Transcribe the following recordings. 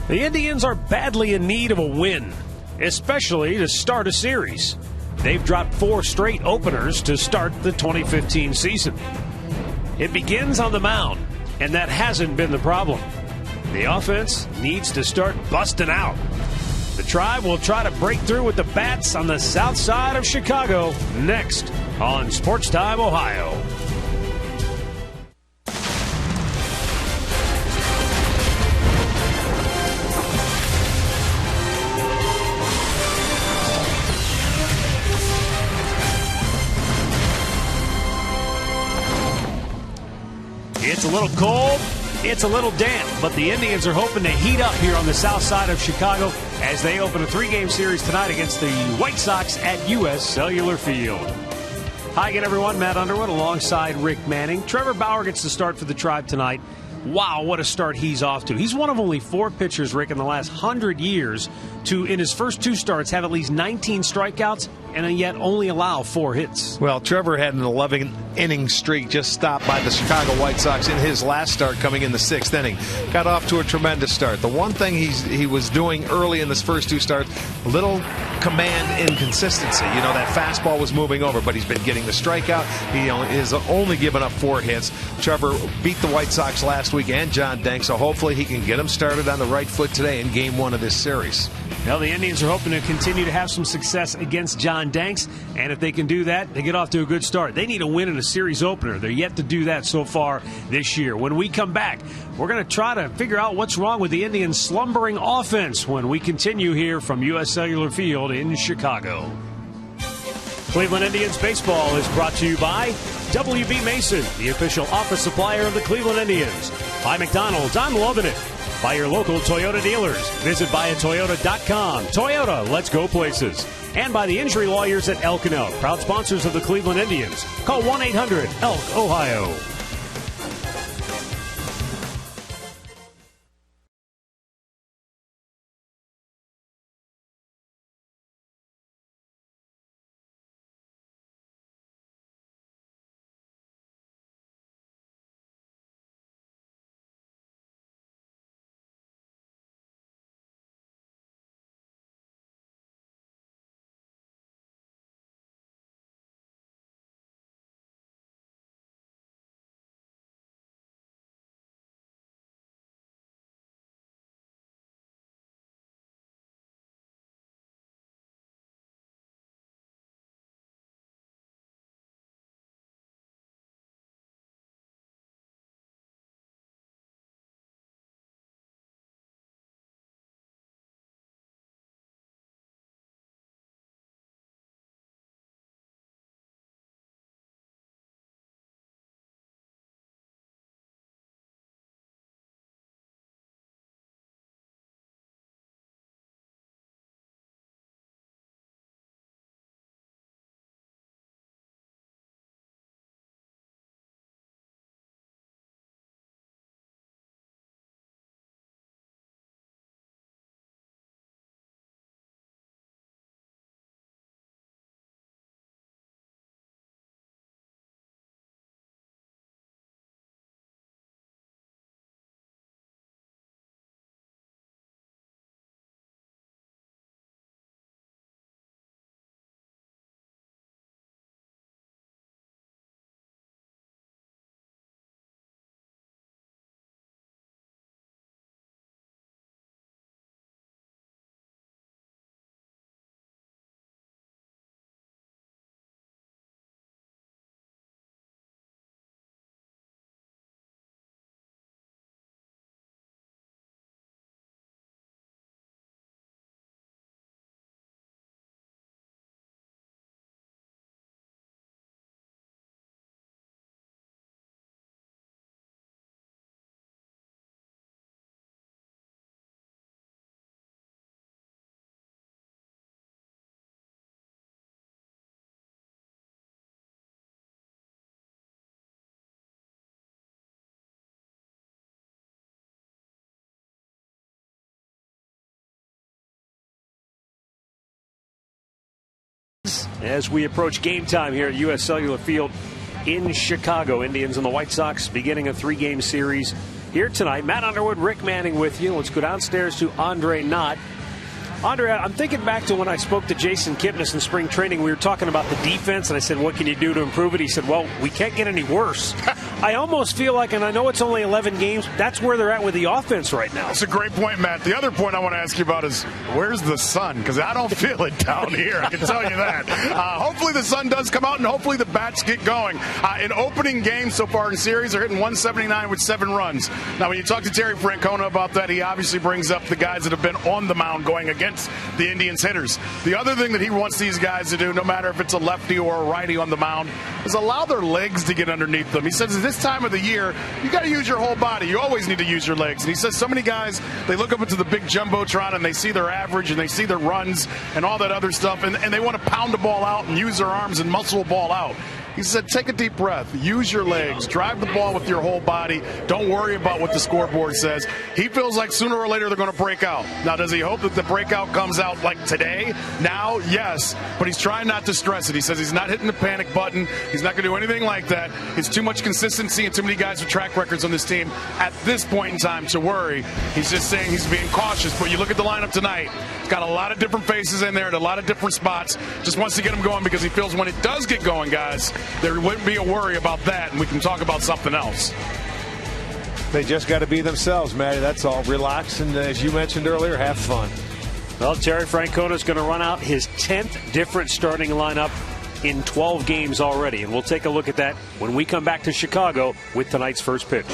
The Indians are badly in need of a win, especially to start a series. They've dropped 4 straight openers to start the 2015 season. It begins on the mound, and that hasn't been the problem. The offense needs to start busting out. The Tribe will try to break through with the bats on the south side of Chicago next on Sports Time Ohio. It's a little cold, it's a little damp, but the Indians are hoping to heat up here on the south side of Chicago as they open a 3-game series tonight against the White Sox at U.S. Cellular Field. Hi again, everyone. Matt Underwood alongside Rick Manning. Trevor Bauer gets the start for the Tribe tonight. Wow, what a start he's off to. He's one of only 4 pitchers, Rick, in the last 100 years to, in his first 2 starts, have at least 19 strikeouts and yet only allow 4 hits. Well, Trevor had an 11-inning streak just stopped by the Chicago White Sox in his last start coming in the 6th inning. Got off to a tremendous start. The one thing he was doing early in his first 2 starts, a little command inconsistency. You know, that fastball was moving over, but he's been getting the strikeout. He has only given up 4 hits. Trevor beat the White Sox last week and John Dank, so hopefully he can get him started on the right foot today in Game 1 of this series. Well, the Indians are hoping to continue to have some success against John Danks, and if they can do that, they get off to a good start. They need a win in a series opener. They're yet to do that so far this year. When we come back, we're going to try to figure out what's wrong with the Indians' slumbering offense when we continue here from U.S. Cellular Field in Chicago. Cleveland Indians baseball is brought to you by W.B. Mason, the official office supplier of the Cleveland Indians. By McDonald's, I'm loving it. By your local Toyota dealers. Visit buyatoyota.com. Toyota, let's go places. And by the injury lawyers at Elk & Elk, proud sponsors of the Cleveland Indians. Call 1-800-ELK, Ohio. As we approach game time here at U.S. Cellular Field in Chicago, Indians and the White Sox beginning a 3-game series here tonight. Matt Underwood, Rick Manning with you. Let's go downstairs to Andre Knott. Andre, I'm thinking back to when I spoke to Jason Kipnis in spring training. We were talking about the defense, and I said, what can you do to improve it? He said, well, we can't get any worse. I almost feel like, and I know it's only 11 games, that's where they're at with the offense right now. That's a great point, Matt. The other point I want to ask you about is, where's the sun? Because I don't feel it down here. I can tell you that. Hopefully the sun does come out, and hopefully the bats get going. In opening games so far in series, they're hitting 179 with 7 runs. Now, when you talk to Terry Francona about that, he obviously brings up the guys that have been on the mound going against the Indians hitters. The other thing that he wants these guys to do, no matter if it's a lefty or a righty on the mound, is allow their legs to get underneath them. He says at this time of the year, you got to use your whole body. You always need to use your legs. And he says so many guys, they look up into the big jumbotron and they see their average and they see their runs and all that other stuff, and they want to pound the ball out and use their arms and muscle the ball out. He said, take a deep breath, use your legs, drive the ball with your whole body. Don't worry about what the scoreboard says. He feels like sooner or later they're going to break out. Now, does he hope that the breakout comes out like today? Now, yes, but he's trying not to stress it. He says he's not hitting the panic button. He's not going to do anything like that. It's too much consistency and too many guys with track records on this team at this point in time to worry. He's just saying he's being cautious. But you look at the lineup tonight, it's got a lot of different faces in there at a lot of different spots. Just wants to get them going because he feels when it does get going, guys, there wouldn't be a worry about that, and we can talk about something else. They just got to be themselves, Matty. That's all. Relax, and as you mentioned earlier, have fun. Well, Terry Francona is going to run out his 10th different starting lineup in 12 games already, and we'll take a look at that when we come back to Chicago with tonight's first pitch.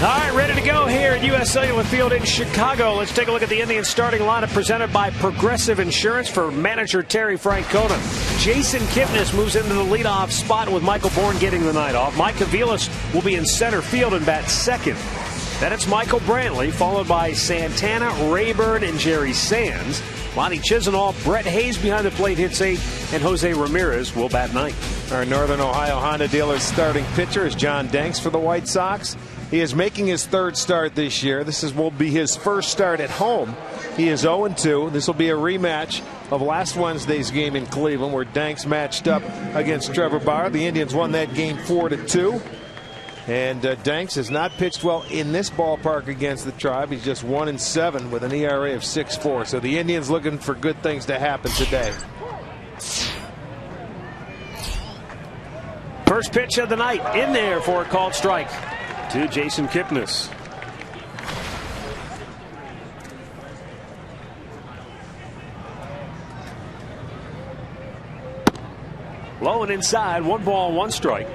All right, ready to go here at U.S. Cellular Field in Chicago. Let's take a look at the Indians starting lineup presented by Progressive Insurance for manager Terry Francona. Jason Kipnis moves into the leadoff spot with Michael Bourne getting the night off. Mike Aviles will be in center field and bat second. Then it's Michael Brantley, followed by Santana, Rayburn, and Jerry Sands. Lonnie Chisenhall, Brett Hayes behind the plate hits 8, and Jose Ramirez will bat 9th. Our Northern Ohio Honda dealer's starting pitcher is John Danks for the White Sox. He is making his third start this year. Will be his first start at home. He is 0-2. This will be a rematch of last Wednesday's game in Cleveland, where Danks matched up against Trevor Bauer. The Indians won that game 4-2. And Danks has not pitched well in this ballpark against the Tribe. He's just 1-7 with an ERA of 6.4. So the Indians looking for good things to happen today. First pitch of the night in there for a called strike to Jason Kipnis. Low and inside, 1 ball, 1 strike.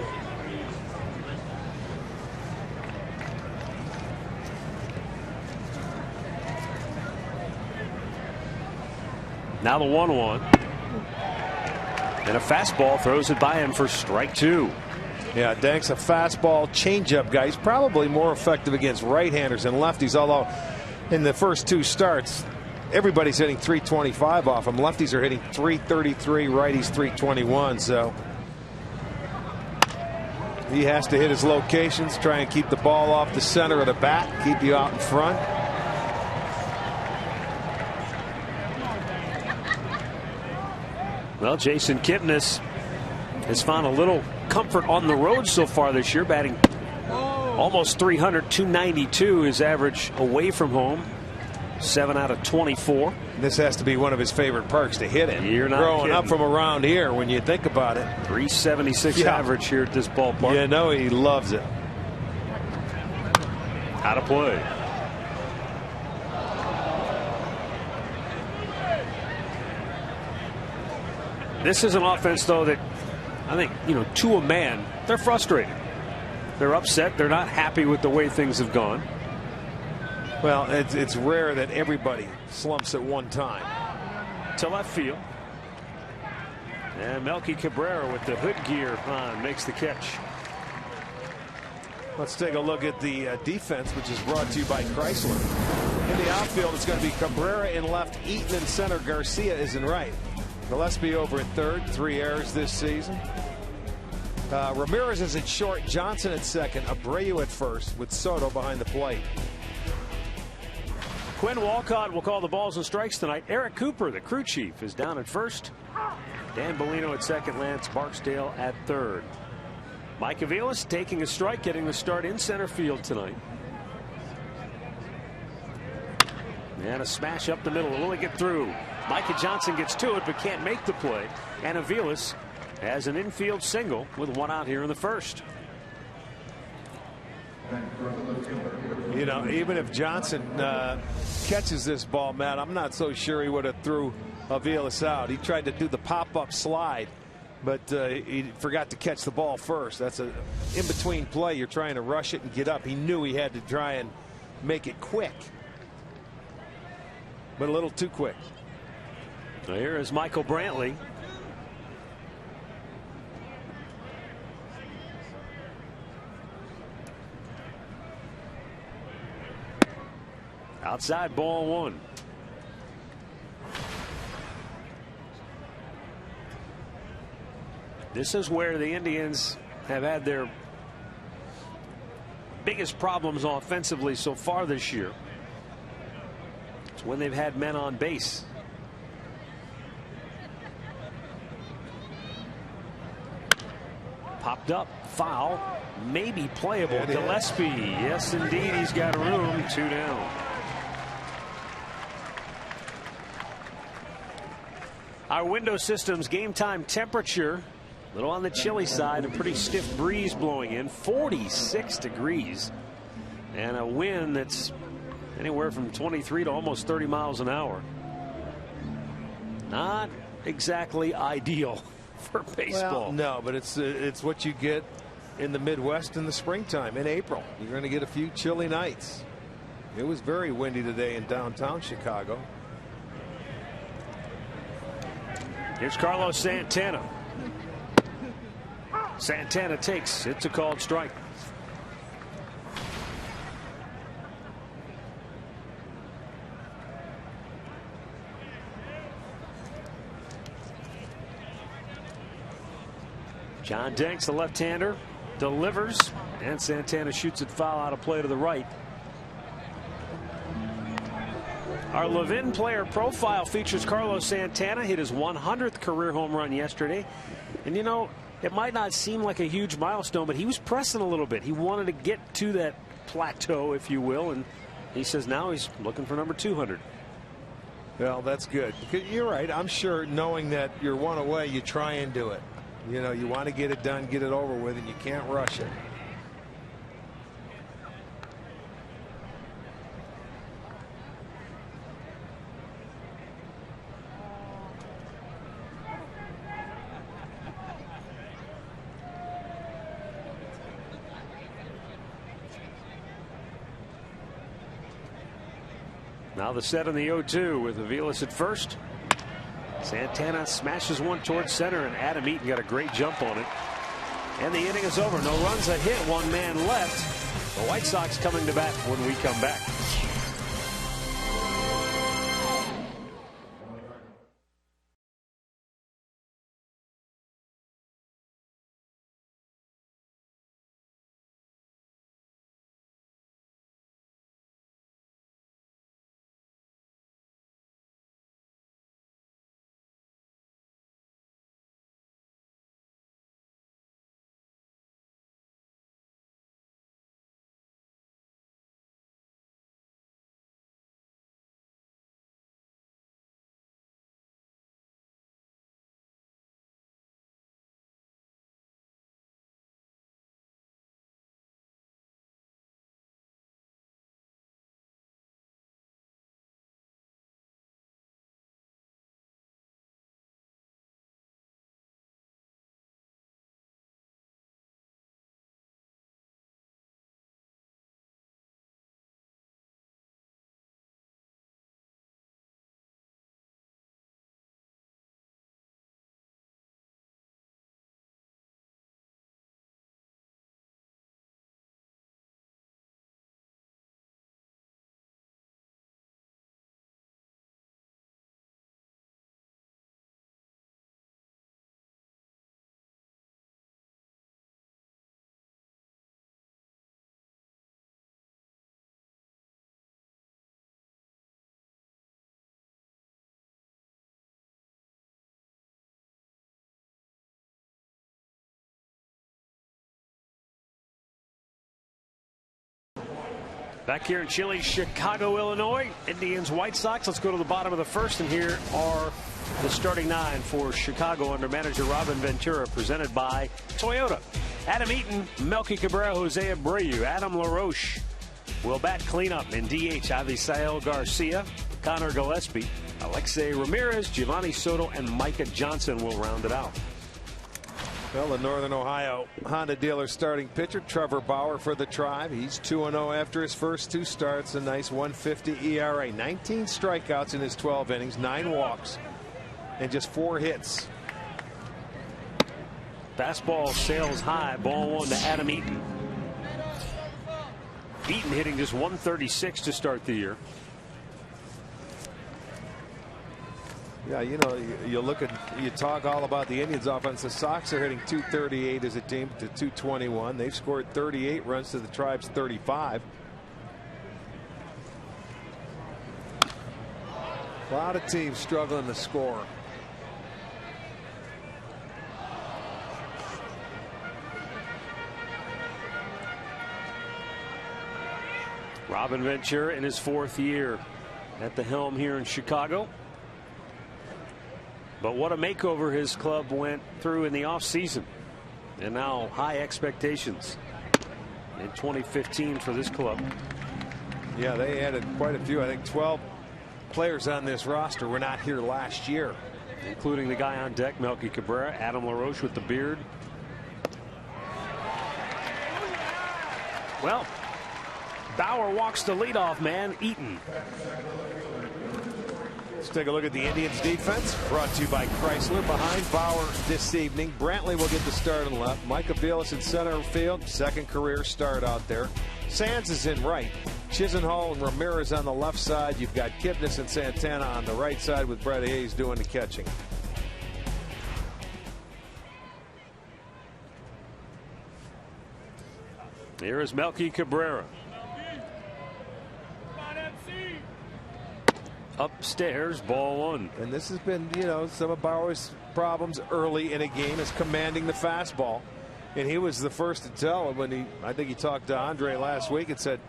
Now the 1-1. And a fastball throws it by him for strike 2. Yeah, Danks a fastball changeup guy. He's probably more effective against right-handers than lefties, although in the first 2 starts everybody's hitting 325 off him. Lefties are hitting 333, righties 321. So he has to hit his locations, try and keep the ball off the center of the bat, keep you out in front. Well, Jason Kipnis has found a little comfort on the road so far this year, batting almost 300, 292 his average away from home. 7 out of 24. This has to be one of his favorite parks to hit in. You're not growing kidding. up from around here when you think about it. 376 average here at this ballpark. You know he loves it. Out of play. This is an offense, though, that I think, to a man, they're frustrated. They're upset. They're not happy with the way things have gone. Well, it's rare that everybody slumps at one time. To left field. And Melky Cabrera with the hood gear on makes the catch. Let's take a look at the defense, which is brought to you by Chrysler. In the outfield, it's going to be Cabrera in left, Eaton in center, Garcia is in right. Gillespie over at third, 3 errors this season. Ramirez is at short, Johnson at second, Abreu at first, with Soto behind the plate. Quinn Walcott will call the balls and strikes tonight. Eric Cooper, the crew chief, is down at first. Dan Bellino at second, Lance Barksdale at third. Mike Aviles taking a strike, getting the start in center field tonight. And a smash up the middle. Will it get through? Micah Johnson gets to it but can't make the play. And Aviles has an infield single with 1 out here in the first. Even if Johnson catches this ball, Matt, I'm not so sure he would have threw Aviles out. He tried to do the pop-up slide, but he forgot to catch the ball first. That's an in-between play. You're trying to rush it and get up. He knew he had to try and make it quick, but a little too quick. Now here is Michael Brantley. Outside, ball 1. This is where the Indians have had their biggest problems offensively so far this year. It's when they've had men on base. Popped up, foul, maybe playable. Gillespie, yes indeed, he's got room. 2 down. Our window system's game time temperature, a little on the chilly side, a pretty stiff breeze blowing in, 46 degrees, and a wind that's anywhere from 23 to almost 30 miles an hour. Not exactly ideal for baseball. Well, no, but it's what you get in the Midwest in the springtime in April. You're going to get a few chilly nights. It was very windy today in downtown Chicago. Here's Carlos Santana. Santana takes. It's a called strike. John Danks, the left-hander, delivers. And Santana shoots it foul out of play to the right. Our Levin player profile features Carlos Santana. Hit his 100th career home run yesterday. And you know, it might not seem like a huge milestone, but he was pressing a little bit. He wanted to get to that plateau, if you will, and he says now he's looking for number 200. Well, that's good. You're right. I'm sure knowing that you're one away, you try and do it. You know, you want to get it done, get it over with, and you can't rush it. Now the set on the 0-2 with Aviles at first. Santana smashes one towards center, and Adam Eaton got a great jump on it. And the inning is over. No runs, a hit, one man left. The White Sox coming to bat when we come back. Back here in chilly Chicago, Illinois, Indians, White Sox. Let's go to the bottom of the first, and here are the starting nine for Chicago under manager Robin Ventura, presented by Toyota. Adam Eaton, Melky Cabrera, Jose Abreu, Adam LaRoche will bat cleanup in DH. Avisail Garcia, Connor Gillespie, Alexei Ramirez, Giovanni Soto, and Micah Johnson will round it out. Well, the Northern Ohio Honda dealer starting pitcher Trevor Bauer for the Tribe. He's 2-0 after his first two starts. A nice 1.50 ERA. 19 strikeouts in his 12 innings, 9 walks, and just 4 hits. Fastball sails high. Ball one to Adam Eaton. Eaton hitting just 136 to start the year. Yeah, you know, you look at, you talk all about the Indians offense. The Sox are hitting 238 as a team to 221. They've scored 38 runs to the Tribe's 35. A lot of teams struggling to score. Robin Ventura in his 4th year at the helm here in Chicago. But what a makeover his club went through in the offseason. And now high expectations in 2015 for this club. Yeah, they added quite a few. I think 12 players on this roster were not here last year, including the guy on deck, Melky Cabrera, Adam LaRoche with the beard. Well, Bauer walks the leadoff man, Eaton. Let's take a look at the Indians defense, brought to you by Chrysler. Behind Bauer this evening, Brantley will get the start on left. Mike Aviles in center field, second career start out there. Sands is in right. Chisenhall and Ramirez on the left side. You've got Kipnis and Santana on the right side with Brett Hayes doing the catching. Here is Melky Cabrera. Upstairs, ball 1. And this has been, some of Bauer's problems early in a game is commanding the fastball. And he was the first to tell when I think he talked to Andre last week and said,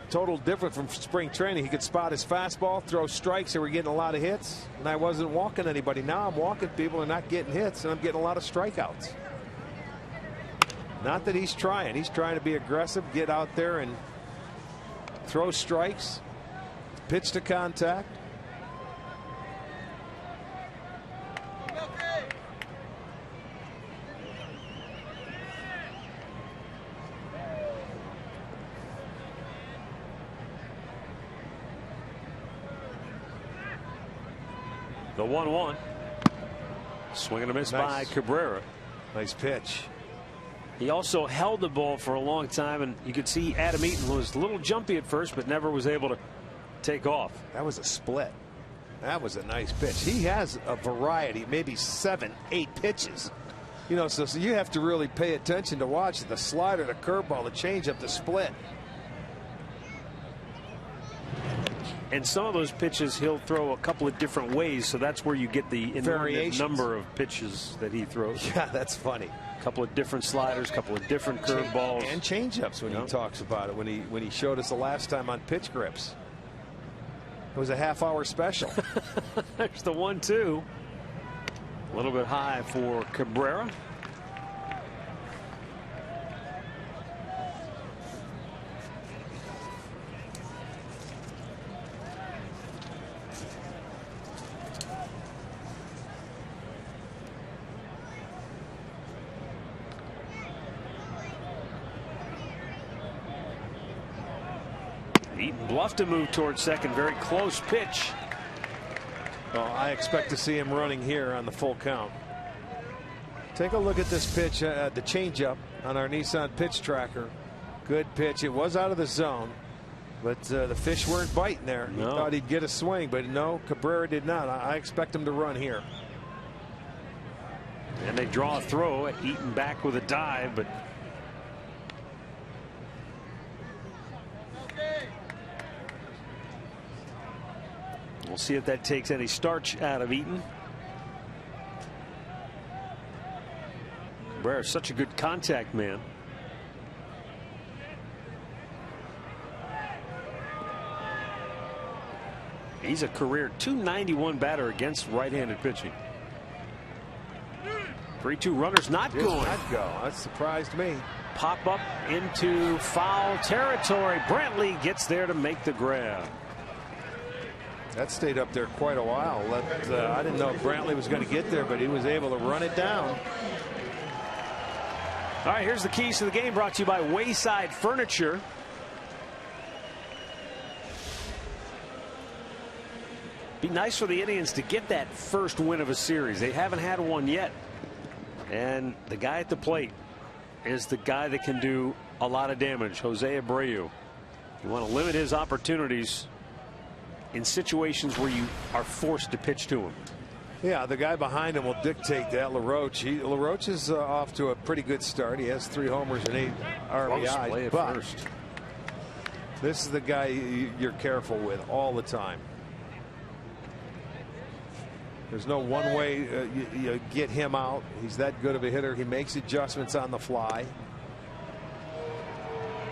total different from spring training. He could spot his fastball, throw strikes, and we're getting a lot of hits. And I wasn't walking anybody. Now I'm walking people and not getting hits, and I'm getting a lot of strikeouts. Not that he's trying. He's trying to be aggressive, get out there and throw strikes, pitch to contact. The 1-1. Swing and a miss by Cabrera. Nice pitch. He also held the ball for a long time, and you could see Adam Eaton was a little jumpy at first, but never was able to take off. That was a split. That was a nice pitch. He has a variety, maybe 7, 8 pitches. So you have to really pay attention to watch the slider, the curveball, the changeup, the split. And some of those pitches he'll throw a couple of different ways, so that's where you get the inordinate number of pitches that he throws. Yeah, that's funny. A couple of different sliders, a couple of different curveballs. And changeups when he talks about it, when he showed us the last time on pitch grips. It was a half-hour special. There's the 1-2. A little bit high for Cabrera. Eaton bluffed to move towards second. Very close pitch. Well, I expect to see him running here on the full count. Take a look at this pitch, the changeup on our Nissan pitch tracker. Good pitch. It was out of the zone, but the fish weren't biting there. He thought he'd get a swing, but no, Cabrera did not. I expect him to run here. And they draw a throw. Eaton back with a dive, but we'll see if that takes any starch out of Eaton. Cabrera's such a good contact man. He's a career .291 batter against right-handed pitching. 3-2 runners not going. Not go. That surprised me. Pop up into foul territory. Brantley gets there to make the grab. That stayed up there quite a while. I didn't know if Brantley was going to get there, but he was able to run it down. All right, here's the keys to the game, brought to you by Wayside Furniture. Be nice for the Indians to get that first win of a series. They haven't had one yet. And the guy at the plate is the guy that can do a lot of damage, Jose Abreu. You want to limit his opportunities in situations where you are forced to pitch to him. Yeah, the guy behind him will dictate that. LaRoche is off to a pretty good start. He has 3 homers and 8 RBIs. But first. This is the guy you're careful with all the time. There's no one way you get him out. He's that good of a hitter. He makes adjustments on the fly.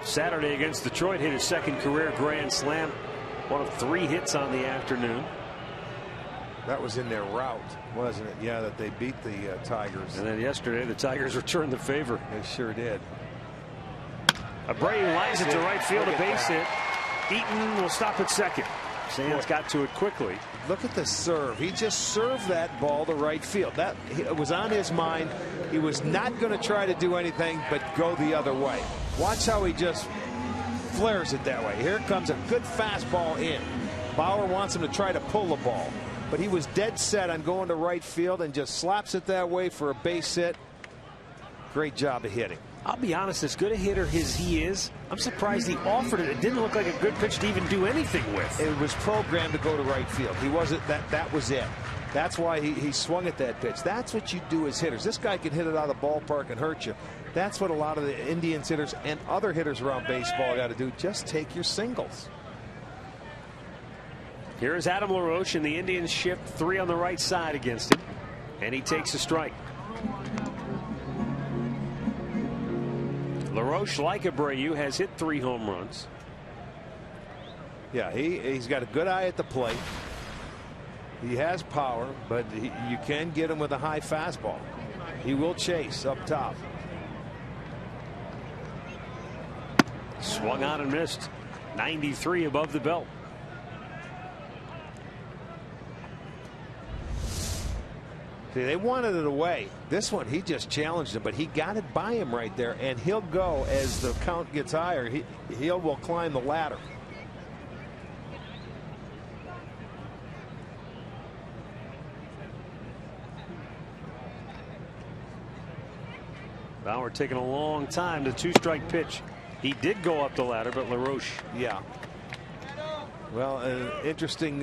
Saturday against Detroit, hit his second career grand slam. One of 3 hits on the afternoon. That was in their rout, wasn't it? Yeah, that they beat the Tigers. And then yesterday, the Tigers returned the favor. They sure did. Abreu lines it to right field, a base hit. Eaton will stop at second. Sands got to it quickly. Look at the serve. He just served that ball to right field. It was on his mind. He was not going to try to do anything but go the other way. Watch how he just flares it that way. Here comes a good fastball in. Bauer wants him to try to pull the ball, but he was dead set on going to right field and just slaps it that way for a base hit. Great job of hitting. I'll be honest, as good a hitter as he is, I'm surprised he offered it. It didn't look like a good pitch to even do anything with. It was programmed to go to right field. He wasn't that was it. That's why he swung at that pitch. That's what you do as hitters. This guy can hit it out of the ballpark and hurt you. That's what a lot of the Indians hitters and other hitters around baseball got to do. Just take your singles. Here's Adam LaRoche, and the Indians shift 3 on the right side against him, and he takes a strike. LaRoche, like Abreu, has hit 3 home runs. Yeah, he's got a good eye at the plate. He has power, but you can get him with a high fastball. He will chase up top. Swung on and missed. 93 above the belt. See, they wanted it away. This one, he just challenged him, but he got it by him right there, and he'll go as the count gets higher. He will climb the ladder. Bauer taking a long time to 2-strike pitch. He did go up the ladder, but LaRoche. Yeah. Well, an interesting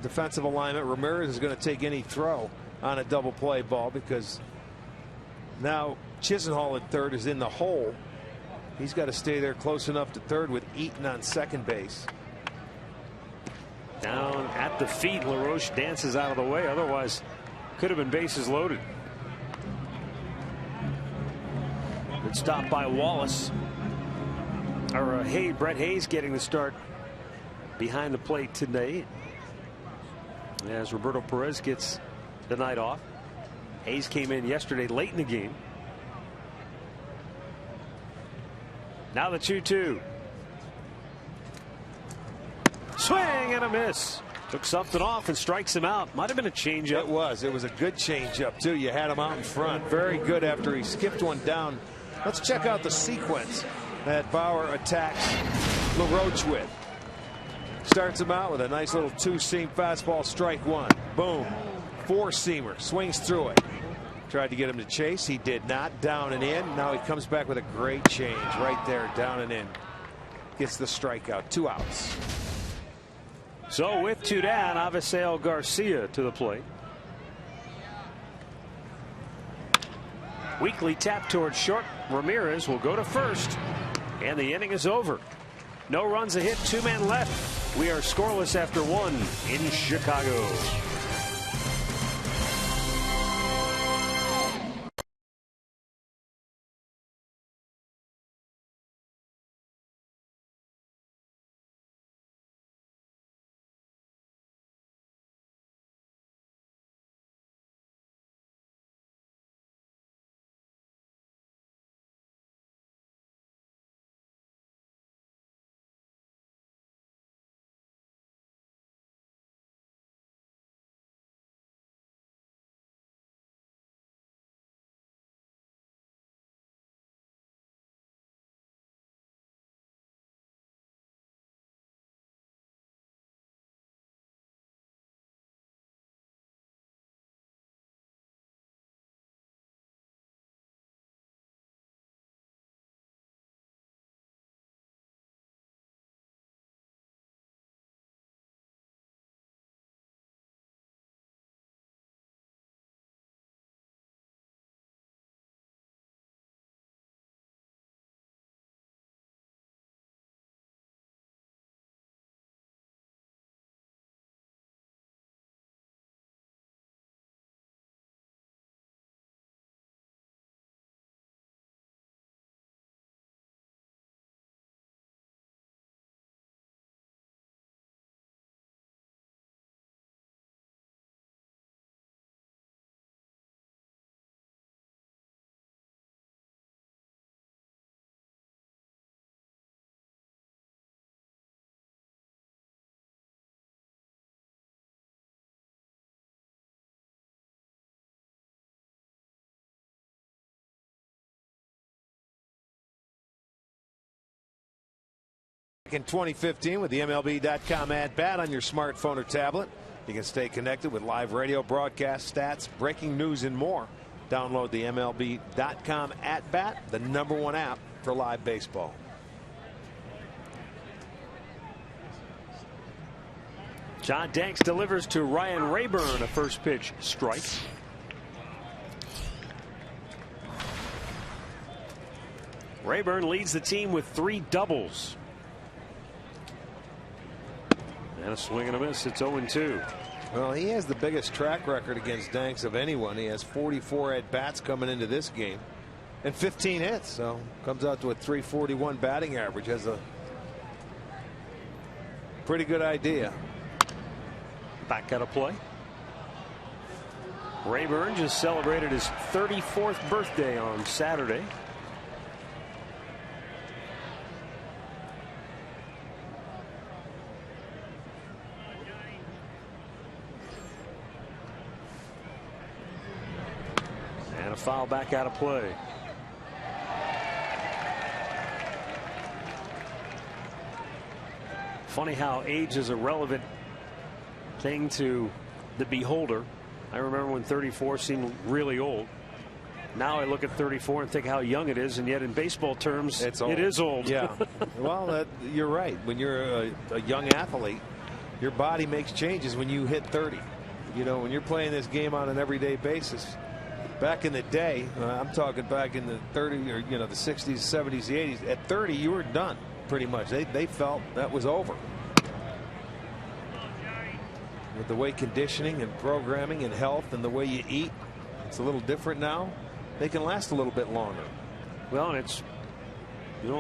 defensive alignment. Ramirez is going to take any throw on a double play ball because now Chisenhall at third is in the hole. He's got to stay there close enough to third with Eaton on second base. Down at the feet, LaRoche dances out of the way. Otherwise, could have been bases loaded. Good stop by Wallace. Or Brett Hayes getting the start behind the plate today, as Roberto Perez gets the night off. Hayes came in yesterday late in the game. Now the 2-2. Swing and a miss. Took something off and strikes him out. Might have been a changeup. It was a good changeup too. You had him out in front. Very good after he skipped one down. Let's check out the sequence that Bauer attacks LaRoche with. Starts him out with a nice little 2-seam fastball, strike 1. Boom. 4-seamer, swings through it. Tried to get him to chase. He did not. Down and in. Now he comes back with a great change right there, down and in. Gets the strikeout. 2 outs. So with 2 down, Avisail Garcia to the plate. Weekly tap towards short. Ramirez will go to first, and the inning is over. No runs a hit, 2 men left. We are scoreless after 1 in Chicago. In 2015 with the MLB.com ad bat on your smartphone or tablet. You can stay connected with live radio, broadcast, stats, breaking news, and more. Download the MLB.com at bat, the #1 app for live baseball. John Danks delivers to Ryan Rayburn, a first pitch strike. Rayburn leads the team with 3 doubles. And a swing and a miss. It's 0-2. Well, he has the biggest track record against Danks of anyone. He has 44 at bats coming into this game and 15 hits. So comes out to a .341 batting average. Has a pretty good idea. Back out of play. Rayburn just celebrated his 34th birthday on Saturday. And a foul back out of play. Funny how age is a relevant thing to the beholder. I remember when 34 seemed really old. Now I look at 34 and think how young it is, and yet in baseball terms, it is old. Yeah. Well, you're right. When you're a young athlete, your body makes changes when you hit 30. You know, when you're playing this game on an everyday basis. Back in the day, I'm talking back in the 30s, or the 60s, 70s, the 80s. At 30, you were done pretty much. They felt that was over. With the way conditioning and programming and health and the way you eat, it's a little different now. They can last a little bit longer. Well, and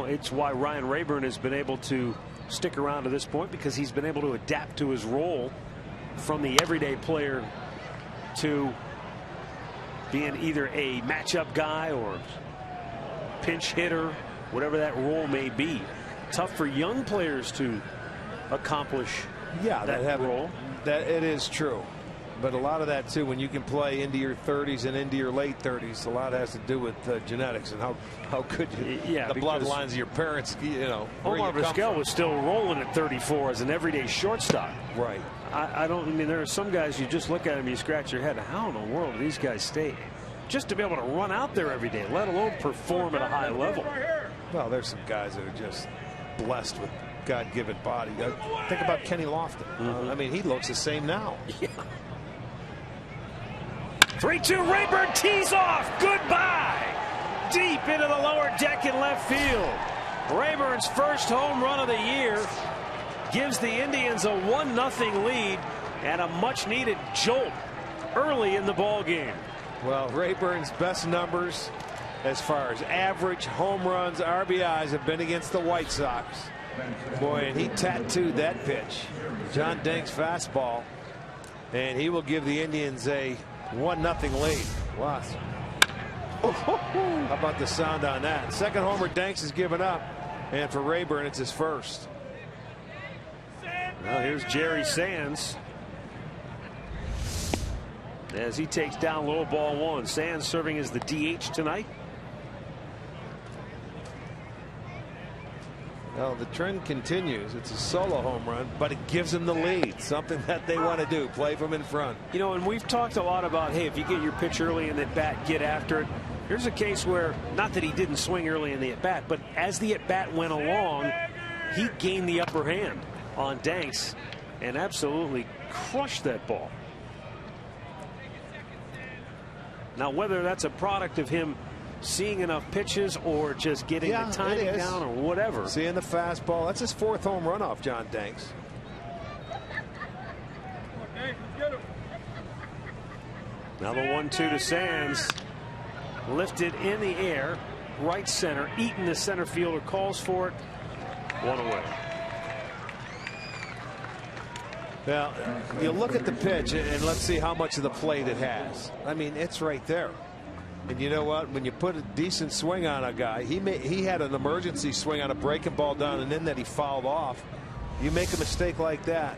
it's why Ryan Rayburn has been able to stick around to this point, because he's been able to adapt to his role from the everyday player to being either a matchup guy or pinch hitter, whatever that role may be. Tough for young players to accomplish that role. That it is true. But a lot of that too, when you can play into your 30s and into your late 30s, a lot has to do with genetics and how good the bloodlines of your parents, Omar Vizquel was still rolling at 34 as an everyday shortstop. Right. I mean, there are some guys you just look at them, you scratch your head. How in the world do these guys stay just to be able to run out there every day, let alone perform at a high level? Well, there's some guys that are just blessed with God-given body. Think about Kenny Lofton. I mean, he looks the same now. Yeah. 3-2, Rayburn tees off. Goodbye. Deep into the lower deck in left field. Rayburn's first home run of the year gives the Indians a 1-0 lead and a much-needed jolt early in the ball game. Well, Rayburn's best numbers as far as average home runs, RBIs, have been against the White Sox. Boy, and he tattooed that pitch. John Danks' fastball, and he will give the Indians a 1-0 lead. Wow. How about the sound on that? Second homer Danks has given up, and for Rayburn, it's his first. Well, here's Jerry Sands as he takes down low ball 1. Sands serving as the DH tonight. Well, the trend continues. It's a solo home run, but it gives him the lead. Something that they want to do, play from in front. And we've talked a lot about, hey, if you get your pitch early in the at-bat, get after it. Here's a case where, not that he didn't swing early in the at-bat, but as the at-bat went along, he gained the upper hand on Danks and absolutely crushed that ball. Now, whether that's a product of him seeing enough pitches or just getting the timing down or whatever. Seeing the fastball. That's his 4th home run off John Danks. Now the 1-2 to Sands. Lifted in the air. Right center. Eaton, the center fielder, calls for it. 1 away. Now, you look at the pitch and let's see how much of the plate it has. I mean, it's right there. And you know what? When you put a decent swing on a guy, he had an emergency swing on a breaking ball down and in that he fouled off. You make a mistake like that,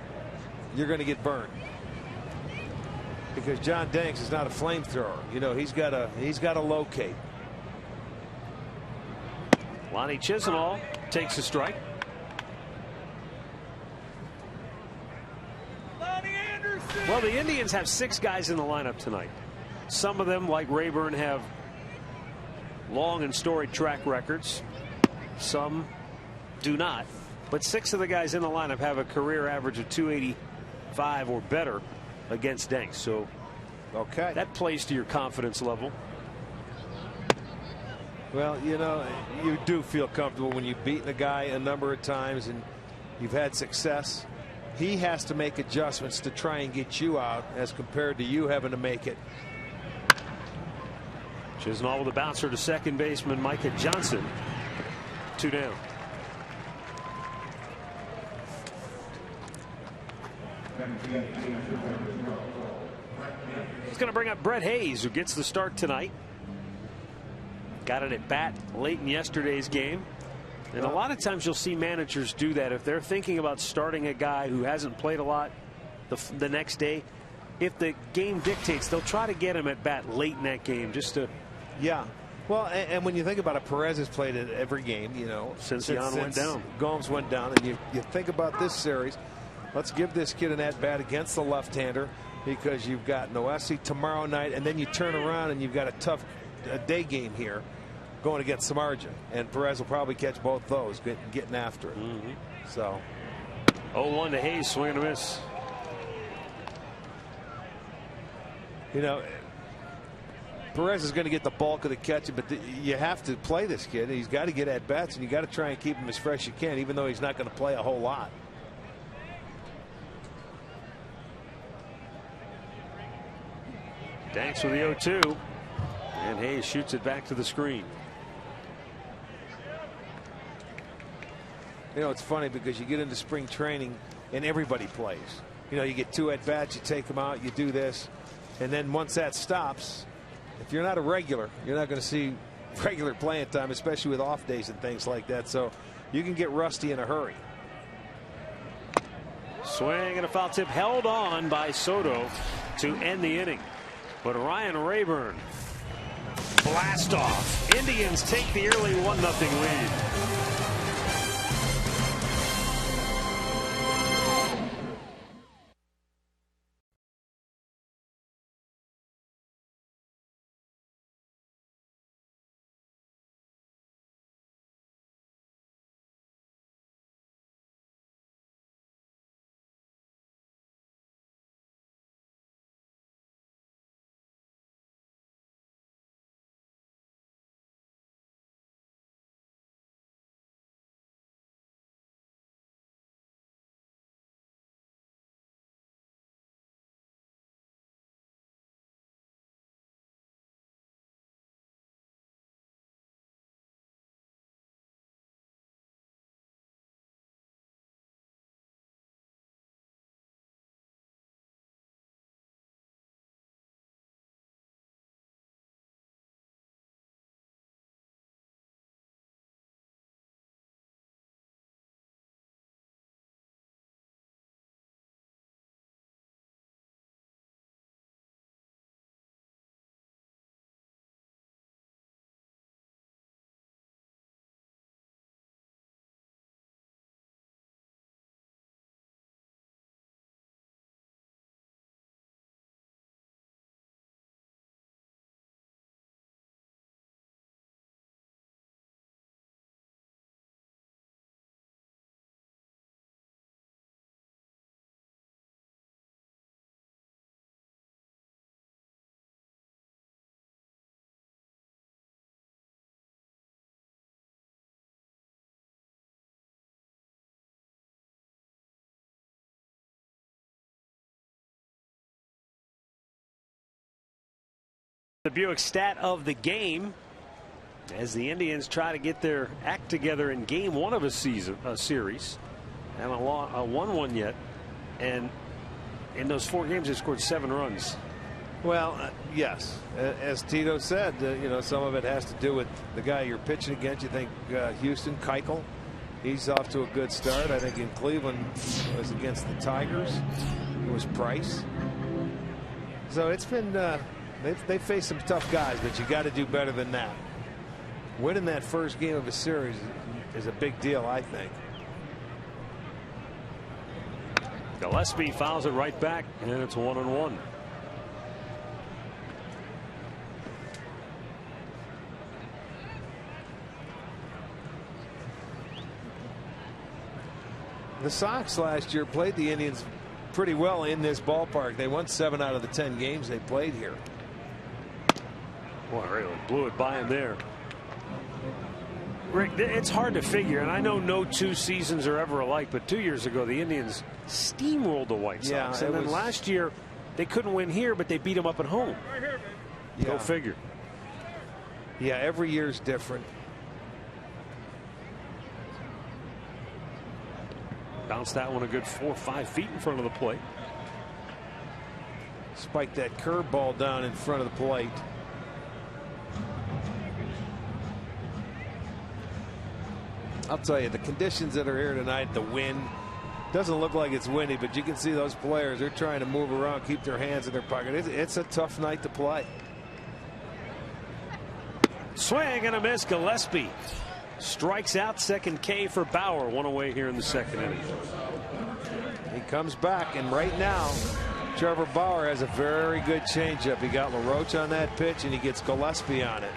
you're going to get burned. Because John Danks is not a flamethrower. He's got to locate. Lonnie Chisenhall takes a strike. Well, the Indians have 6 guys in the lineup tonight. Some of them, like Rayburn, have long and storied track records. Some do not. But 6 of the guys in the lineup have a career average of .285 or better against Danks. So that plays to your confidence level. Well, you know, you do feel comfortable when you've beaten a guy a number of times and you've had success. He has to make adjustments to try and get you out as compared to you having to make it. Chisnall with a bouncer to second baseman Micah Johnson. 2 down. It's going to bring up Brett Hayes, who gets the start tonight. Got it at bat late in yesterday's game. And a lot of times you'll see managers do that if they're thinking about starting a guy who hasn't played a lot the next day. If the game dictates, they'll try to get him at bat late in that game just to. Yeah. Well, and when you think about it, Perez has played at every game, you know, since went down. Gomes went down. And you think about this series. Let's give this kid an at-bat against the left-hander because you've got Noesi tomorrow night, and then you turn around and you've got a tough day game here going against Samardzija. And Perez will probably catch both those, getting after it. So 0-1 to Hayes, swing and a miss. You know, Perez is going to get the bulk of the catching, but you have to play this kid. He's got to get at bats, and you got to try and keep him as fresh as you can, even though he's not going to play a whole lot. Danks with the 0-2, and Hayes shoots it back to the screen. You know, it's funny because you get into spring training and everybody plays. You know, you get 2 at bats, you take them out, you do this, and then once that stops, if you're not a regular, you're not going to see regular playing time, especially with off days and things like that. So you can get rusty in a hurry. Swing and a foul tip held on by Soto to end the inning. But Ryan Rayburn, blast off. Indians take the early 1-0 lead. The Buick stat of the game as the Indians try to get their act together in game 1 of a series. Haven't won one yet, and in those 4 games they scored 7 runs. Well, yes, as Tito said, you know, some of it has to do with the guy you're pitching against. You think Houston, Keuchel, he's off to a good start. I think in Cleveland it was against the Tigers. It was Price. So it's been they've faced some tough guys, but you got to do better than that. Winning that first game of a series is a big deal, I think. Gillespie fouls it right back, and it's 1-1. The Sox last year played the Indians pretty well in this ballpark. They won 7 out of the 10 games they played here. Boy, really blew it by him there. Rick, it's hard to figure, and I know no two seasons are ever alike, but 2 years ago the Indians steamrolled the White Sox, and then last year they couldn't win here, but they beat them up at home. Go figure. Yeah, every year's different. Bounced that one a good 4 or 5 feet in front of the plate. Spiked that curveball down in front of the plate. I'll tell you, the conditions that are here tonight, the wind, doesn't look like it's windy, but you can see those players, they're trying to move around, keep their hands in their pocket. It's a tough night to play. Swing and a miss. Gillespie strikes out. Second K for Bauer. One away here in the second inning. He comes back, and right now Trevor Bauer has a very good changeup. He got LaRoche on that pitch, and he gets Gillespie on it.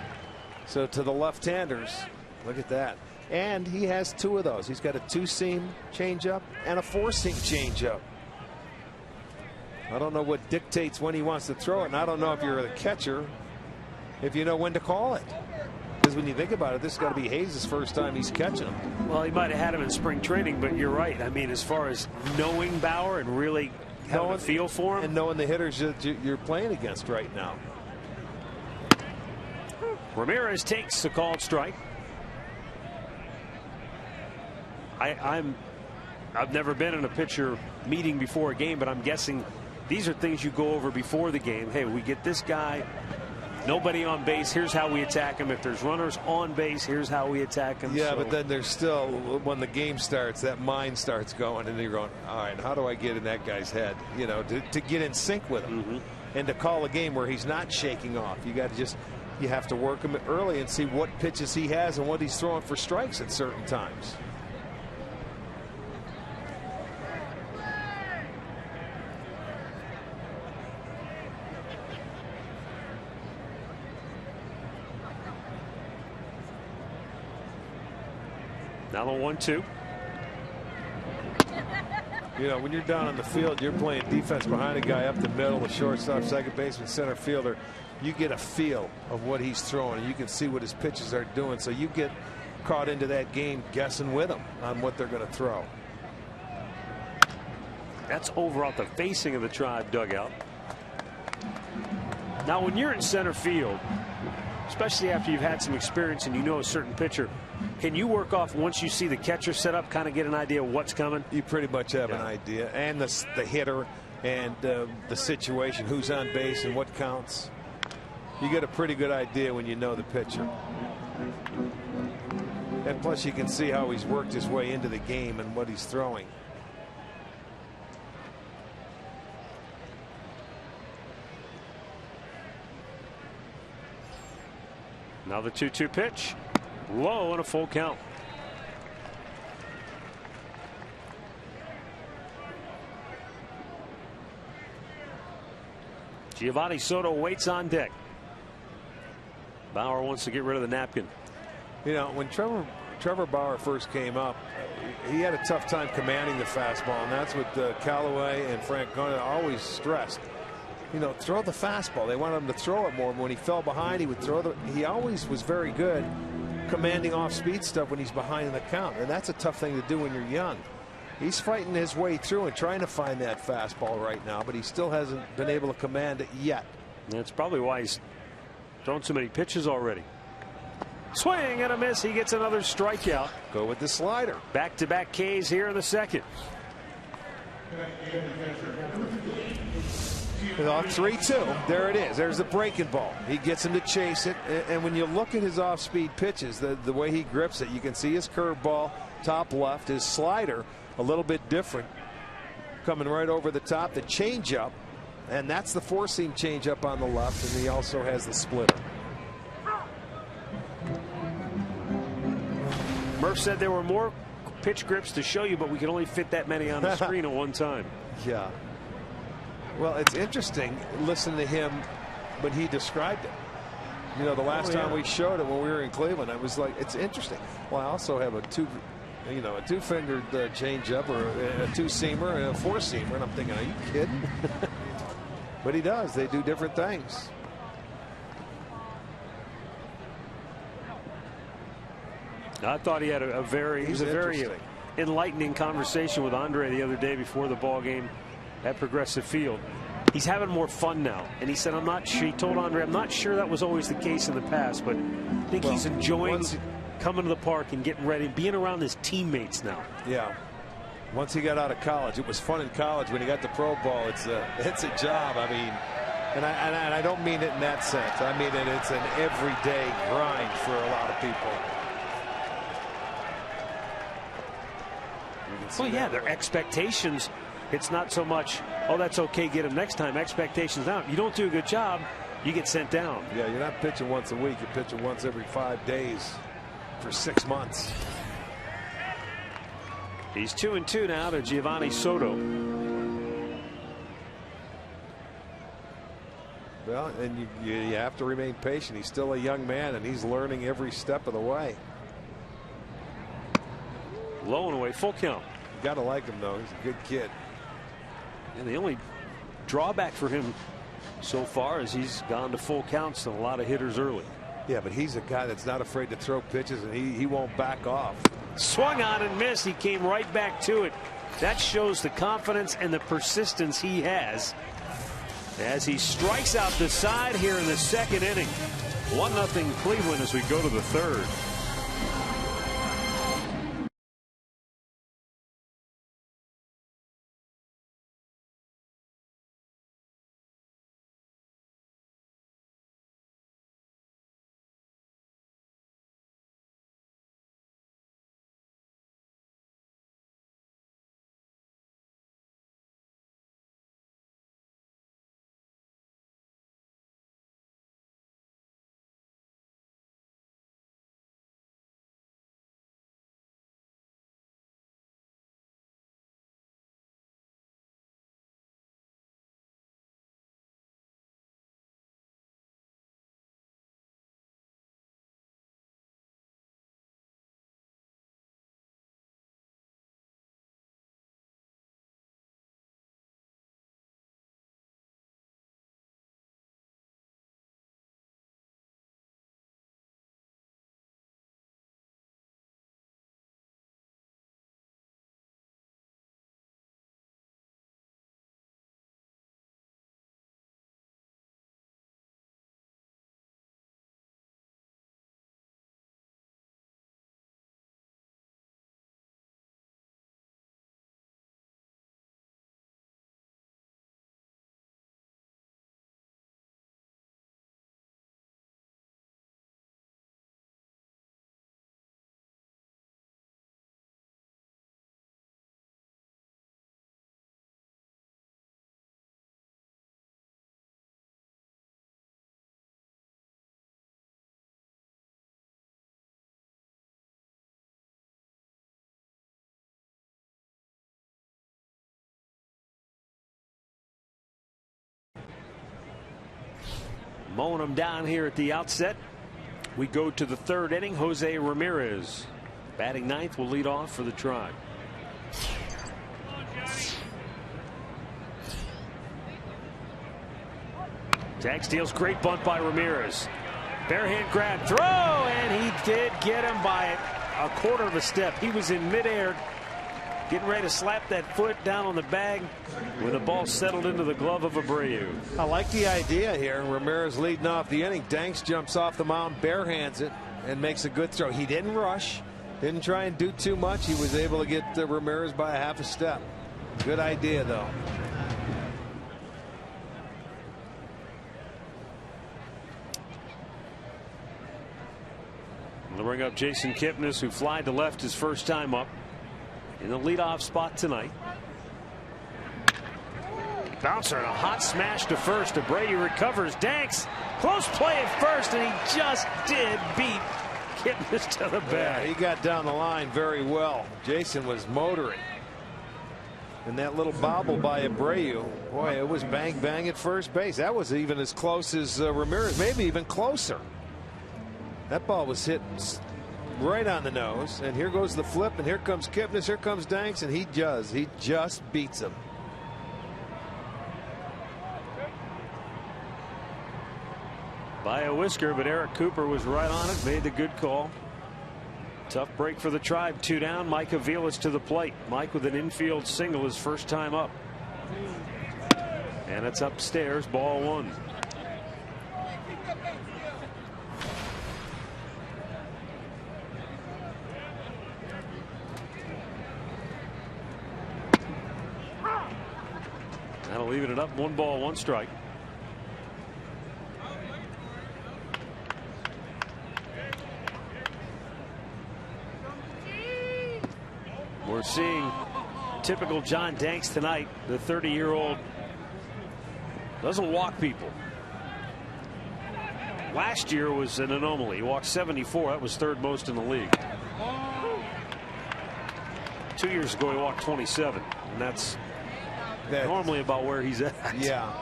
So to the left-handers, look at that. And he has 2 of those. He's got a 2-seam changeup and a 4-seam changeup. I don't know what dictates when he wants to throw it, and I don't know if you're the catcher if you know when to call it. Because when you think about it, this has got to be Hayes' first time he's catching him. Well, he might have had him in spring training, but you're right. I mean, as far as knowing Bauer and really having a feel for him. And knowing the hitters that you're playing against right now. Ramirez takes the called strike. I've never been in a pitcher meeting before a game, but I'm guessing these are things you go over before the game. Hey, we get this guy, nobody on base, here's how we attack him. If there's runners on base, here's how we attack him. Yeah, but then there's still, when the game starts, that mind starts going, and you're going, all right, how do I get in that guy's head, you know, to get in sync with him and to call a game where he's not shaking off. You got to just, you have to work him early and see what pitches he has and what he's throwing for strikes at certain times. Now the 1-2. You know, when you're down on the field, you're playing defense behind a guy up the middle, the shortstop, second baseman, center fielder. You get a feel of what he's throwing, and you can see what his pitches are doing. So you get caught into that game guessing with them on what they're going to throw. That's over off the facing of the Tribe dugout. Now, when you're in center field, especially after you've had some experience and you know a certain pitcher, can you work off once you see the catcher set up, kind of get an idea of what's coming? You pretty much have an idea, and the hitter and the situation, who's on base and what counts. You get a pretty good idea when you know the pitcher. And plus you can see how he's worked his way into the game and what he's throwing. Now the 2-2 pitch. Low and a full count. Giovanni Soto waits on deck. Bauer wants to get rid of the napkin. You know, when Trevor Bauer first came up, he had a tough time commanding the fastball, and that's what Callaway and Francona always stressed. You know, throw the fastball. They wanted him to throw it more. When he fell behind, he would throw he always was very good commanding off-speed stuff when he's behind in the count, and that's a tough thing to do when you're young. He's fighting his way through and trying to find that fastball right now, but he still hasn't been able to command it yet. That's probably why he's thrown so many pitches already. Swing and a miss. He gets another strikeout. Go with the slider. Back-to-back Ks here in the second. 3-2. There it is. There's the breaking ball. He gets him to chase it. And when you look at his off-speed pitches, the way he grips it, you can see his curveball, top left, his slider, a little bit different, coming right over the top. The changeup, and that's the four-seam changeup on the left, and he also has the splitter. Murph said there were more pitch grips to show you, but we can only fit that many on the screen at one time. Yeah. Well, it's interesting listening to him when he described it. You know, the last time we showed it when we were in Cleveland, I was like, it's interesting. Well, I also have a two-fingered changeup, or a two-seamer and a four-seamer, and I'm thinking, are you kidding? But he does. They do different things. I thought he had a very enlightening conversation with Andre the other day before the ball game at Progressive Field. He's having more fun now, and he said, he told Andre, I'm not sure that was always the case in the past, but I think he's enjoying coming to the park and getting ready, being around his teammates now. Yeah. Once he got out of college, it was fun in college. When he got to pro ball, it's a job. I mean, and I don't mean it in that sense. I mean it's an everyday grind for a lot of people. Well, yeah, their expectations. It's not so much, oh, that's okay, get him next time. Expectations down. You don't do a good job, you get sent down. Yeah, you're not pitching once a week. You're pitching once every 5 days for 6 months. He's 2-2 now to Giovanni Soto. Well, and you have to remain patient. He's still a young man, and he's learning every step of the way. Low and away, full count. You got to like him, though. He's a good kid. And the only drawback for him so far is he's gone to full counts and a lot of hitters early. Yeah, but he's a guy that's not afraid to throw pitches, and he won't back off. Swung on and missed. He came right back to it. That shows the confidence and the persistence he has as he strikes out the side here in the second inning. 1-0 Cleveland as we go to the third. Mowing them down here at the outset. We go to the third inning. Jose Ramirez batting ninth will lead off for the Tribe. Tag steals, great bunt by Ramirez. Barehand grab, throw, and he did get him by a quarter of a step. He was in midair, getting ready to slap that foot down on the bag when the ball settled into the glove of Abreu. I like the idea here. Ramirez leading off the inning. Danks jumps off the mound, barehands it, and makes a good throw. He didn't rush, didn't try and do too much. He was able to get Ramirez by a half a step. Good idea, though. They'll bring up Jason Kipnis, who flied to left his first time up in the leadoff spot tonight. Bouncer and a hot smash to first. Abreu recovers. Danks, close play at first, and he just did beat Kipnis to the bag. Yeah, he got down the line very well. Jason was motoring. And that little bobble by Abreu, boy, it was bang bang at first base. That was even as close as Ramirez, maybe even closer. That ball was hit right on the nose, and here goes the flip, and here comes Kipnis, here comes Danks, and he just beats him. By a whisker, but Eric Cooper was right on it, made the good call. Tough break for the Tribe. 2 down. Mike Aviles to the plate. Mike with an infield single his first time up. And it's upstairs. Ball 1. That'll leave it up. 1 ball, 1 strike. We're seeing typical John Danks tonight. The 30-year-old doesn't walk people. Last year was an anomaly. He walked 74. That was 3rd most in the league. 2 years ago he walked 27, and that's normally about where he's at. Yeah.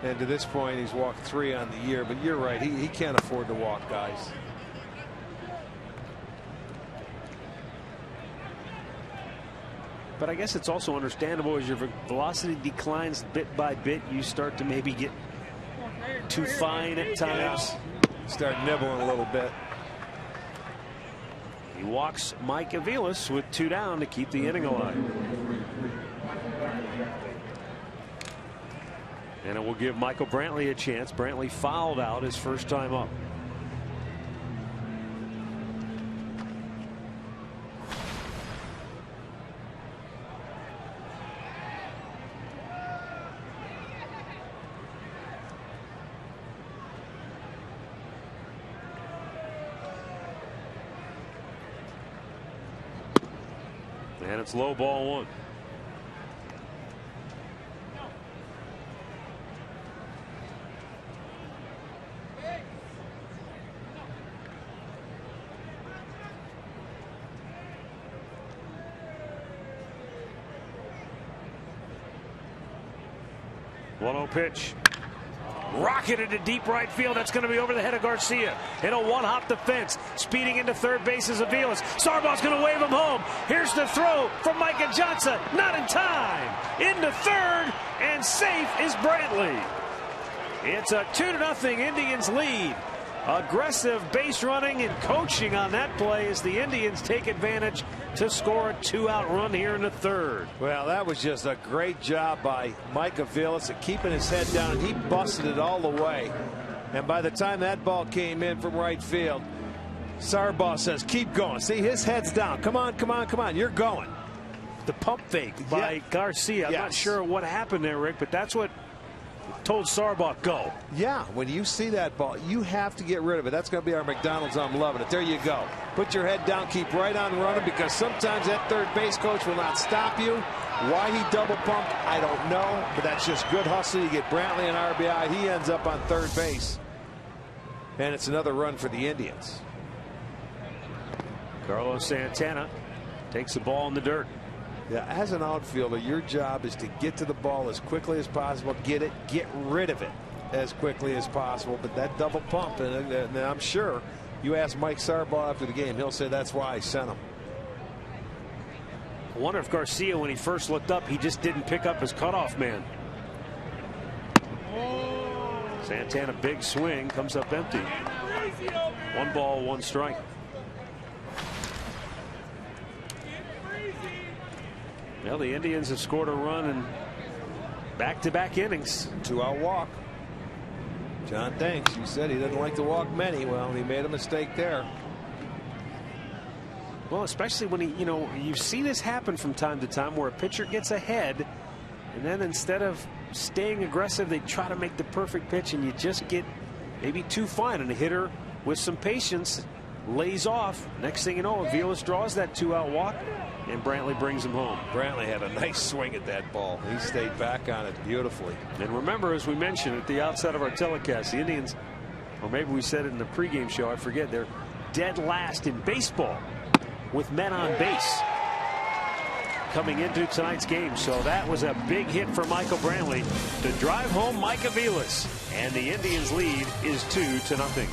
And to this point he's walked 3 on the year, but you're right, he can't afford to walk guys. But I guess it's also understandable as your velocity declines bit by bit, you start to maybe get too fine at times. Start nibbling a little bit. He walks Mike Aviles with 2 down to keep the inning alive. And it will give Michael Brantley a chance. Brantley fouled out his first time up. And it's low, ball 1. One-0 pitch. Rocketed to deep right field. That's going to be over the head of Garcia. It'll one-hop the fence. Speeding into third base is Aviles. Sarbaugh's going to wave him home. Here's the throw from Micah Johnson. Not in time. Into third, and safe is Brantley. It's a 2-0 Indians lead. Aggressive base running and coaching on that play as the Indians take advantage to score a 2-out run here in the 3rd. Well, that was just a great job by Mike Aviles at keeping his head down, and he busted it all the way. And by the time that ball came in from right field, Sarbaugh says, keep going. See, his head's down. Come on, come on, come on. You're going. The pump fake by Garcia. I'm not sure what happened there, Rick, but that's what told Sarbaugh go. Yeah, when you see that ball, you have to get rid of it. That's going to be our McDonald's. I'm loving it. There you go. Put your head down, keep right on running, because sometimes that third base coach will not stop you. Why he double pumped, I don't know, but that's just good hustle. You get Brantley an RBI. He ends up on third base. And it's another run for the Indians. Carlos Santana takes the ball in the dirt. Yeah, as an outfielder, your job is to get to the ball as quickly as possible, get it, get rid of it as quickly as possible. But that double pump, and I'm sure you ask Mike Sarbaugh after the game, he'll say that's why I sent him. I wonder if Garcia, when he first looked up, he just didn't pick up his cutoff man. Santana, big swing, comes up empty. 1 ball, 1 strike. Well, the Indians have scored a run in back-to-back innings. 2-out walk. John Danks, you said he doesn't like to walk many. Well, he made a mistake there. Well, especially when you see this happen from time to time where a pitcher gets ahead, and then instead of staying aggressive, they try to make the perfect pitch, and you just get maybe too fine, and a hitter with some patience lays off. Next thing you know, Aviles draws that 2-out walk, and Brantley brings him home. Brantley had a nice swing at that ball. He stayed back on it beautifully. And remember, as we mentioned at the outset of our telecast, the Indians, or maybe we said it in the pregame show, I forget, they're dead last in baseball with men on base coming into tonight's game. So that was a big hit for Michael Brantley to drive home Mike Aviles, and the Indians lead is 2-0.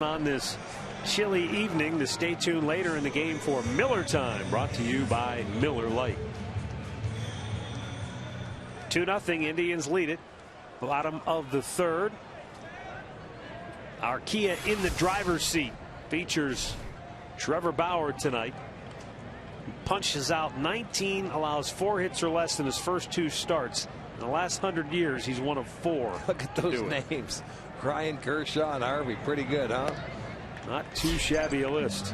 On this chilly evening to stay tuned later in the game for Miller Time, brought to you by Miller Lite. 2-0 Indians lead it. Bottom of the third. Our Kia in the driver's seat features Trevor Bauer tonight. He punches out 19, allows 4 hits or less in his first 2 starts. In the last 100 years, he's one of 4. Look at those names. Ryan, Kershaw, and Harvey. Pretty good, huh? Not too shabby a list.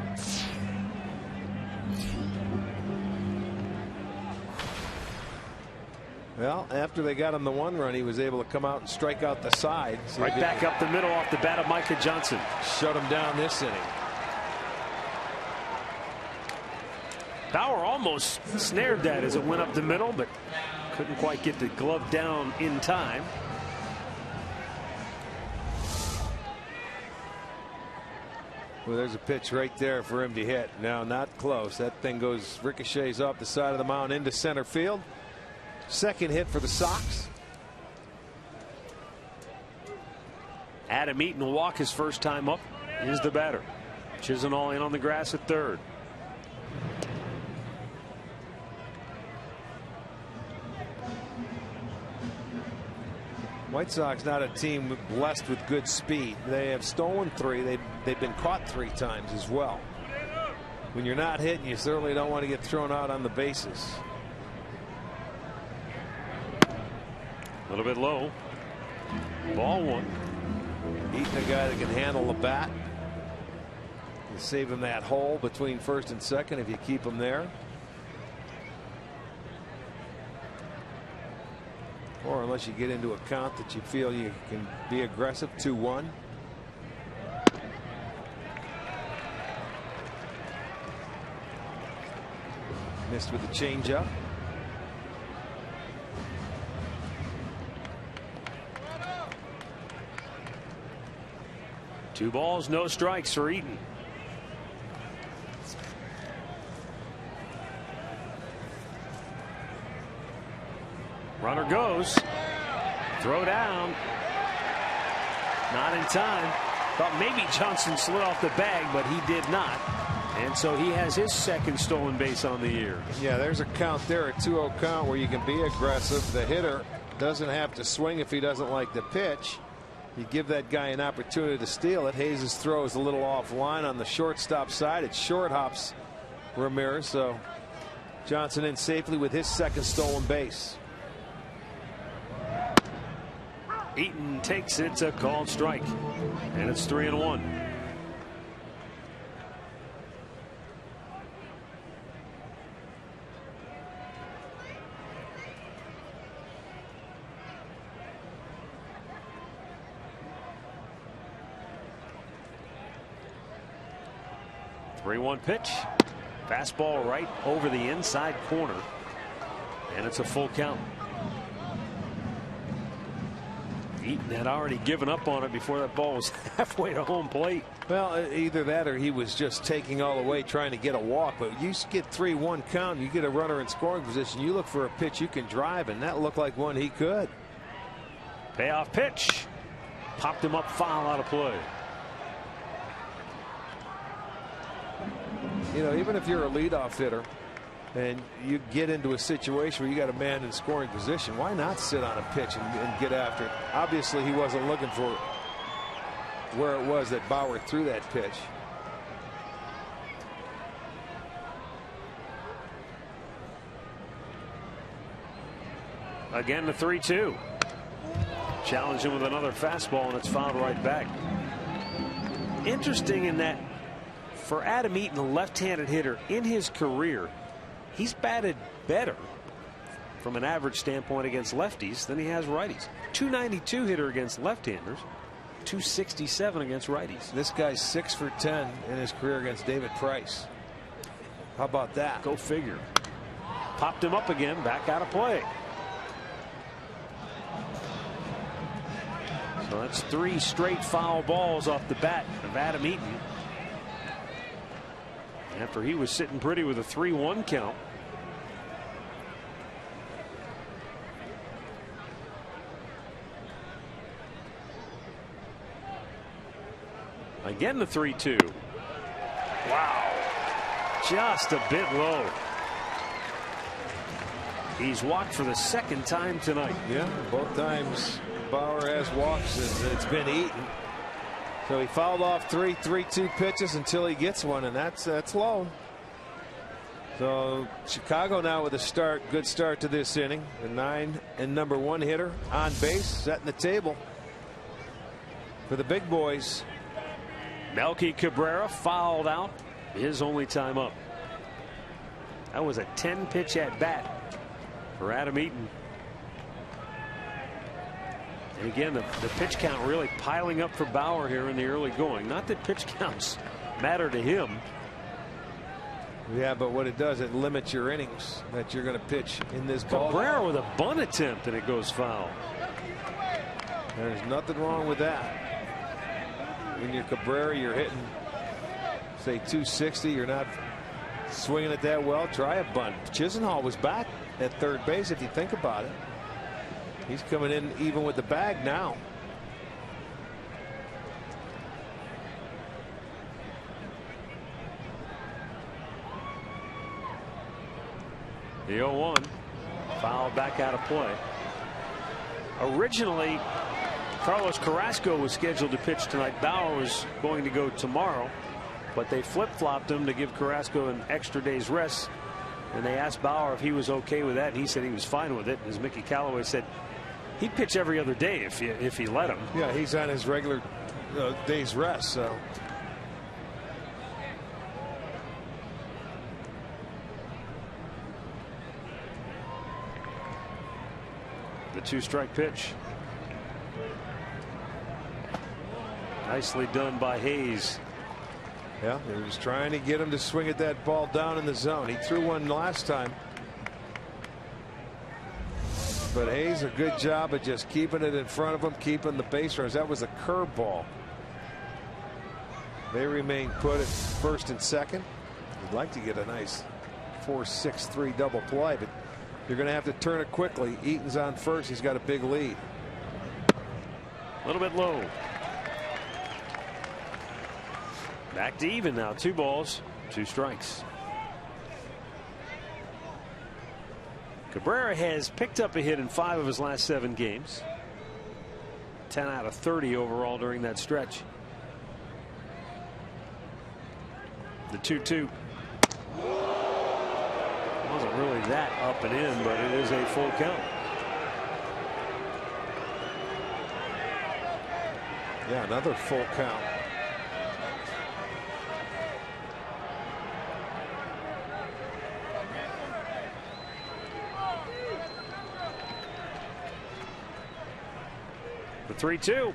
Well, after they got him the 1 run, he was able to come out and strike out the side. Right back up the middle off the bat of Micah Johnson. Shut him down this inning. Bauer almost snared that as it went up the middle, but couldn't quite get the glove down in time. Well, there's a pitch right there for him to hit. Now, not close. That thing goes, ricochets off the side of the mound into center field. Second hit for the Sox. Adam Eaton will walk his first time up. Here's the batter. Chisenhall in on the grass at third. White Sox not a team blessed with good speed. They have stolen 3. They've been caught 3 times as well. When you're not hitting, you certainly don't want to get thrown out on the bases. A little bit low. Ball 1. Eaton, a guy that can handle the bat. You save him that hole between first and second if you keep him there. Or unless you get into a count that you feel you can be aggressive. 2-1. Missed with the changeup. Two balls, no strikes for Eaton. Runner goes. Throw down. Not in time. Thought maybe Johnson slid off the bag, but he did not. And so he has his second stolen base on the year. Yeah, there's a count there, a 2-0 count where you can be aggressive. The hitter doesn't have to swing if he doesn't like the pitch. You give that guy an opportunity to steal it. Hayes' throw is a little offline on the shortstop side. It short hops Ramirez. So Johnson in safely with his second stolen base. Eaton takes it, a called strike, and it's 3-1. Pitch. Fastball right over the inside corner, and it's a full count. Eaton had already given up on it before that ball was halfway to home plate. Well, either that or he was just taking all the way trying to get a walk. But you get 3-1 count, you get a runner in scoring position, you look for a pitch you can drive, and that looked like one he could. Payoff pitch. Popped him up, foul, out of play. You know, even if you're a leadoff hitter and you get into a situation where you got a man in scoring position, why not sit on a pitch and get after it? Obviously, he wasn't looking for where it was that Bauer threw that pitch. Again, the 3-2. Challenge him with another fastball, and it's fouled right back. Interesting in that for Adam Eaton, a left-handed hitter, in his career, he's batted better from an average standpoint against lefties than he has righties. .292 hitter against left-handers, .267 against righties. This guy's 6 for 10 in his career against David Price. How about that? Go figure. Popped him up again, back out of play. So that's 3 straight foul balls off the bat of Adam Eaton, after he was sitting pretty with a 3-1 count. Again, the 3-2. Wow. Just a bit low. He's walked for the second time tonight. Yeah, both times Bauer has walks, and it's been eaten. So he fouled off 3-2 pitches until he gets one, and that's low. So Chicago now with a good start to this inning. The 9 and number 1 hitter on base, setting the table for the big boys. Melky Cabrera fouled out, his only time up. That was a 10-pitch at bat for Adam Eaton. And again, the pitch count really piling up for Bauer here in the early going. Not that pitch counts matter to him. Yeah, but what it does, it limits your innings that you're going to pitch in this ball. Cabrera with a bunt attempt, and it goes foul. There's nothing wrong with that. When you're Cabrera, you're hitting, say, 260. You're not swinging it that well. Try a bunt. Chisenhall was back at third base, if you think about it. He's coming in even with the bag now. The 0-1 foul back out of play. Originally, Carlos Carrasco was scheduled to pitch tonight. Bauer was going to go tomorrow, but they flip-flopped him to give Carrasco an extra day's rest. And they asked Bauer if he was okay with that, and he said he was fine with it. As Mickey Callaway said, he'd pitch every other day if he let him. Yeah, he's on his regular day's rest. So. The 2-strike pitch. Nicely done by Hayes. Yeah, he was trying to get him to swing at that ball down in the zone. He threw one last time. But Hayes, a good job of just keeping it in front of him, keeping the base runners. That was a curveball. They remain put at first and second. You'd like to get a nice 4-6-3 double play, but you're going to have to turn it quickly. Eaton's on first. He's got a big lead. A little bit low. Back to even now. 2 balls, 2 strikes. Cabrera has picked up a hit in 5 of his last 7 games. 10 out of 30 overall during that stretch. The 2-2. Wasn't really that up and in, but it is a full count. Yeah, another full count. The 3-2.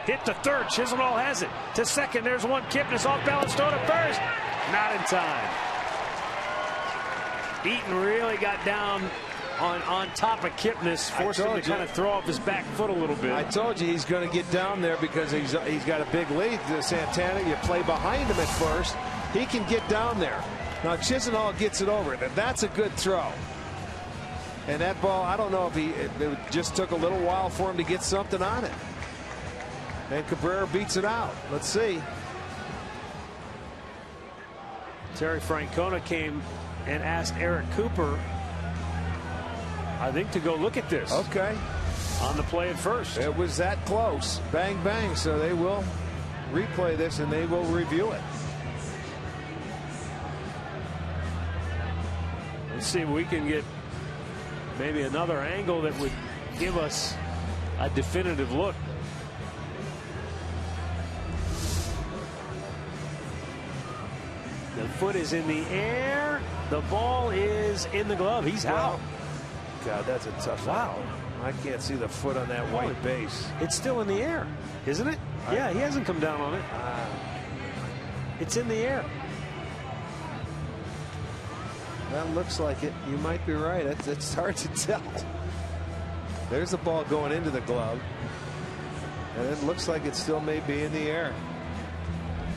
Hit to third. Chisenhall has it. To second. There's one. Kipnis off balance. Throw to first. Not in time. Eaton really got down on top of Kipnis, forced him to kind of throw off his back foot a little bit. I told you he's going to get down there because he's got a big lead. Santana, you play behind him at first. He can get down there. Now Chisenhall gets it over it, and that's a good throw. And that ball, I don't know if it just took a little while for him to get something on it. And Cabrera beats it out. Let's see. Terry Francona came and asked Eric Cooper, I think, to go look at this. Okay. On the play at first. It was that close. Bang, bang. So they will replay this and they will review it. Let's see if we can get maybe another angle that would give us a definitive look. The foot is in the air. The ball is in the glove. He's out. God, that's a tough foul. I can't see the foot on that white base. It's still in the air, isn't it? Yeah, he hasn't come down on it. It's in the air. That looks like it. You might be right. It's hard to tell. There's the ball going into the glove. And it looks like it still may be in the air.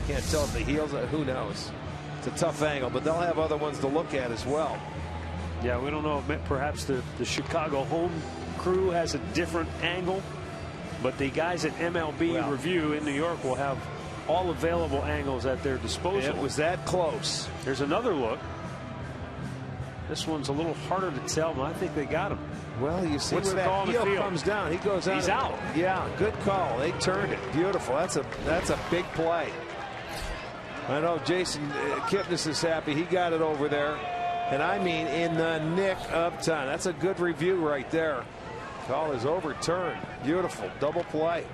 Can't tell if the heels, who knows. It's a tough angle, but they'll have other ones to look at as well. Yeah, we don't know if perhaps the Chicago home crew has a different angle, but the guys at MLB Review in New York will have all available angles at their disposal. It was that close. There's another look. This one's a little harder to tell, but I think they got him. Well, you see What's where the call that on the heel field? comes down. He goes out. He's out. Yeah, good call. They turned it. Beautiful. That's a big play. I know Jason Kipnis is happy. He got it over there. And I mean in the nick of time. That's a good review right there. Call is overturned. Beautiful. Double play.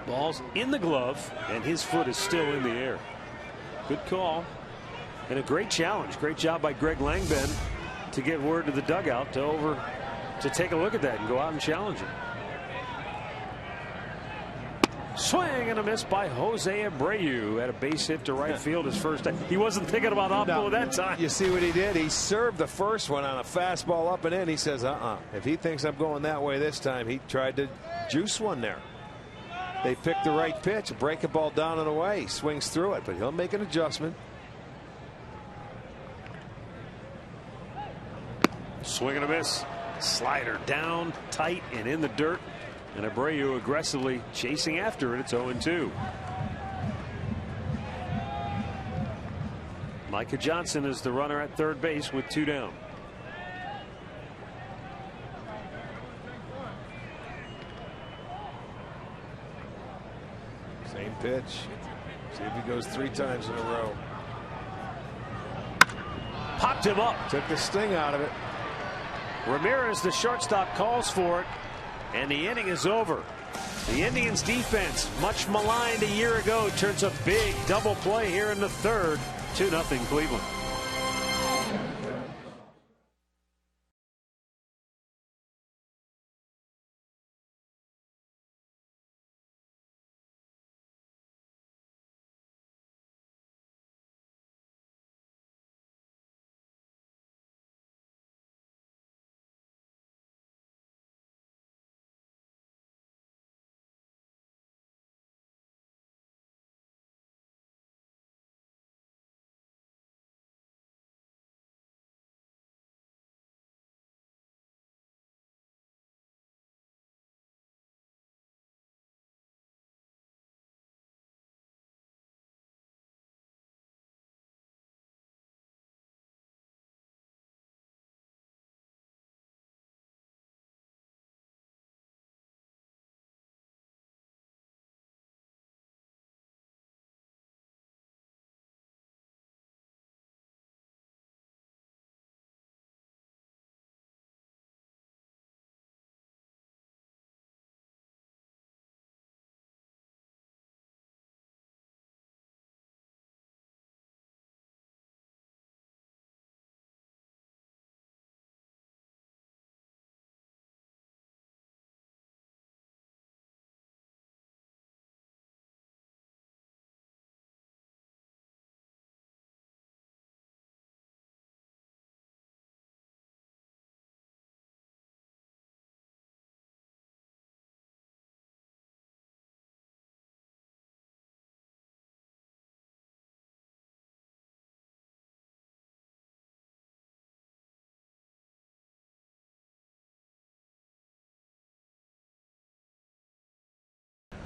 Ball's in the glove, and his foot is still in the air. Good call. And a great challenge. Great job by Greg Langben to get word to the dugout to take a look at that and go out and challenge it. Swing and a miss by Jose Abreu. Had a base hit to right field his first time. He wasn't thinking about oppo that time. You see what he did? He served the first one on a fastball up and in. He says, if he thinks I'm going that way this time, he tried to juice one there. They picked the right pitch, break a ball down and away. He swings through it, but he'll make an adjustment. Swing and a miss. Slider down, tight, and in the dirt. And Abreu aggressively chasing after it. It's 0-2. Micah Johnson is the runner at third base with 2 down. Same pitch. See if he goes 3 times in a row. Popped him up. Took the sting out of it. Ramirez, the shortstop, calls for it. And the inning is over. The Indians defense, much maligned a year ago, turns a big double play here in the third. 2-0 Cleveland.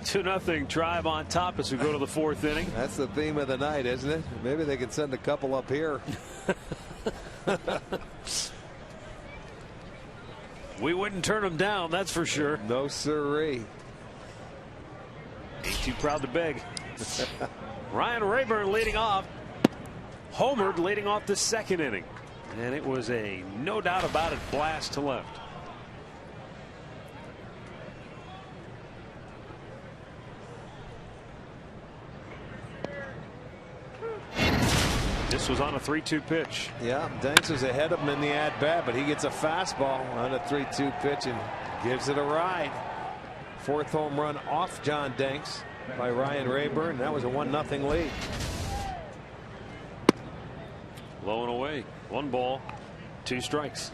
Two 2-0 Tribe on top as we go to the fourth inning. That's the theme of the night, isn't it? Maybe they can send a couple up here. We wouldn't turn them down, that's for sure. No siree. Ain't too proud to beg. Ryan Rayburn leading off. Homered leading off the second inning. And it was a no doubt about it blast to left. This was on a 3-2 pitch. Yeah, Danks was ahead of him in the at-bat, but he gets a fastball on a 3-2 pitch and gives it a ride. Fourth home run off John Danks by Ryan Rayburn. That was a 1-0 lead. Low and away. 1 ball, 2 strikes.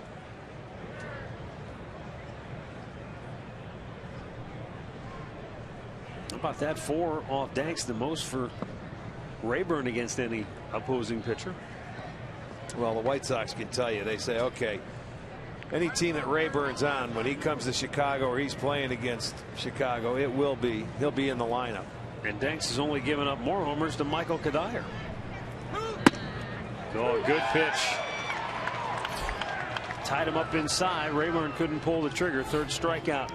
How about that? 4 off Danks, the most for Rayburn against any opposing pitcher. Well, the White Sox can tell you. They say, okay, any team that Rayburn's on, when he comes to Chicago or he's playing against Chicago, he'll be in the lineup. And Danks has only given up more homers to Michael Kadire. Oh, good pitch. Tied him up inside. Rayburn couldn't pull the trigger. Third strikeout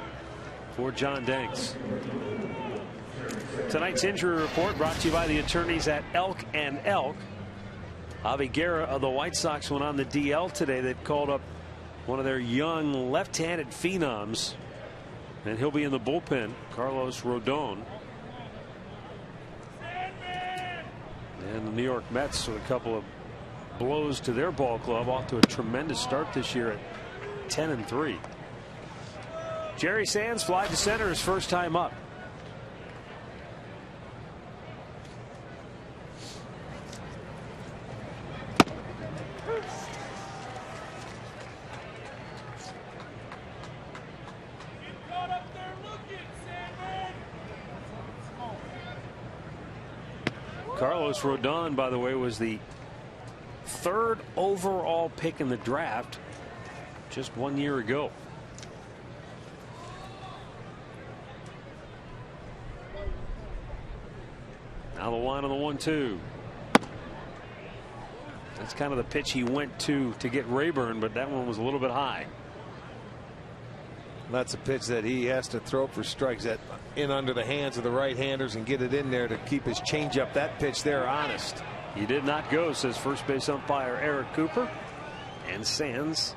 for John Danks. Tonight's injury report brought to you by the attorneys at Elk and Elk. Javi Guerra of the White Sox went on the DL today. They've called up one of their young left-handed phenoms, and he'll be in the bullpen. Carlos Rodon. And the New York Mets with a couple of blows to their ball club, off to a tremendous start this year at 10-3. Jerry Sands fly to center his first time up. Carlos Rodon, by the way, was the third overall pick in the draft just 1 year ago. Now the one on the 1-2. That's kind of the pitch he went to get Rayburn, but that one was a little bit high. That's a pitch that he has to throw for strikes, that in under the hands of the right-handers and get it in there to keep his changeup. That pitch there honest. He did not go, says first base umpire Eric Cooper, and Sands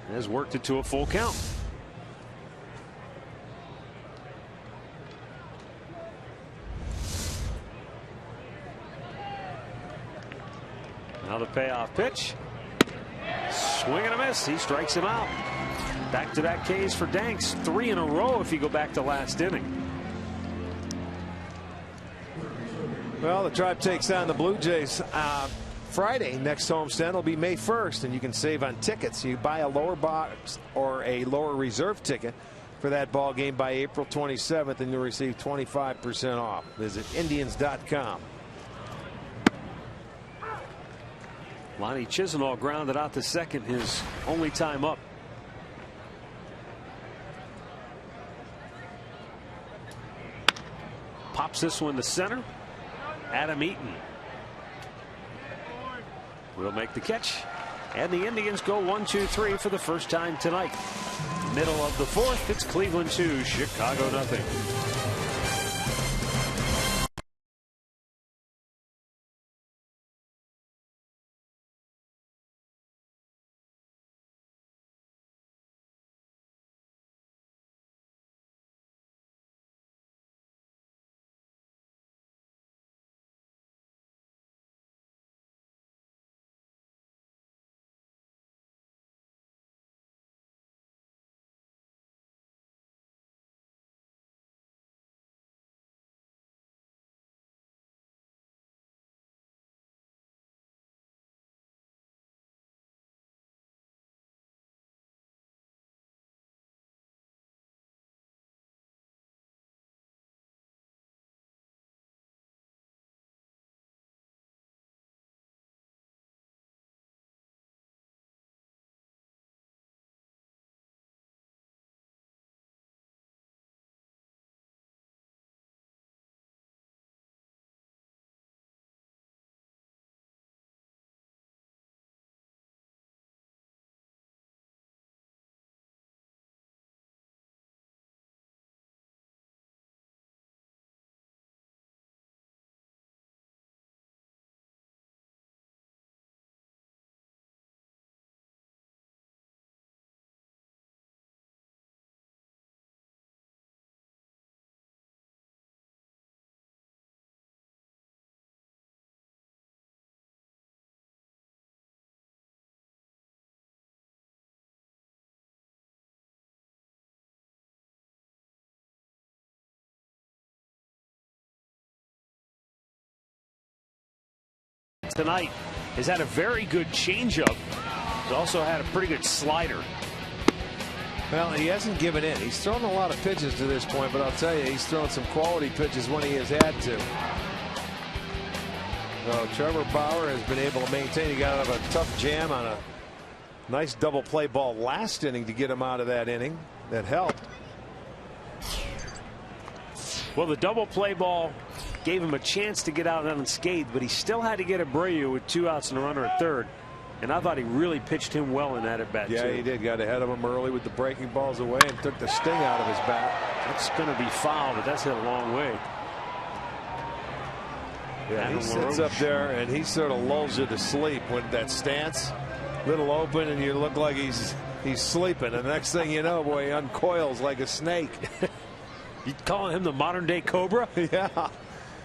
has worked it to a full count. Now the payoff pitch. Swing and a miss. He strikes him out. Back-to-back Ks for Danks. 3 in a row if you go back to last inning. Well, the Tribe takes on the Blue Jays Friday. Next homestand will be May 1st, and you can save on tickets. You buy a lower box or a lower reserve ticket for that ball game by April 27th, and you'll receive 25% off. Visit Indians.com. Lonnie Chisenhall grounded out to second, his only time up. Pops this one to center. Adam Eaton will make the catch, and the Indians go 1-2-3 for the first time tonight. Middle of the fourth, it's Cleveland 2, Chicago nothing. Tonight has had a very good changeup. He's also had a pretty good slider. Well, he hasn't given in. He's thrown a lot of pitches to this point, but I'll tell you, he's thrown some quality pitches when he has had to. So Trevor Bauer has been able to maintain. He got out of a tough jam on a Nice double play ball last inning to get him out of that inning. That helped. Well, the double play ball gave him a chance to get out unscathed, but he still had to get Abreu with 2 outs and a runner at third. And I thought he really pitched him well in that at bat. Yeah, too. he did. Got ahead of him early with the breaking balls away and took the sting out of his bat. That's going to be foul, but that's hit a long way. Yeah, he sits up there and he sort of lulls you to sleep when that stance, little open, and you look like he's sleeping. And the next thing you know, boy, he uncoils like a snake. You calling him the modern day Cobra? Yeah.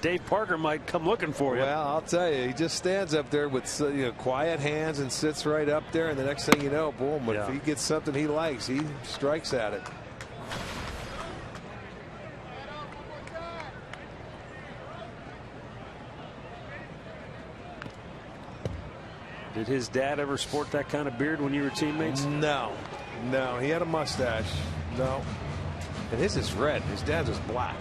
Dave Parker might come looking for you. Well, I'll tell you, he just stands up there with quiet hands and sits right up there, and the next thing you know, boom, if he gets something he likes, he strikes at it. Did his dad ever sport that kind of beard when you were teammates? No. He had a mustache. No. And his is red. His dad's was black.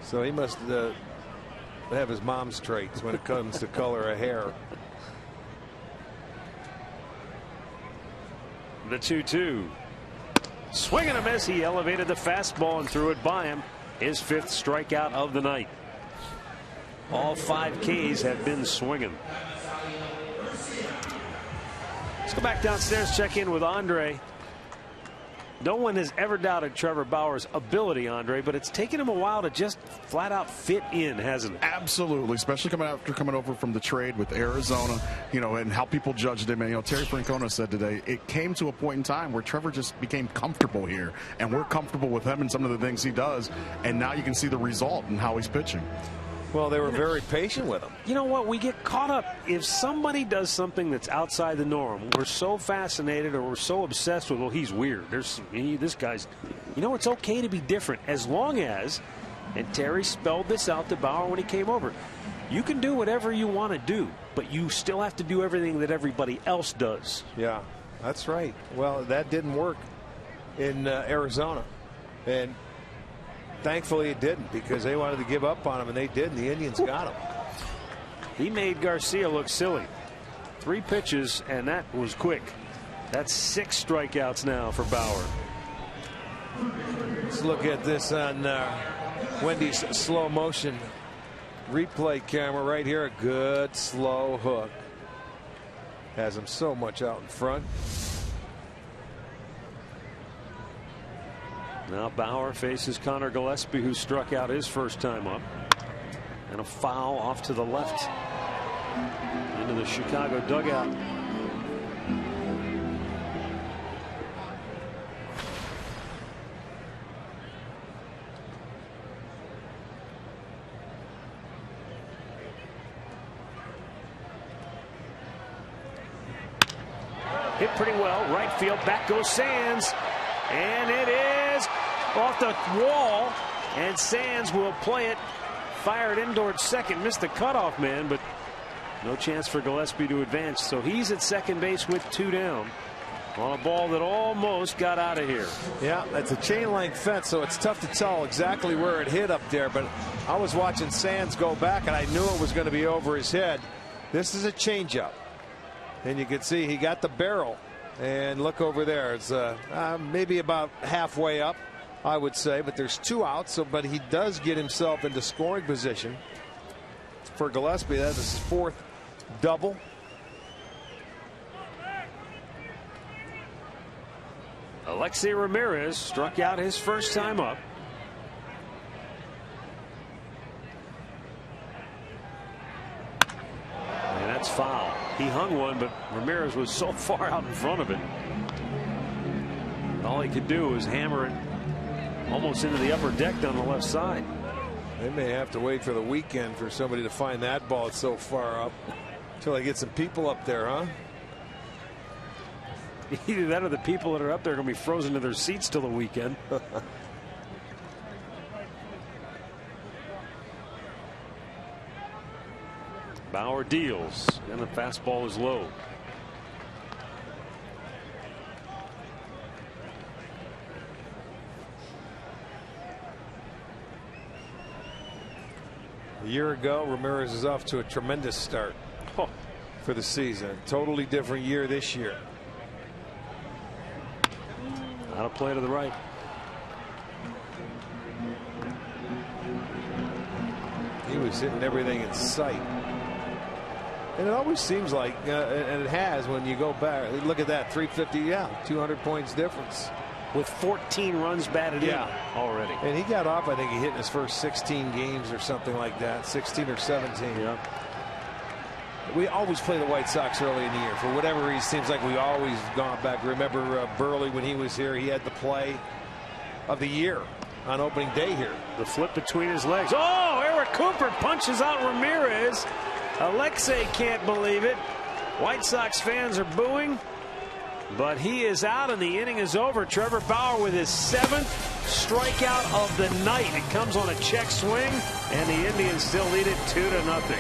So he must have his mom's traits when it comes to color of hair. The 2-2. Swing and a miss. He elevated the fastball and threw it by him. His 5th strikeout of the night. All 5 Ks have been swinging. Let's go back downstairs, check in with Andre. No one has ever doubted Trevor Bauer's ability, Andre, but it's taken him a while to just flat out fit in, hasn't it? Absolutely, especially coming over from the trade with Arizona, and how people judged him. And Terry Francona said today it came to a point in time where Trevor just became comfortable here, and we're comfortable with him and some of the things he does. And now you can see the result in how he's pitching. Well, they were very patient with him. You know what? We get caught up. If somebody does something that's outside the norm, we're so fascinated or we're so obsessed with, well, he's weird. This guy's, it's okay to be different as long as, and Terry spelled this out to Bauer when he came over, you can do whatever you want to do, but you still have to do everything that everybody else does. Yeah, that's right. Well, that didn't work in Arizona. And thankfully it didn't, because they wanted to give up on him, and they did, and the Indians got him. He made Garcia look silly. 3 pitches, and that was quick. That's 6 strikeouts now for Bauer. Let's look at this on Wendy's slow motion replay camera right here. A good slow hook. Has him so much out in front. Now Bauer faces Connor Gillespie, who struck out his first time up. And a foul off to the left into the Chicago dugout. Hit pretty well. Right field. Back goes Sands. And it is off the wall, and Sands will play it. Fired in towards second. Missed the cutoff man, but no chance for Gillespie to advance. So he's at second base with 2 down on a ball that almost got out of here. Yeah, that's a chain link fence, so it's tough to tell exactly where it hit up there. But I was watching Sands go back, and I knew it was going to be over his head. This is a changeup, and you can see he got the barrel. And look over there. It's maybe about halfway up, I would say. But there's 2 outs. But he does get himself into scoring position. For Gillespie, that is his 4th double. Alexei Ramirez struck out his first time up. And that's foul. He hung one, but Ramirez was so far out in front of it. All he could do was hammer it almost into the upper deck down the left side. They may have to wait for the weekend for somebody to find that ball. It's so far up until they get some people up there, huh? Either that or the people that are up there are going to be frozen to their seats till the weekend. Bauer deals, and the fastball is low. A year ago, Ramirez is off to a tremendous start. Oh, for the season. Totally different year this year. On a play to the right. He was hitting everything in sight. And it always seems like, and it has when you go back. Look at that, 350, yeah, 200 points difference. With 14 runs batted in already. And he got off, I think he hit in his first 16 games or something like that, 16 or 17. Yeah. We always play the White Sox early in the year. For whatever reason, it seems like we always gone back. Remember Burley when he was here, he had the play of the year on opening day here. The flip between his legs. Oh, Eric Cooper punches out Ramirez. Alexei can't believe it. White Sox fans are booing, but he is out and the inning is over. Trevor Bauer with his 7th strikeout of the night. It comes on a check swing, and the Indians still lead it 2-0.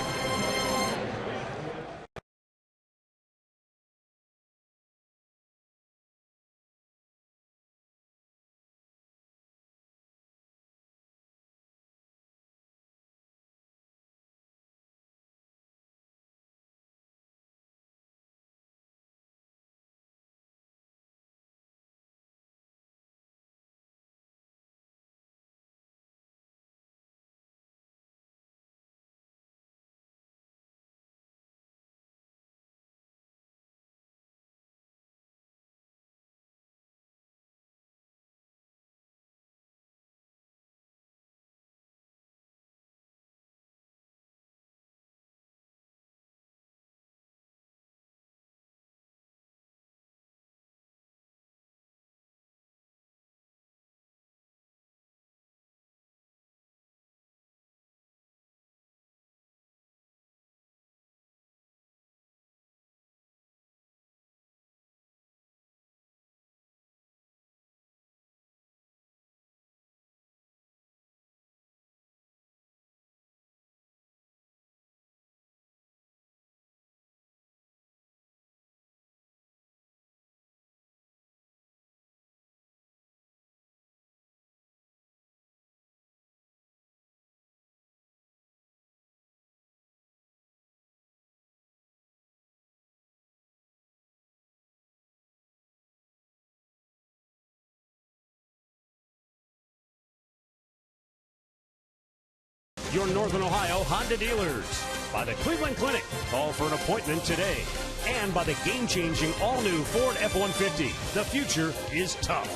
Your Northern Ohio Honda dealers. By the Cleveland Clinic. Call for an appointment today. And by the game-changing all-new Ford F-150. The future is tough.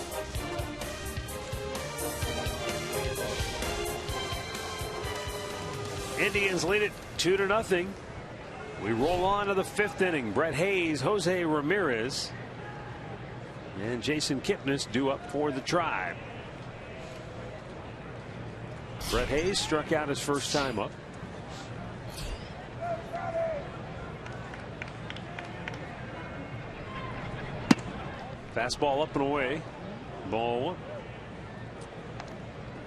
Indians lead it 2-0. We roll on to the 5th inning. Brett Hayes, Jose Ramirez, and Jason Kipnis due up for the Tribe. Brett Hayes struck out his first time up. Fastball up and away. Ball 1.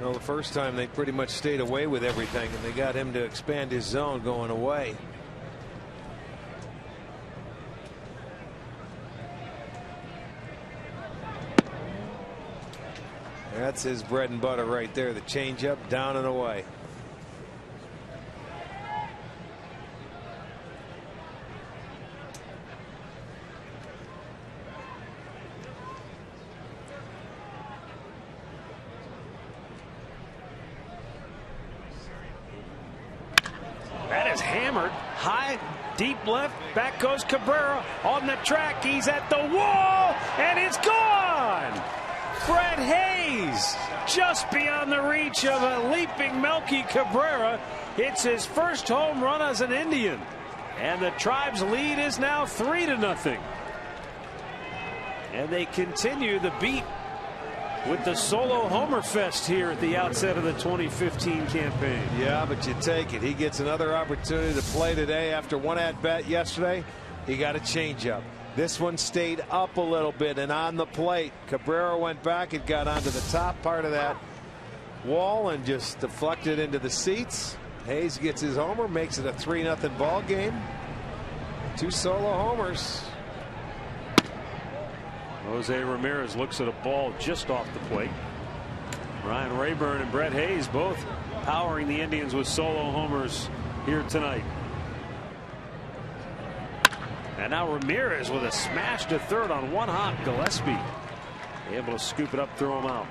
Well, the first time they pretty much stayed away with everything, and they got him to expand his zone going away. That's his bread and butter right there. The changeup, down and away. That is hammered high, deep left. Back goes Cabrera on the track. He's at the wall, and it's gone. Brett Hayes just beyond the reach of a leaping Melky Cabrera. It's his first home run as an Indian, and the Tribe's lead is now 3-0. And they continue the beat with the solo homer fest here at the outset of the 2015 campaign. Yeah, but you take it. He gets another opportunity to play today after one at-bat yesterday. He got a changeup. This one stayed up a little bit and on the plate. Cabrera went back and got onto the top part of that wall and just deflected into the seats. Hayes gets his homer, makes it a 3-0 ball game. 2 solo homers. Jose Ramirez looks at a ball just off the plate. Ryan Rayburn and Brett Hayes both powering the Indians with solo homers here tonight. And now Ramirez with a smash to third on one hop. Gillespie able to scoop it up, throw him out.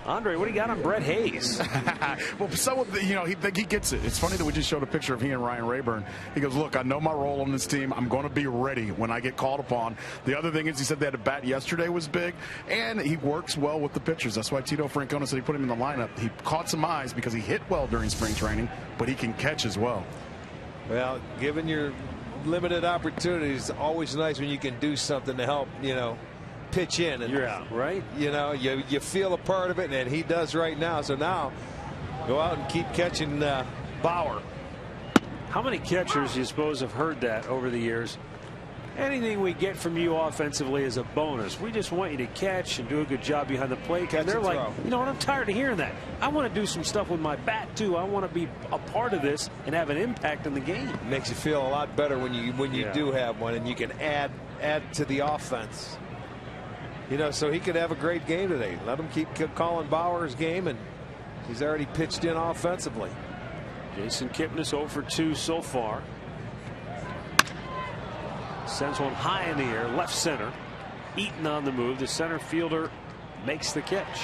Andre, what do you got on Brett Hayes? Well, so, you know, he gets it. It's funny that we just showed a picture of he and Ryan Rayburn. He goes, look, I know my role on this team. I'm going to be ready when I get called upon. The other thing is he said they had a bat yesterday was big, and he works well with the pitchers. That's why Tito Francona said he put him in the lineup. He caught some eyes because he hit well during spring training, but he can catch as well. Well, given your limited opportunities, it's always nice when you can do something to help, you know, pitch in, and you're out, right? You know, you feel a part of it, and he does right now. So now go out and keep catching Bauer. How many catchers you suppose have heard that over the years? Anything we get from you offensively is a bonus. We just want you to catch and do a good job behind the plate. And they're like, you know what, I'm tired of hearing that. I want to do some stuff with my bat too. I want to be a part of this and have an impact in the game. It makes you feel a lot better when you do have one, and you can add to the offense. You know, so he could have a great game today. Let him keep calling Bauer's game, and he's already pitched in offensively. Jason Kipnis 0 for 2 so far. Sends one high in the air, left center. Eaton on the move. The center fielder makes the catch.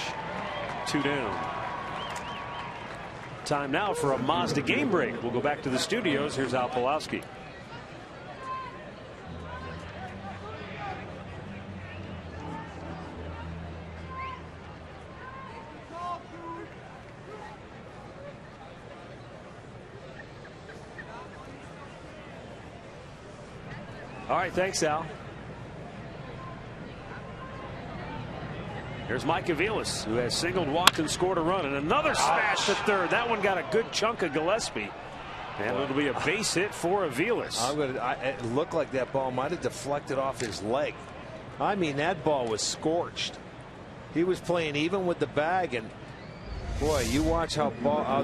2 down. Time now for a Mazda game break. We'll go back to the studios. Here's Al Pawlowski. All right, thanks, Al. Here's Mike Aviles, who has singled, walked, and scored a run, and another smash to third. That one got a good chunk of Gillespie, and it'll be a base hit for Aviles. It looked like that ball might have deflected off his leg. I mean, that ball was scorched. He was playing even with the bag, and boy, you watch how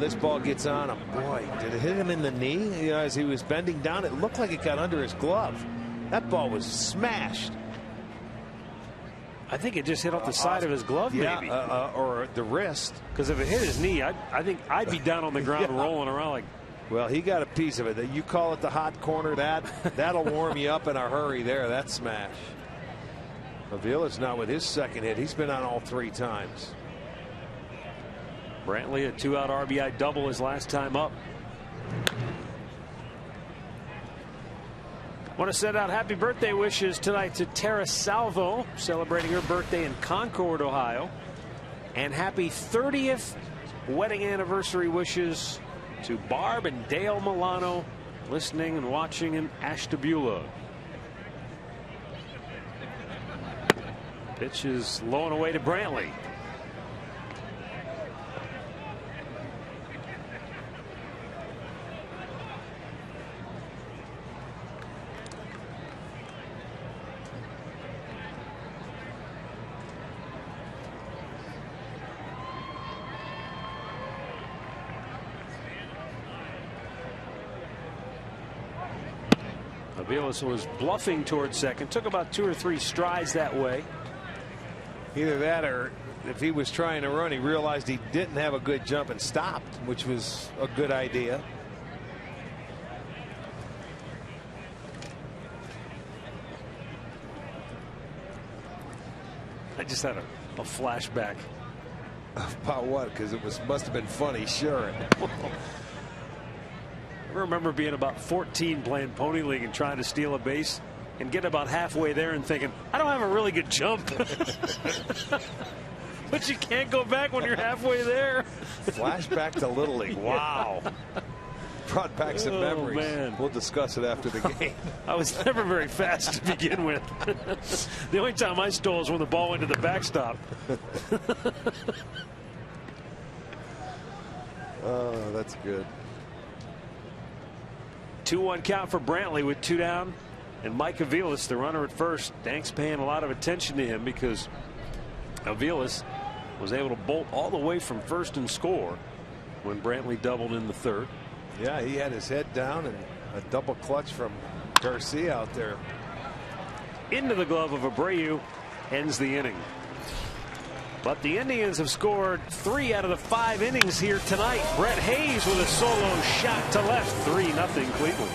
this ball gets on him. Boy, did it hit him in the knee? You know, as he was bending down, it looked like it got under his glove. That ball was smashed. I think it just hit off the side of his glove, maybe. Or the wrist. Because if it hit his knee, I think I'd be down on the ground rolling around like. Well, he got a piece of it. You call it the hot corner. That'll warm you up in a hurry there, that smash. Aviles now with his second hit. He's been on all 3 times. Brantley, a 2-out RBI double his last time up. Want to send out happy birthday wishes tonight to Tara Salvo, celebrating her birthday in Concord, Ohio. And happy 30th wedding anniversary wishes to Barb and Dale Milano, listening and watching in Ashtabula. Pitch is low and away to Brantley. Aviles was bluffing towards second, took about 2 or 3 strides that way. Either that, or if he was trying to run, he realized he didn't have a good jump and stopped, which was a good idea. I just had a flashback. About what? Because it must have been funny, sure. I remember being about 14 playing Pony League and trying to steal a base and get about halfway there and thinking, I don't have a really good jump. But you can't go back when you're halfway there. Flashback to Little League. Wow. Brought back some memories. Man. We'll discuss it after the game. I was never very fast to begin with. The only time I stole is when the ball went to the backstop. Oh, that's good. 2-1 count for Brantley with 2 down, and Mike Aviles, the runner at first. Dank's paying a lot of attention to him because Aviles was able to bolt all the way from first and score when Brantley doubled in the third. Yeah, he had his head down, and a double clutch from Garcia out there. Into the glove of Abreu, ends the inning. But the Indians have scored 3 out of the 5 innings here tonight. Brett Hayes with a solo shot to left. 3-0 Cleveland.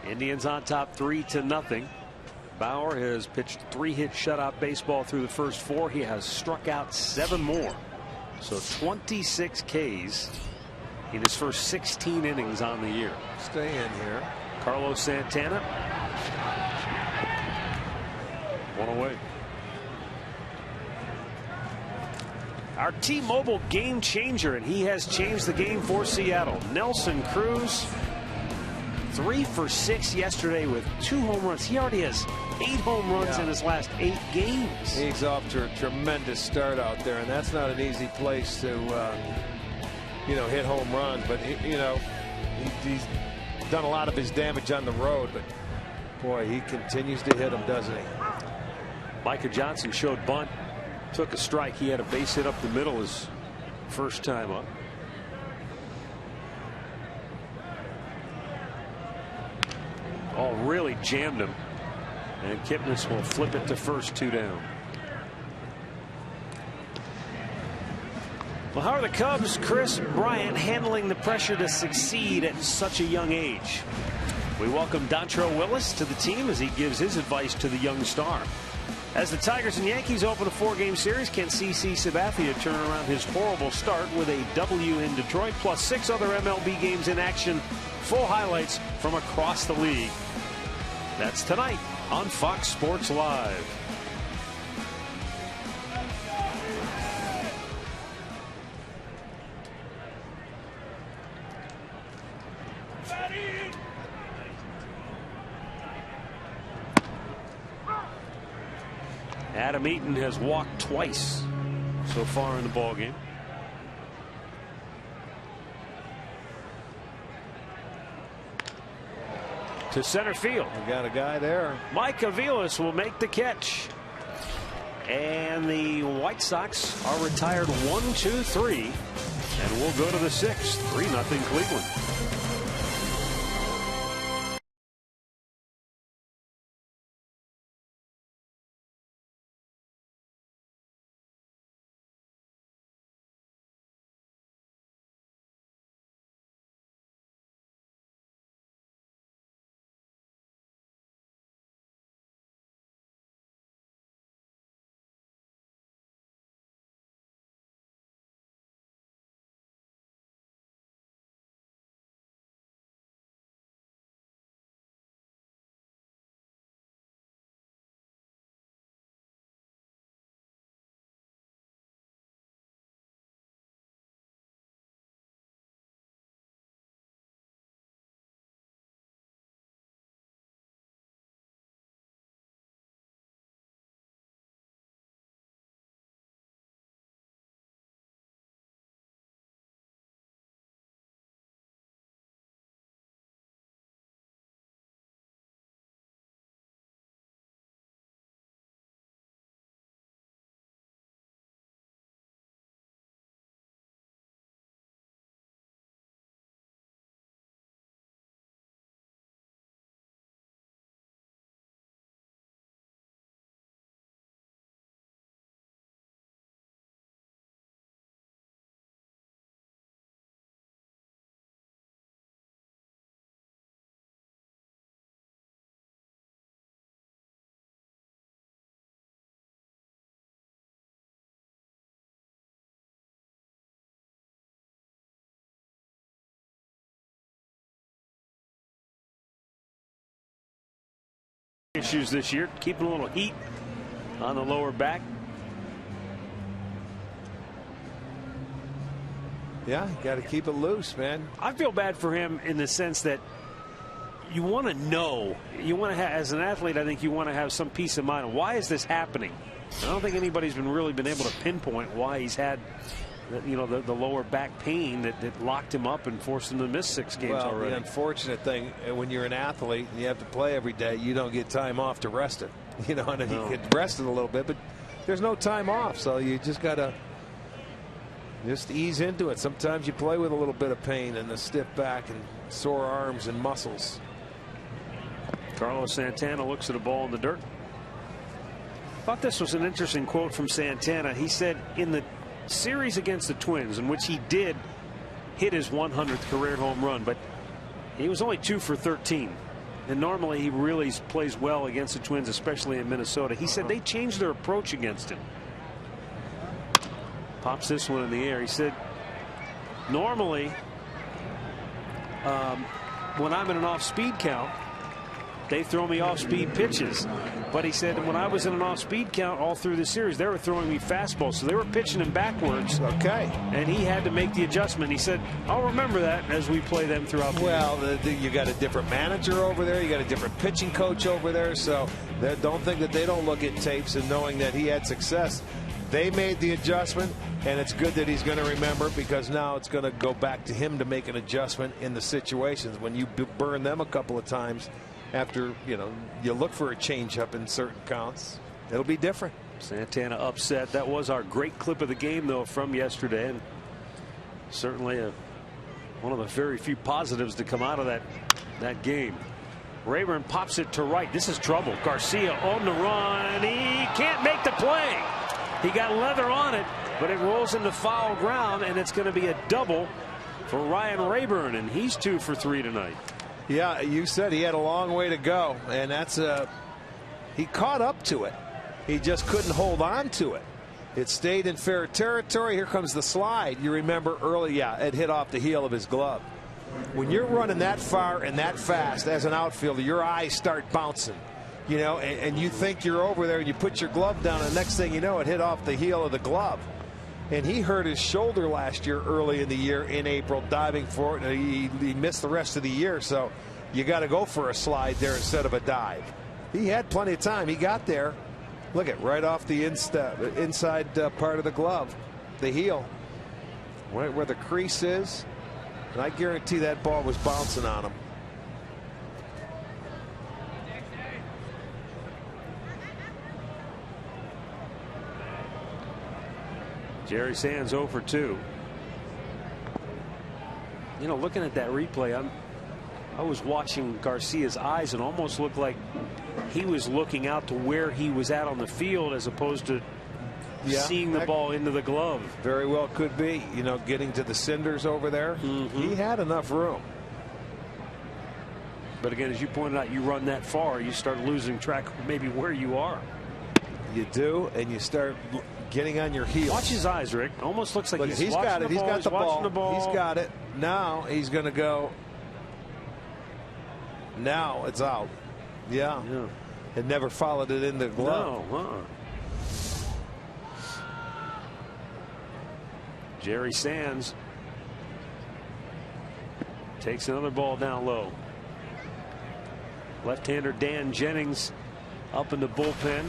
Indians on top 3-0. Bauer has pitched 3-hit shutout baseball through the first 4. He has struck out 7 more. So 26 Ks in his first 16 innings on the year. Stay in here. Carlos Santana. 1 away. Our T-Mobile game changer, and he has changed the game for Seattle. Nelson Cruz, 3 for 6 yesterday with 2 home runs. He already has 8 home runs in his last 8 games. He's off to a tremendous start out there, and that's not an easy place to, hit home runs. But he's done a lot of his damage on the road. But boy, he continues to hit them, doesn't he? Micah Johnson showed bunt, took a strike. He had a base hit up the middle his first time up. Oh, really jammed him. And Kipnis will flip it to first, 2 down. Well, how are the Cubs' Chris Bryant handling the pressure to succeed at such a young age? We welcome Dontrelle Willis to the team as he gives his advice to the young star. As the Tigers and Yankees open a 4-game series, can CC Sabathia turn around his horrible start with a W in Detroit, plus 6 other MLB games in action? Full highlights from across the league. That's tonight on Fox Sports Live. Adam Eaton has walked twice so far in the ballgame. To center field. We got a guy there. Mike Aviles will make the catch. And the White Sox are retired 1-2-3. And we'll go to the 6th. 3-0 Cleveland. issues this year, keeping a little heat on the lower back. Yeah, got to keep it loose, man. I feel bad for him in the sense that you want to know, you want to have, as an athlete, I think you want to have some peace of mind. Why is this happening? I don't think anybody's really been able to pinpoint why he's had, the lower back pain that locked him up and forced him to miss 6 games already. The unfortunate thing, when you're an athlete and you have to play every day, you don't get time off to rest it. And he could rest it a little bit, but there's no time off, so you just got to just ease into it. Sometimes you play with a little bit of pain and a stiff back and sore arms and muscles. Carlos Santana looks at a ball in the dirt. I thought this was an interesting quote from Santana. He said in the series against the Twins, in which he did hit his 100th career home run, but he was only 2 for 13. And normally he really plays well against the Twins, especially in Minnesota. He said they changed their approach against him. Pops this one in the air. He said, normally, when I'm in an off-speed count, they throw me off-speed pitches. But he said when I was in an off-speed count all through the series, they were throwing me fastballs. So they were pitching him backwards. Okay. And he had to make the adjustment. He said, I'll remember that as we play them throughout the year. You got a different manager over there. You got a different pitching coach over there. So don't think that they don't look at tapes and knowing that he had success. They made the adjustment, and it's good that he's going to remember, because now it's going to go back to him to make an adjustment in the situations. When you burn them a couple of times after, you look for a changeup in certain counts, it'll be different. Santana upset. That was our great clip of the game, though, from yesterday, and certainly one of the very few positives to come out of that game. Rayburn pops it to right. This is trouble. Garcia on the run. He can't make the play. He got leather on it, but it rolls into foul ground, and it's going to be a double for Ryan Rayburn, and he's 2 for 3 tonight. Yeah, you said he had a long way to go, and he caught up to it. He just couldn't hold on to it. It stayed in fair territory. Here comes the slide. You remember early, it hit off the heel of his glove. When you're running that far and that fast as an outfielder, your eyes start bouncing. And you think you're over there and you put your glove down, and the next thing you know, it hit off the heel of the glove. And he hurt his shoulder last year early in the year in April diving for it, and he missed the rest of the year. So you got to go for a slide there instead of a dive. He had plenty of time. He got there. Look at right off the inside part of the glove, the heel, right where the crease is. And I guarantee that ball was bouncing on him. Jerry Sands 0 for 2. Looking at that replay, I was watching Garcia's eyes, and almost looked like he was looking out to where he was at on the field as opposed to seeing the ball into the glove. Very well could be. Getting to the cinders over there. He had enough room. But again, as you pointed out, you run that far, you start losing track of maybe where you are. You do, and you start getting on your heels. Watch his eyes, Rick. Almost looks like he's got it. He's got the ball. He's got it. Now he's going to go. Now it's out. Yeah. It never followed it in the glove. No. Jerry Sands takes another ball down low. Left-hander Dan Jennings up in the bullpen.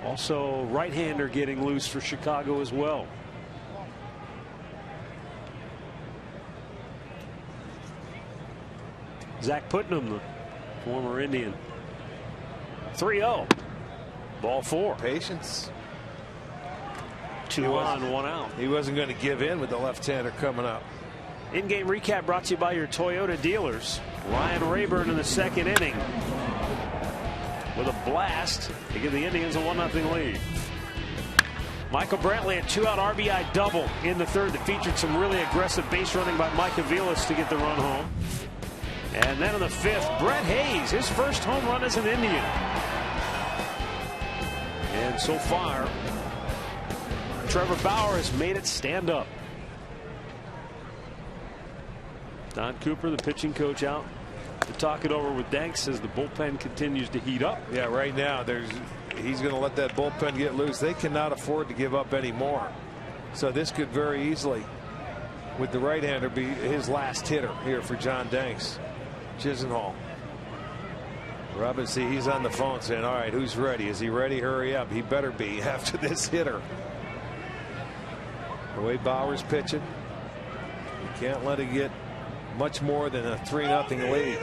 Also right-hander getting loose for Chicago as well. Zach Putnam, the former Indian. 3-0. Ball 4. Patience. 2 on, 1 out. He wasn't going to give in with the left-hander coming up. In-game recap brought to you by your Toyota dealers. Ryan Rayburn in the 2nd inning with a blast to give the Indians a 1-0 lead. Michael Brantley, a 2-out RBI double in the 3rd that featured some really aggressive base running by Mike Aviles to get the run home. And then in the 5th, Brett Hayes, his first home run as an Indian. And so far, Trevor Bauer has made it stand up. Don Cooper, the pitching coach, out to talk it over with Danks as the bullpen continues to heat up. Yeah, right now he's going to let that bullpen get loose. They cannot afford to give up any more. So this could very easily, with the right-hander, be his last hitter here for John Danks. Chisenhall. Robinson, he's on the phone saying, all right, who's ready? Is he ready? Hurry up. He better be after this hitter. The way Bauer's pitching, you can't let it get much more than a 3-0 lead.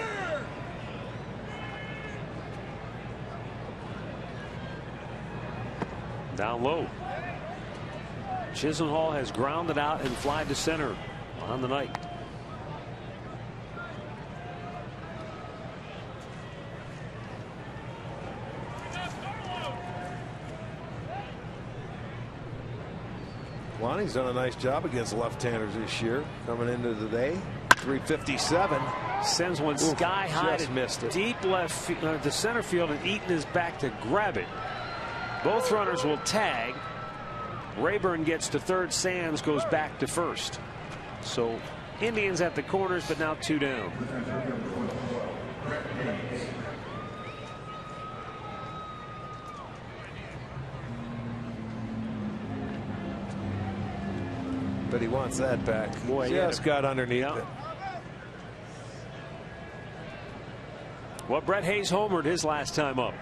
Down low. Chisenhall has grounded out and flied to center on the night. Lonnie's done a nice job against left-handers this year. Coming into the day, 357. Sends one sky high just missed it. Deep left to center field, and Eaton is back to grab it. Both runners will tag. Rayburn gets to third. Sands goes back to first. So Indians at the corners, but now 2 down. But he wants that back. Boy, just got underneath it. Well, Brett Hayes homered his last time up.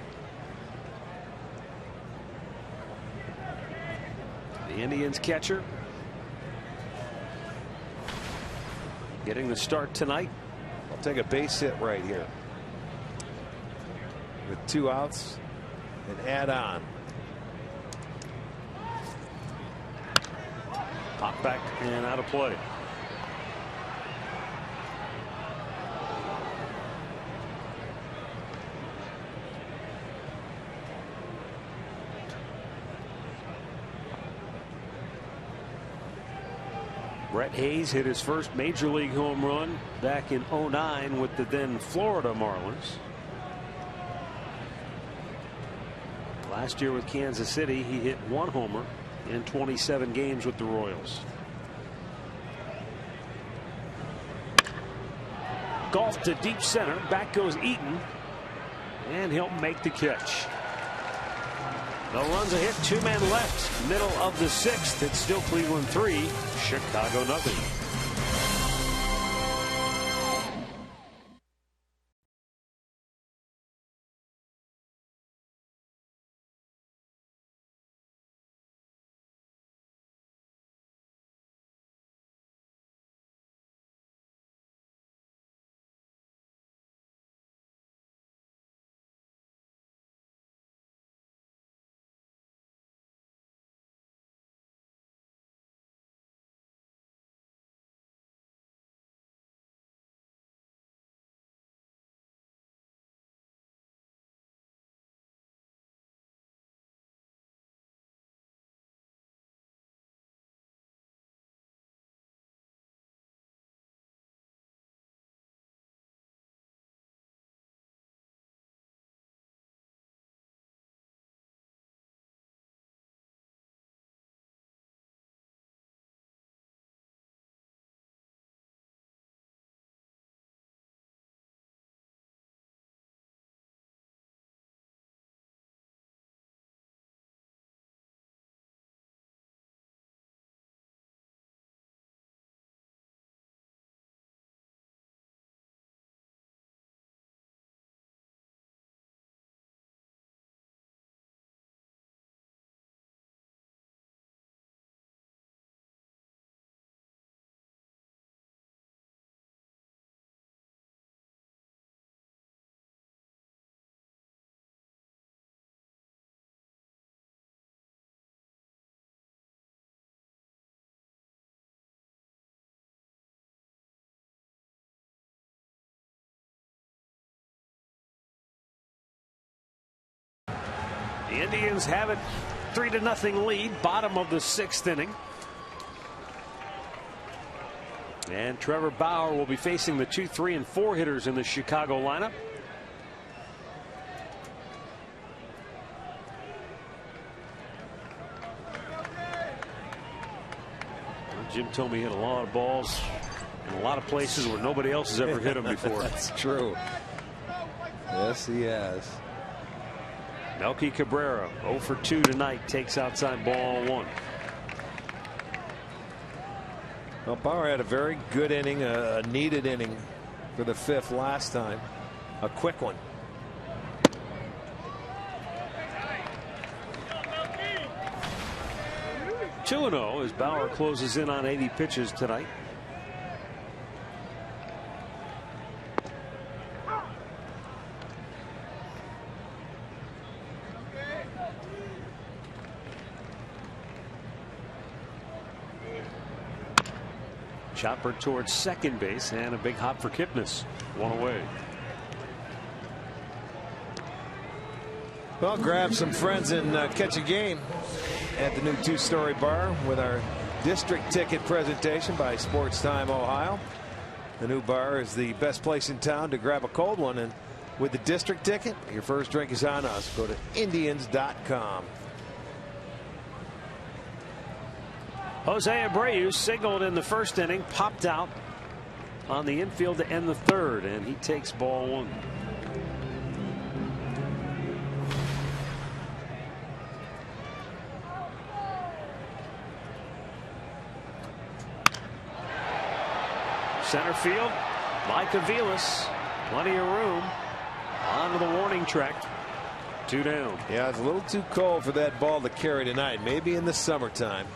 The Indians catcher getting the start tonight. I'll take a base hit right here with 2 outs and add on. Pop back and out of play. Brett Hayes hit his first major league home run back in '09 with the then Florida Marlins. Last year with Kansas City, he hit 1 homer in 27 games with the Royals. Golf to deep center. Back goes Eaton, and he'll make the catch. No runs a hit, 2 men left, middle of the 6th. It's still Cleveland 3, Chicago nothing. The Indians have it 3-0 lead, bottom of the 6th inning. And Trevor Bauer will be facing the 2, 3, and 4 hitters in the Chicago lineup. Jim told me he hit a lot of balls in a lot of places where nobody else has ever hit him before. That's true. Yes, he has. Melky Cabrera 0 for 2 tonight, takes outside ball 1. Well, Bauer had a very good inning, a needed inning for the 5th last time. A quick one. Two 2-0 as Bauer closes in on 80 pitches tonight. Chopper towards second base and a big hop for Kipnis. 1 away. Well, grab some friends and catch a game at the new 2-story bar with our district ticket presentation by Sports Time Ohio. The new bar is the best place in town to grab a cold one, and with the district ticket, your first drink is on us. Go to Indians.com. Jose Abreu signaled in the first inning, popped out on the infield to end the 3rd, and he takes ball 1. Center field, Mike Aviles, plenty of room, onto the warning track. 2 down. Yeah, it's a little too cold for that ball to carry tonight. Maybe in the summertime.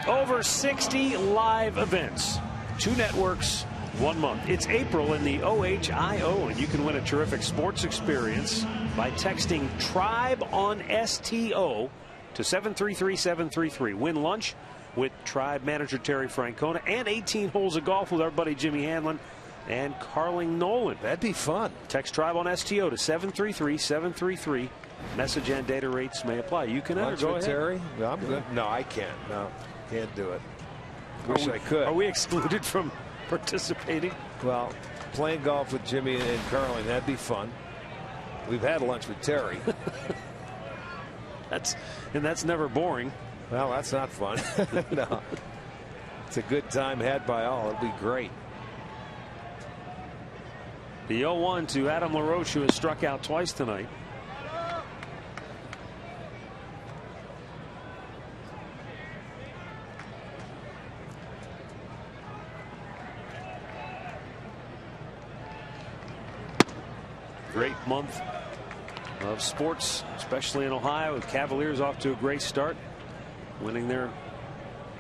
Over 60 live events, 2 networks, 1 month. It's April in the OHIO, and you can win a terrific sports experience by texting Tribe on STO to 733-733. Win lunch with Tribe manager Terry Francona and 18 holes of golf with our buddy Jimmy Hanlon and Carling Nolan. That'd be fun. Text Tribe on STO to 733-733. Message and data rates may apply. You can enter. Go ahead. Terry? No, I'm good. No, I can't. No, can't do it. Wish I could. Are we excluded from participating? Well, playing golf with Jimmy and Carling, that'd be fun. We've had lunch with Terry. That's never boring. Well, that's not fun. No. It's a good time had by all. It'll be great. The 0-1 to Adam LaRoche, who has struck out twice tonight. Great month of sports, especially in Ohio, with Cavaliers off to a great start, winning their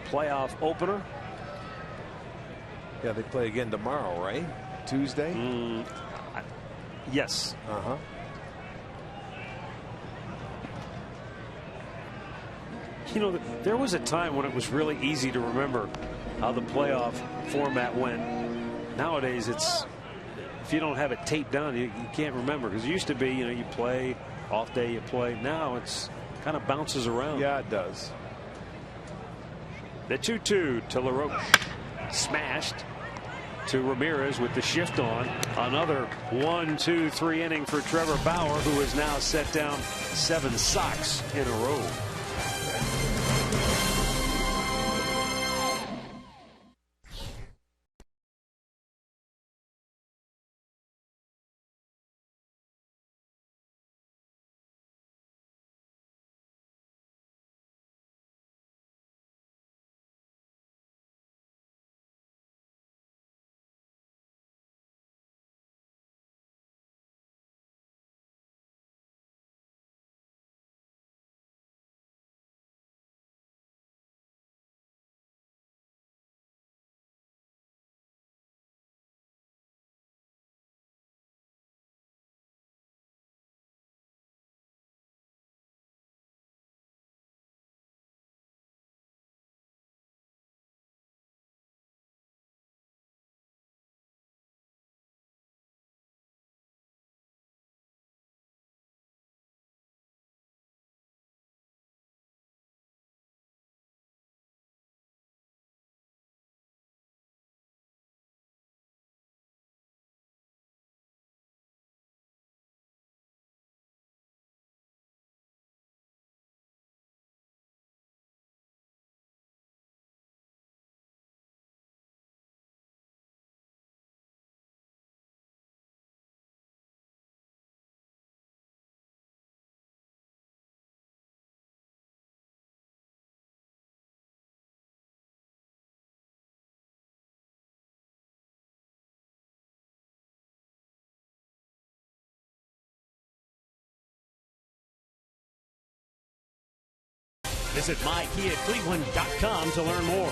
playoff opener. Yeah, they play again tomorrow, right? Tuesday? Yes. You know, there was a time when it was really easy to remember how the playoff format went. Nowadays, it's, if you don't have it taped down, you can't remember, because it used to be, you know, you play, off day you play. Now it's kind of bounces around. Yeah, it does. The 2-2 to LaRoche. Smashed to Ramirez with the shift on. Another 1-2-3 inning for Trevor Bauer, who has now set down 7 socks in a row. Visit mykiacleveland.com to learn more.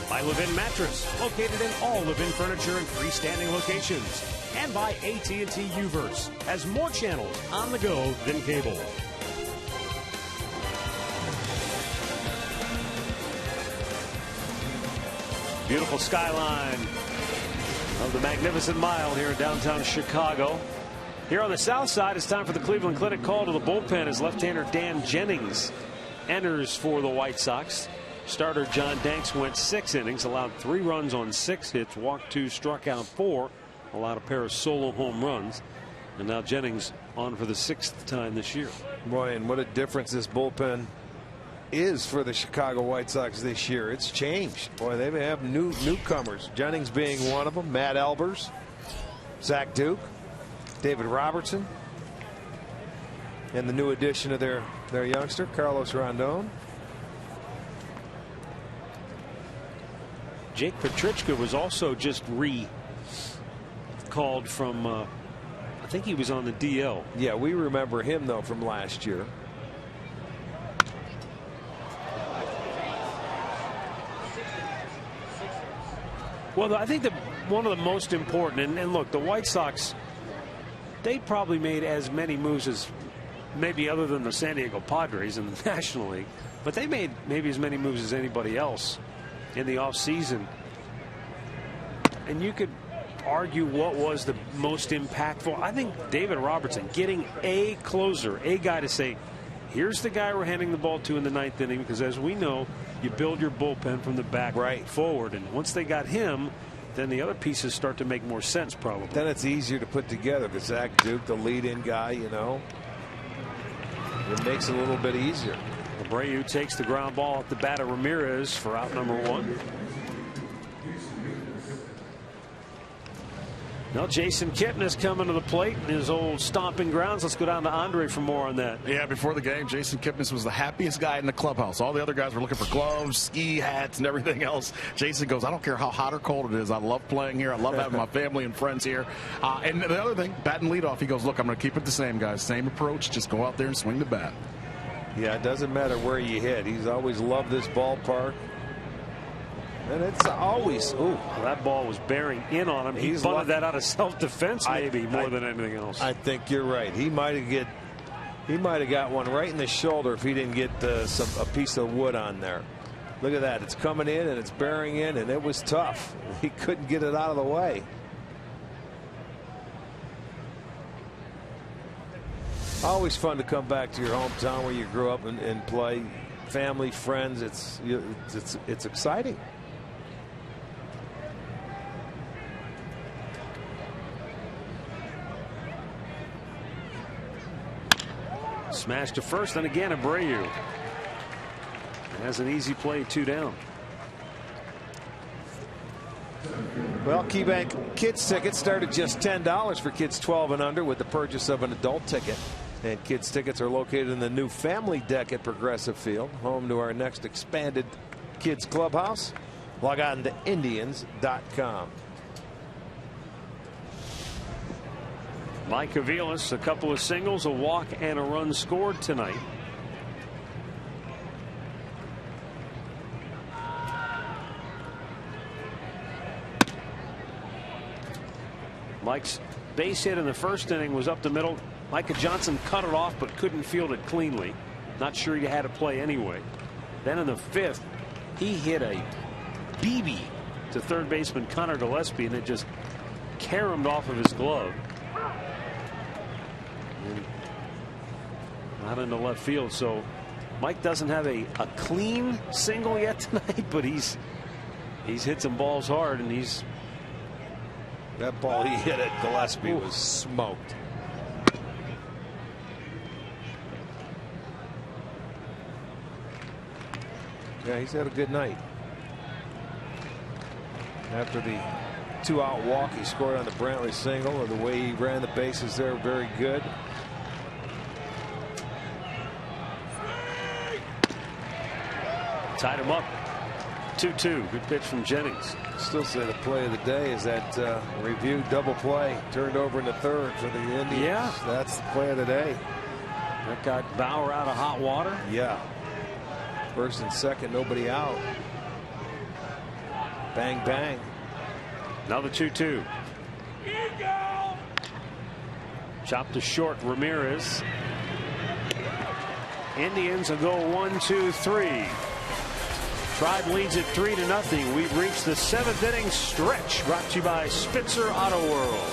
By Levin Mattress, located in all Levin furniture and freestanding locations. And by AT&T Uverse, has more channels on the go than cable. Beautiful skyline of the Magnificent Mile here in downtown Chicago. Here on the south side, it's time for the Cleveland Clinic call to the bullpen as left-hander Dan Jennings enters for the White Sox. Starter John Danks went 6 innings, allowed 3 runs on 6 hits, walked 2, struck out 4, allowed a pair of solo home runs. And now Jennings on for the 6th time this year. Boy, and what a difference this bullpen is for the Chicago White Sox this year. It's changed. Boy, they have newcomers. Jennings being one of them. Matt Albers, Zach Duke, David Robertson, and the new addition of their youngster Carlos Rondon. Jake Petrichka was also just recalled from I think he was on the DL. Yeah, we remember him though from last year. Well, I think that one of the most important, and look, the White Sox, they probably made as many moves as maybe other than the San Diego Padres in the National League, but they made maybe as many moves as anybody else in the offseason. And you could argue what was the most impactful. I think David Robertson getting a closer, a guy to say, here's the guy we're handing the ball to in the 9th inning, because as we know, you build your bullpen from the back forward, and once they got him, then the other pieces start to make more sense probably. Then it's easier to put together. The Zach Duke, the lead-in guy, you know, it makes it a little bit easier. Abreu takes the ground ball at the bat of Ramirez for out number 1. Now Jason Kitten is coming to the plate in his old stomping grounds. Let's go down to Andre for more on that. Yeah, before the game, Jason Kipnis was the happiest guy in the clubhouse. All the other guys were looking for gloves, ski hats, and everything else. Jason goes, I don't care how hot or cold it is. I love playing here. I love having my family and friends here. And the other thing, batting leadoff, he goes, look, I'm going to keep it the same, guys. Same approach. Just go out there and swing the bat. Yeah, it doesn't matter where you hit. He's always loved this ballpark. And it's always, that ball was bearing in on him. He bunted that out of self-defense, maybe more than anything else. I think you're right. He might have got one right in the shoulder if he didn't get a piece of wood on there. Look at that. It's coming in and it's bearing in, and it was tough. He couldn't get it out of the way. Always fun to come back to your hometown where you grew up and play. Family, friends. It's exciting. Smash to first, and again Abreu has an easy play, 2 down. Well, KeyBank Kids tickets start at just $10 for kids 12 and under with the purchase of an adult ticket. And kids tickets are located in the new family deck at Progressive Field, home to our next expanded kids clubhouse. Log on to Indians.com. Mike Aviles, a couple of singles, a walk, and a run scored tonight. Mike's base hit in the first inning was up the middle. Micah Johnson cut it off but couldn't field it cleanly. Not sure he had to play anyway. Then in the 5th, he hit a BB to third baseman Connor Gillespie, and it just caromed off of his glove. Not into left field, so Mike doesn't have a clean single yet tonight, but he's hit some balls hard, and that ball he hit at Gillespie was smoked. Yeah, he's had a good night. After the 2-out walk, he scored on the Brantley single, or the way he ran the bases there, very good. Tied him up. 2-2. Good pitch from Jennings. Still say the play of the day is that review double play turned over in the 3rd for the Indians. Yeah. That's the play of the day. That got Bauer out of hot water. Yeah. First and second, nobody out. Bang, bang. Now the 2-2. Chopped to short, Ramirez. Indians will go 1-2-3. Tribe leads it 3-0. We've reached the 7th inning stretch, brought to you by Spitzer Auto World.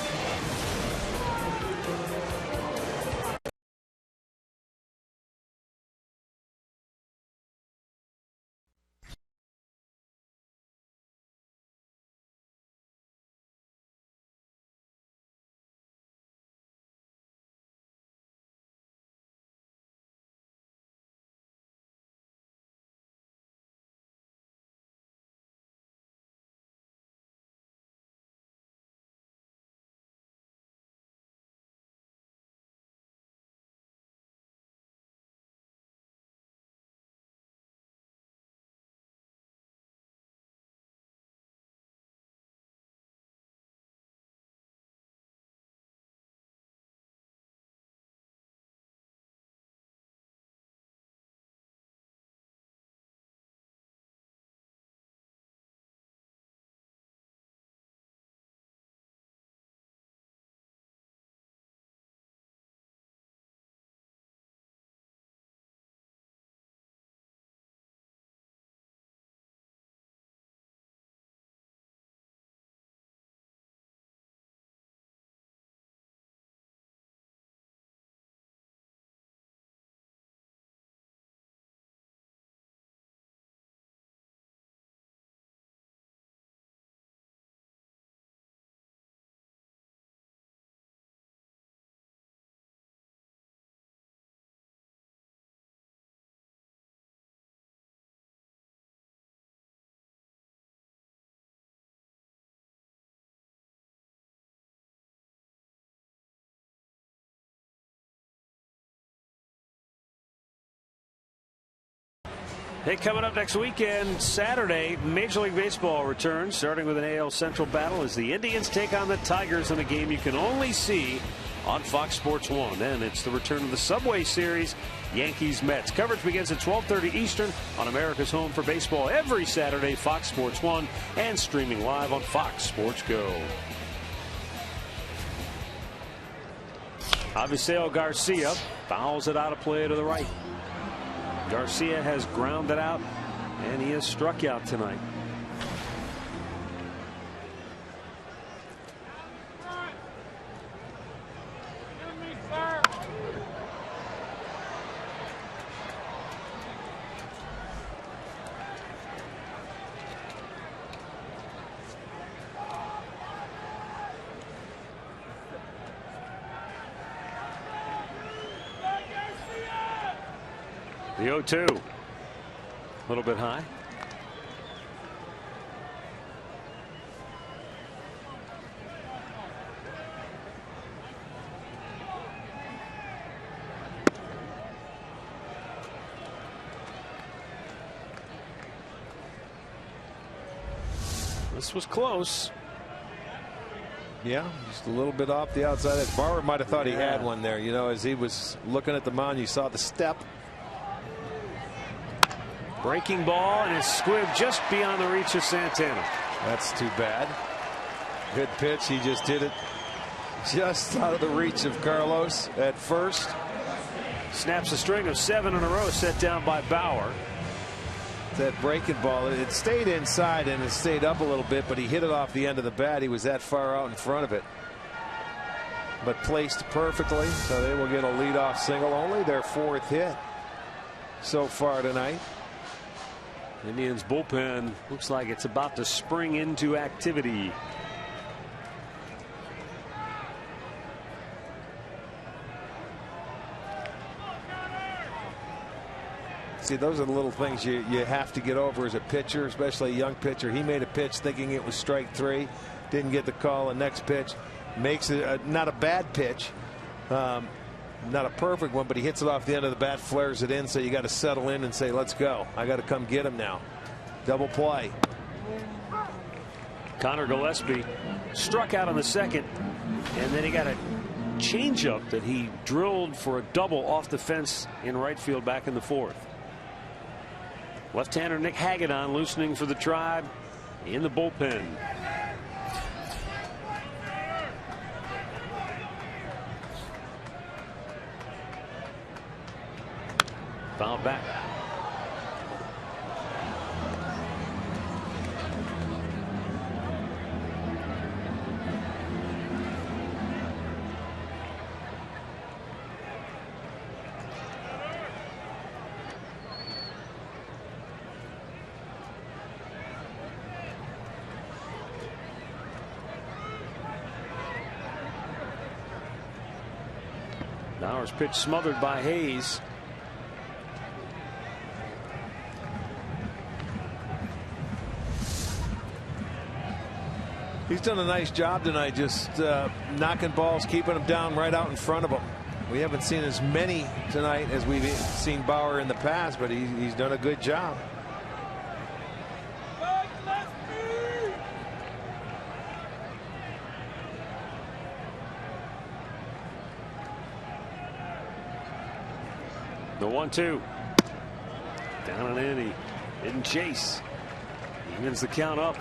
Hey, coming up next weekend, Saturday, Major League Baseball returns, starting with an AL Central battle as the Indians take on the Tigers in a game you can only see on Fox Sports 1. Then it's the return of the Subway Series, Yankees-Mets. Coverage begins at 12:30 Eastern on America's home for baseball every Saturday, Fox Sports 1, and streaming live on Fox Sports Go. Aviseo Garcia fouls it out of play to the right. Garcia has grounded out, and he has struck out tonight. The 0-2, a little bit high. This was close. Yeah, just a little bit off the outside edge. Barber might have thought he had one there. You know, as he was looking at the mound, you saw the step. Breaking ball, and it's squibbed just beyond the reach of Santana. That's too bad. Good pitch. He just did it just out of the reach of Carlos at first. Snaps a string of 7 in a row set down by Bauer. That breaking ball, it stayed inside and it stayed up a little bit, but he hit it off the end of the bat. He was that far out in front of it, but placed perfectly, so they will get a leadoff single, only their 4th hit so far tonight. Indians bullpen looks like it's about to spring into activity. See, those are the little things you have to get over as a pitcher, especially a young pitcher. He made a pitch thinking it was strike 3, didn't get the call. The next pitch makes it not a bad pitch, not a perfect one, but he hits it off the end of the bat, flares it in, so you got to settle in and say, let's go. I got to come get him now. Double play. Connor Gillespie struck out on the second, and then he got a changeup that he drilled for a double off the fence in right field back in the 4th. Left-hander Nick Hagedorn loosening for the Tribe in the bullpen. Fouled back. Bauer's pitch smothered by Hayes. He's done a nice job tonight, just knocking balls, keeping them down right out in front of him. We haven't seen as many tonight as we've seen Bauer in the past, but he's done a good job. The 1-2. Down and in. He didn't chase. He wins the count up.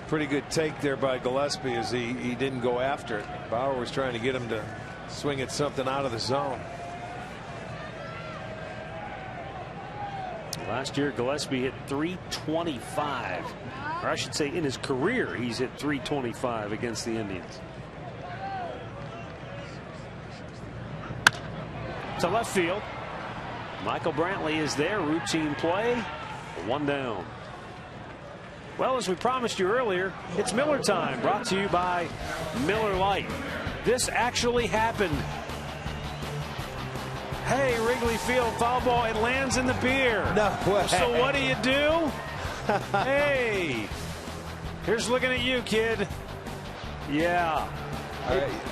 Pretty good take there by Gillespie as he didn't go after it. Bauer was trying to get him to swing at something out of the zone. Last year Gillespie hit .325, or I should say in his career he's hit .325 against the Indians. To left field. Michael Brantley is there. Routine play. One down. Well, as we promised you earlier, it's Miller time, brought to you by Miller Lite. This actually happened. Hey, Wrigley Field, foul ball, it lands in the beer. No way. So what do? Hey, here's looking at you, kid. Yeah.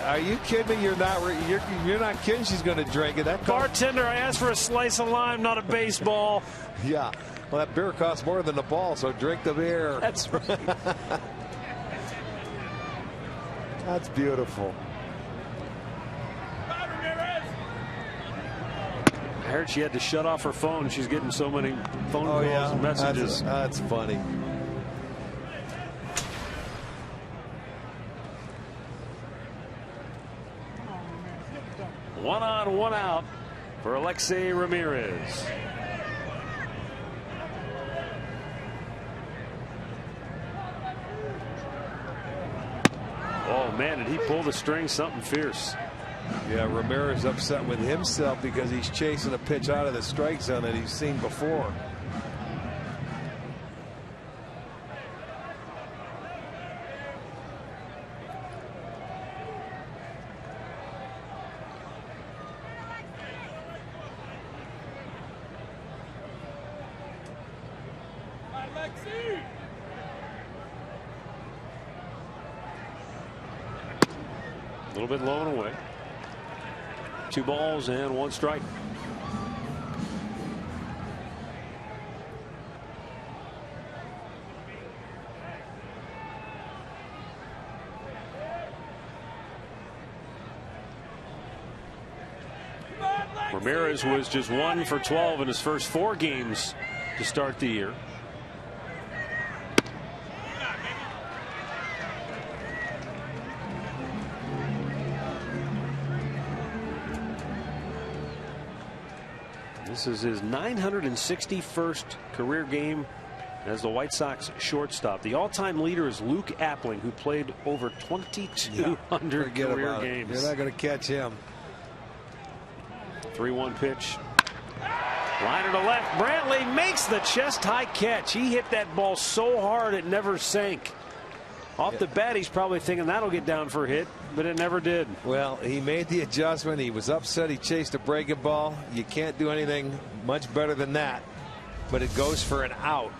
Are you kidding me? You're not kidding. She's going to drink it. That bartender, I asked for a slice of lime, not a baseball. Yeah. Well, that beer costs more than the ball, so drink the beer. That's right. That's beautiful. I heard she had to shut off her phone. She's getting so many phone calls and messages. That's funny. One on, one out for Alexei Ramirez. Oh man, did he pull the string? Something fierce. Yeah, Ramirez upset with himself because he's chasing a pitch out of the strike zone that he's seen before. A little bit low and away. 2 balls and 1 strike. Ramirez was just 1 for 12 in his first 4 games to start the year. This is his 961st career game as the White Sox shortstop. The all-time leader is Luke Appling, who played over 2,200 career games. You're not going to catch him. 3-1 pitch. Liner to left. Brantley makes the chest-high catch. He hit that ball so hard it never sank. Off the bat, he's probably thinking that'll get down for a hit, but it never did. Well, he made the adjustment. He was upset. He chased a breaking ball. You can't do anything much better than that, but it goes for an out.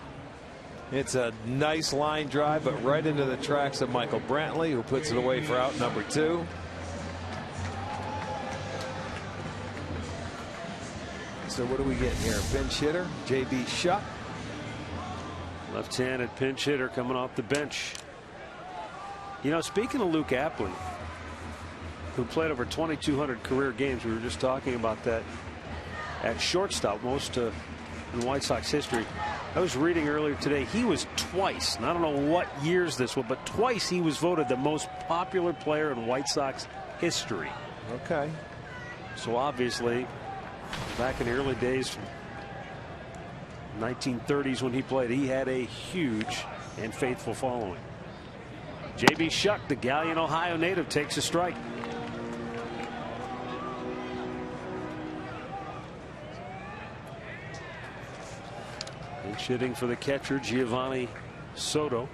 It's a nice line drive, but right into the tracks of Michael Brantley, who puts it away for out number 2. So what do we get here? Pinch hitter, J.B. Shutt. Left-handed pinch hitter coming off the bench. You know, speaking of Luke Appling, who played over 2,200 career games, we were just talking about that at shortstop, most in White Sox history. I was reading earlier today, he was twice, and I don't know what years this was, but twice he was voted the most popular player in White Sox history. Okay. So obviously, back in the early days, 1930s when he played, he had a huge and faithful following. J.B. Shuck, the Gallion, Ohio native, takes a strike. Pinch hitting for the catcher, Giovanni Soto.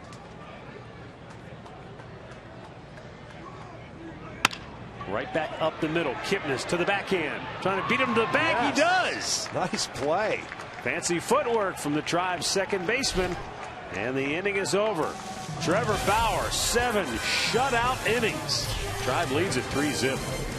Right back up the middle. Kipnis to the backhand. Trying to beat him to the bag. Yes. He does. Nice play. Fancy footwork from the Tribe's second baseman. And the inning is over. Trevor Bauer, 7 shutout innings. Tribe leads at 3-0.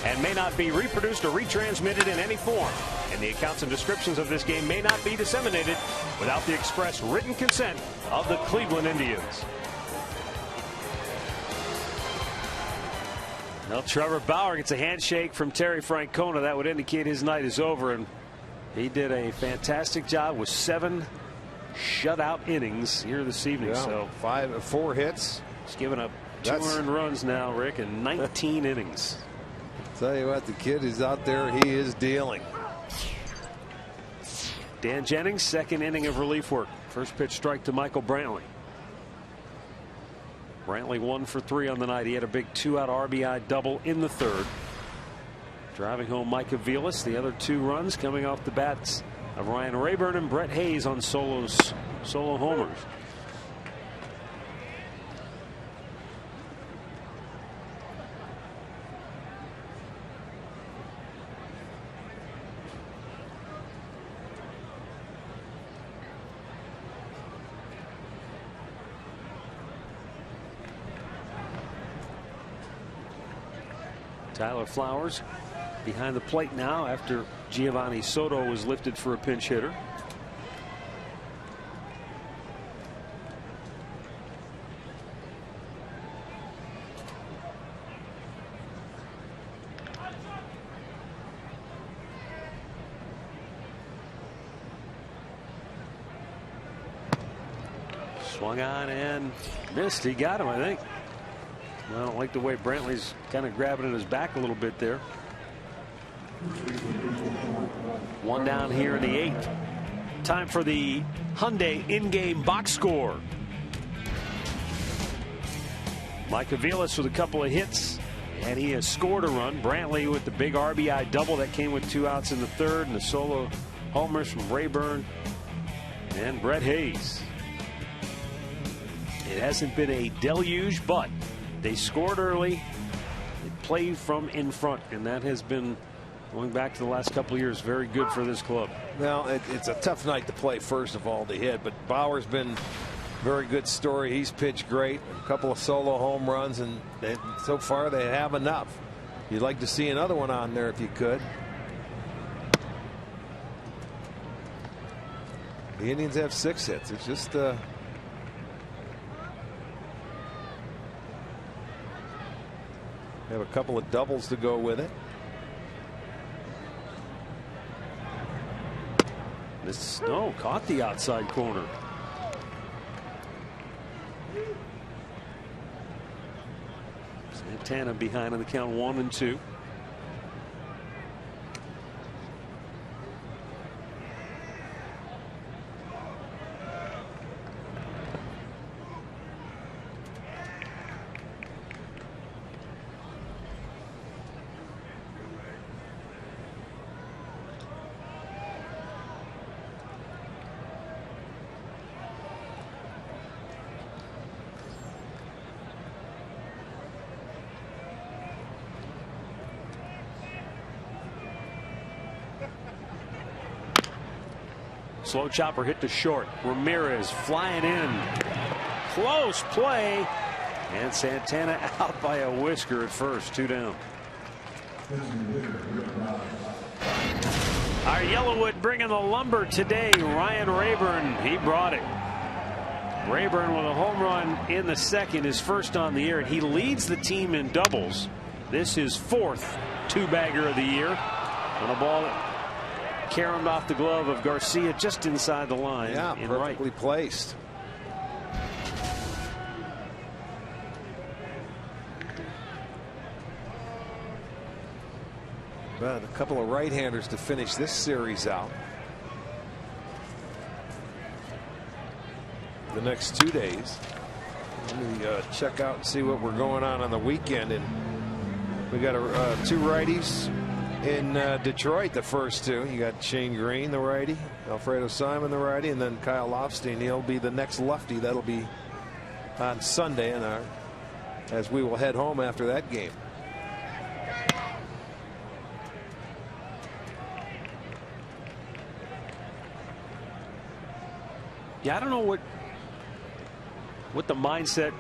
And may not be reproduced or retransmitted in any form. And the accounts and descriptions of this game may not be disseminated without the express written consent of the Cleveland Indians. Now Trevor Bauer gets a handshake from Terry Francona. That would indicate his night is over. And he did a fantastic job with 7 shutout innings here this evening. Yeah, so 4 hits. He's given up 2 earned runs now, Rick, in 19 innings. Tell you what, the kid is out there. He is dealing. Dan Jennings, second inning of relief work. First pitch strike to Michael Brantley. Brantley 1 for 3 on the night. He had a big 2-out RBI double in the third. Driving home Mike Aviles. The other 2 runs coming off the bats of Ryan Rayburn and Brett Hayes on solo homers. Tyler Flowers behind the plate now after Giovanni Soto was lifted for a pinch hitter. Swung on and missed. He got him, I think. I don't like the way Brantley's kind of grabbing at his back a little bit there. 1 down here in the 8th. Time for the Hyundai in-game box score. Mike Aviles with a couple of hits, and he has scored a run. Brantley with the big RBI double that came with 2 outs in the third, and the solo homers from Rayburn and Brett Hayes. It hasn't been a deluge, but they scored early. They played from in front, and that has been, going back to the last couple of years, very good for this club. Well, it's a tough night to play, first of all, to hit, but Bauer's been Very good story. He's pitched great. A couple of solo home runs, and so far they have enough. You'd like to see another one on there if you could. The Indians have 6 hits. It's just have a couple of doubles to go with it. This caught the outside corner. Santana behind on the count 1-2. Slow chopper hit to short. Ramirez flying in. Close play. And Santana out by a whisker at first. 2 down. Our Yellowwood bringing the lumber today. Ryan Rayburn, he brought it. Rayburn with a home run in the second, his first on the year, and he leads the team in doubles. This is 4th 2-bagger of the year on a ball that caromed off the glove of Garcia just inside the line. Yeah, perfectly placed. But a couple of right-handers to finish this series out. The next 2 days. Let me check out and see what we're going on the weekend. And we got 2 righties in Detroit, the first 2. You got Shane Green, the righty, Alfredo Simon, the righty, and then Kyle Lofstein. He'll be the next lefty. That'll be on Sunday, as we will head home after that game. Yeah, I don't know what the mindset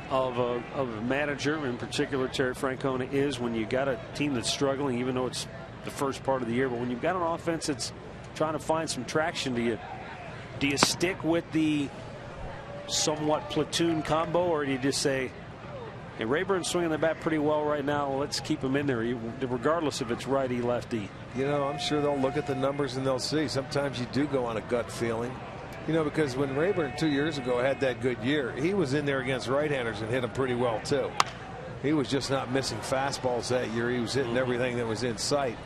of a manager, in particular Terry Francona, is when you got a team that's struggling, even though it's the first part of the year. But when you've got an offense that's trying to find some traction, do you stick with the somewhat platoon combo, or do you just say, hey, Rayburn's swinging the bat pretty well right now, let's keep him in there, regardless if it's righty lefty? You know, I'm sure they'll look at the numbers and they'll see. Sometimes you do go on a gut feeling. You know, because when Rayburn 2 years ago had that good year, he was in there against right-handers and hit them pretty well too. He was just not missing fastballs that year. He was hitting everything that was in sight.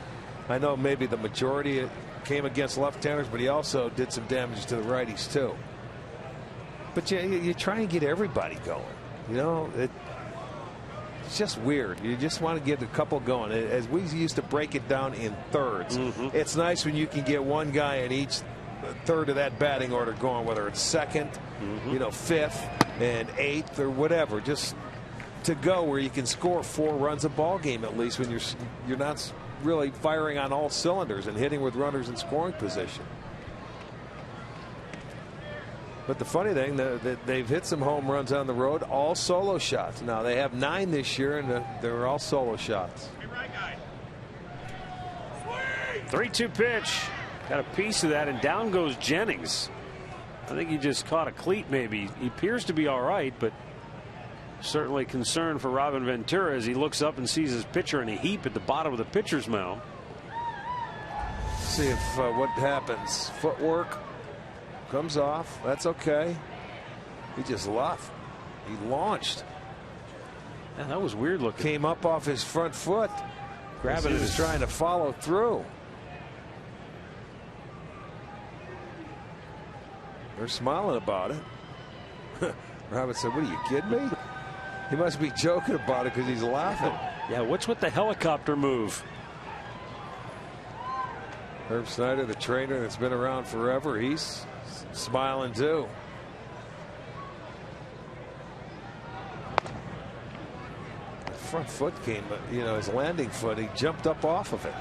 I know maybe the majority came against left-handers, but he also did some damage to the righties too. But you try and get everybody going. You know, it's just weird. You just want to get a couple going. As we used to break it down in thirds. It's nice when you can get one guy in each third of that batting order going, whether it's second, you know, 5th and 8th or whatever, just to go where you can score 4 runs a ball game at least when you're not really firing on all cylinders and hitting with runners in scoring position. But the funny thing, they've hit some home runs on the road, all solo shots. Now they have 9 this year, and they're all solo shots. 3-2 pitch. Got a piece of that, and down goes Jennings. I think he just caught a cleat maybe. He appears to be all right, but certainly concerned for Robin Ventura as he looks up and sees his pitcher in a heap at the bottom of the pitcher's mound. See if what happens. Footwork comes off. That's okay. He just left. He launched. Yeah, that was weird looking. Came up off his front foot. Grabbing it. He was trying to follow through. They're smiling about it. Robin said, what, are you kidding me? He must be joking about it because he's laughing. Yeah, what's with the helicopter move? Herb Snyder, the trainer that's been around forever, he's smiling too. The front foot came, you know, his landing foot, he jumped up off of it.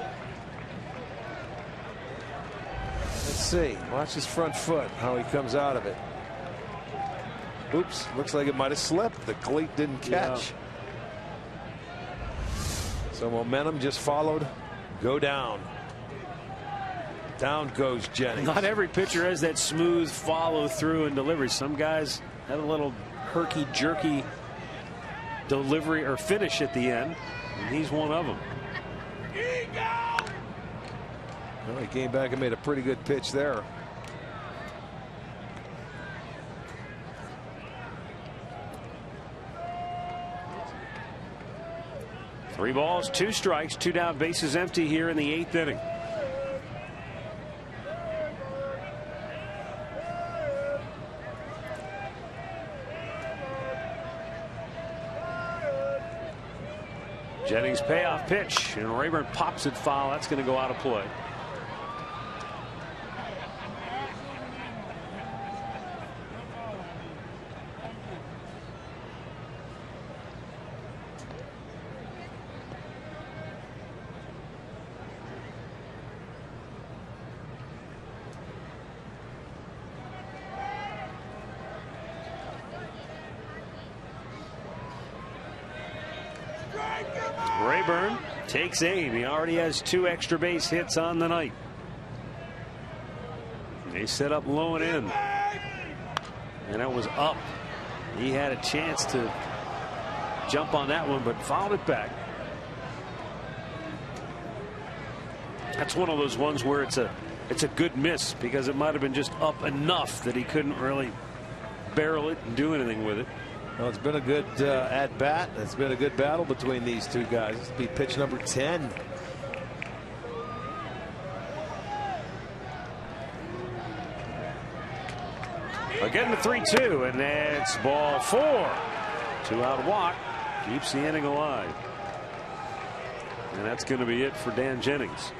Let's see. Watch his front foot, how he comes out of it. Oops, looks like it might have slipped. The cleat didn't catch. Yeah. So momentum just followed. Go down. Down goes Jennings. Not every pitcher has that smooth follow through and delivery. Some guys have a little herky jerky delivery or finish at the end, and he's one of them. Well, he came back and made a pretty good pitch there. Three balls, 2 strikes, 2 down, bases empty here in the 8th inning. Jennings payoff pitch, and Rayburn pops it foul. That's going to go out of play. Rayburn takes aim. He already has 2 extra base hits on the night. They set up low and in, and it was up. He had a chance to jump on that one, but fouled it back. That's one of those ones where it's a good miss, because it might have been just up enough that he couldn't really barrel it and do anything with it. Well, it's been a good at bat. It's been a good battle between these two guys. This will be pitch number 10. Again the 3-2, and that's ball 4. 2-out walk keeps the inning alive, and that's going to be it for Dan Jennings.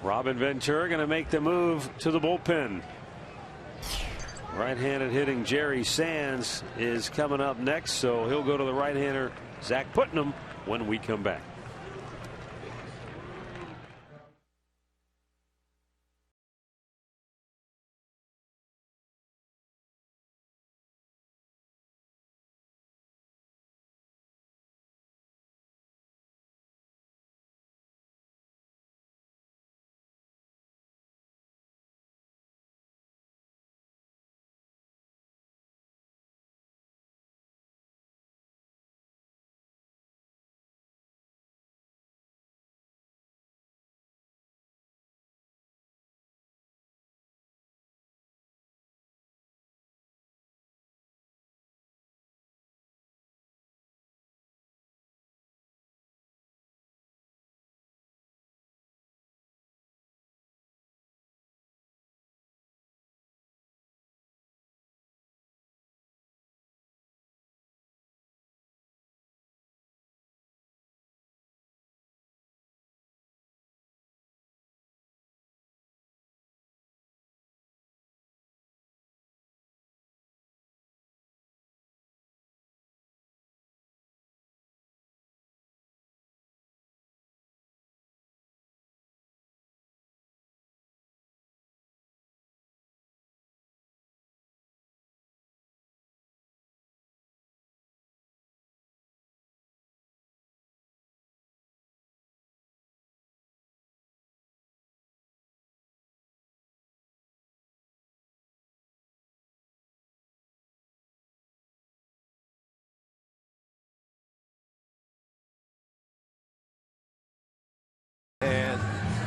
Robin Ventura going to make the move to the bullpen. Right-handed hitting Jerry Sands is coming up next, so he'll go to the right-hander Zach Putnam when we come back.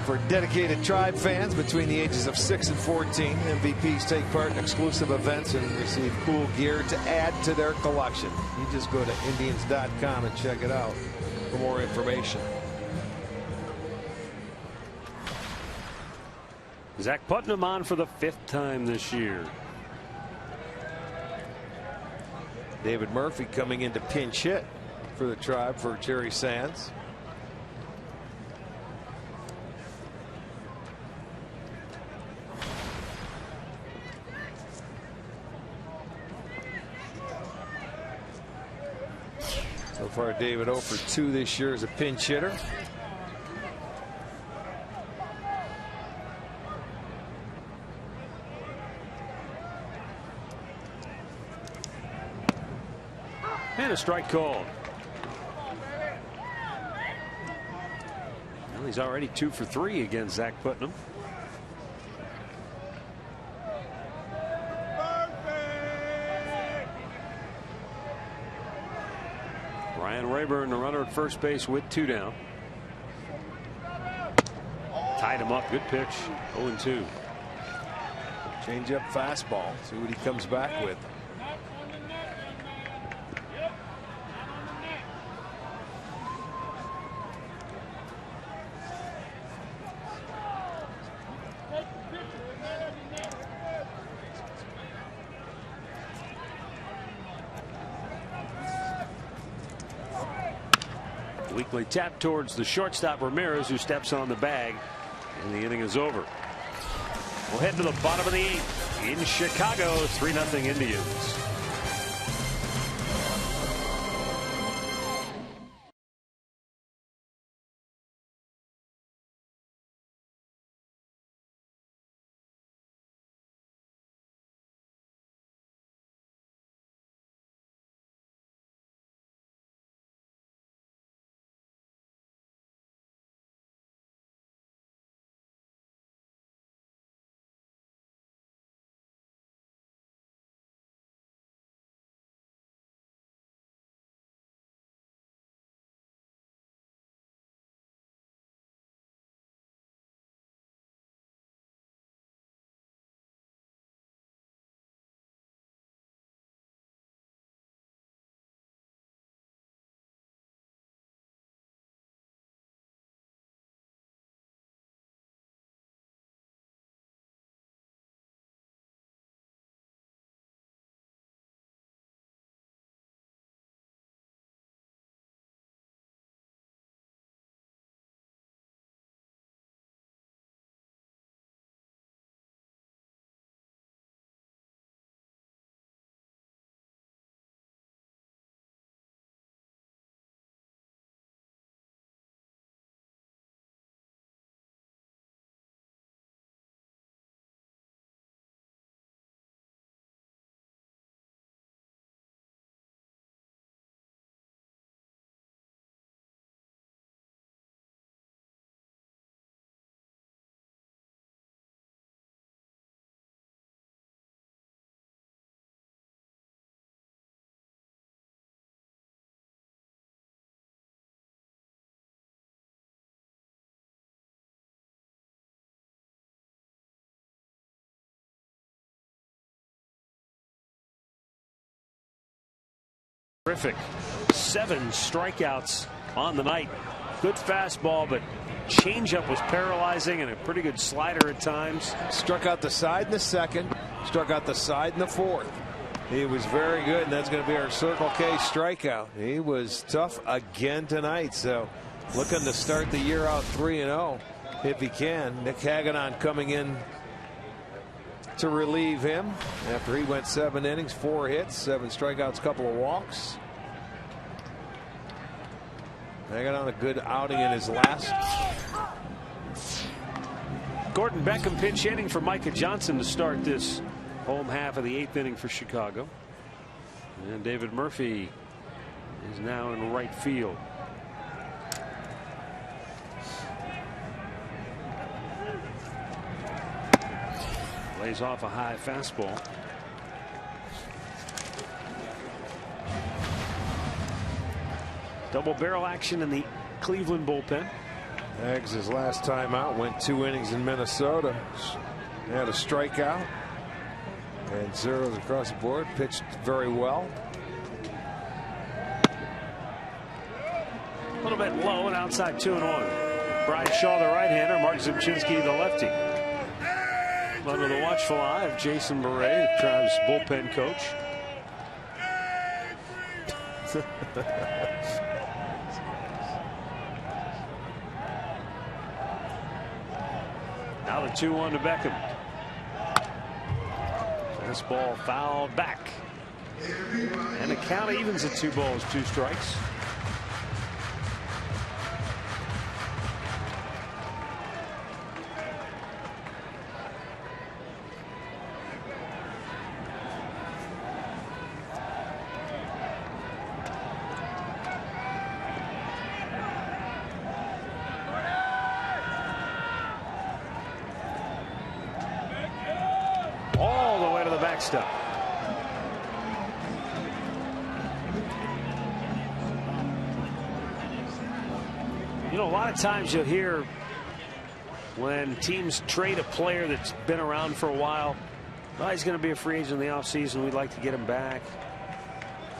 For dedicated Tribe fans between the ages of 6 and 14, MVPs take part in exclusive events and receive cool gear to add to their collection. You just go to Indians.com and check it out for more information. Zach Putnam on for the 5th time this year. David Murphy coming in to pinch hit for the Tribe for Jerry Sands. So far, David 0 for 2 this year as a pinch hitter. And a strike called. Well, he's already 2 for 3 against Zach Putnam. Ryan Rayburn, the runner at first base with 2 down. Tied him up. Good pitch. 0-2. Change up fastball. See what he comes back with. Weekly tap towards the shortstop Ramirez, who steps on the bag, and the inning is over. We'll head to the bottom of the 8th in Chicago. 3-0 Indians. Terrific. 7 strikeouts on the night. Good fastball, but changeup was paralyzing, and a pretty good slider at times. Struck out the side in the second, struck out the side in the fourth. He was very good, and that's going to be our Circle K strikeout. He was tough again tonight, so looking to start the year out 3-0 if he can. Nick Hagedorn coming in to relieve him after he went 7 innings, 4 hits, 7 strikeouts, couple of walks. Hagedorn a good outing in his last. Gordon Beckham pinch hitting for Micah Johnson to start this home half of the 8th inning for Chicago. And David Murphy is now in right field. Lays off a high fastball. Double barrel action in the Cleveland bullpen. Eggs his last time out went 2 innings in Minnesota. Had a strikeout and zeros across the board. Pitched very well. A little bit low and outside 2-1. Brian Shaw, the right-hander. Mark Zimchinski, the lefty. Under the watchful eye of Jason Murray, the Trav's bullpen coach. Now the 2-1 to Beckham. Fastball fouled back. And the count evens at 2 balls, 2 strikes. stuff. You know, a lot of times you'll hear when teams trade a player that's been around for a while, well, he's going to be a free agent in the offseason. We'd like to get him back.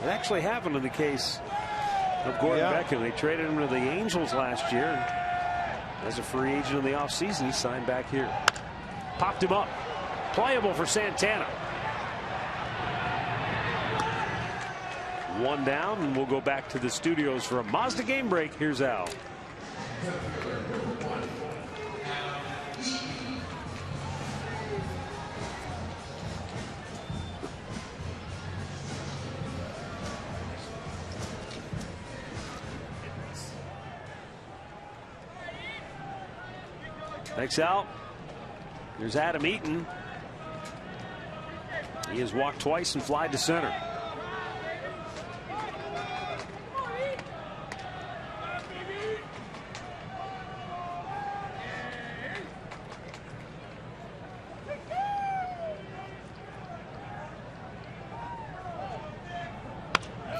It actually happened in the case of Gordon Beckham. They traded him to the Angels last year. And as a free agent in the offseason, he signed back here. Popped him up. Playable for Santana. One down, and we'll go back to the studios for a Mazda game break. Here's Al. Thanks, Al. Here's Adam Eaton. He has walked twice and flied to center.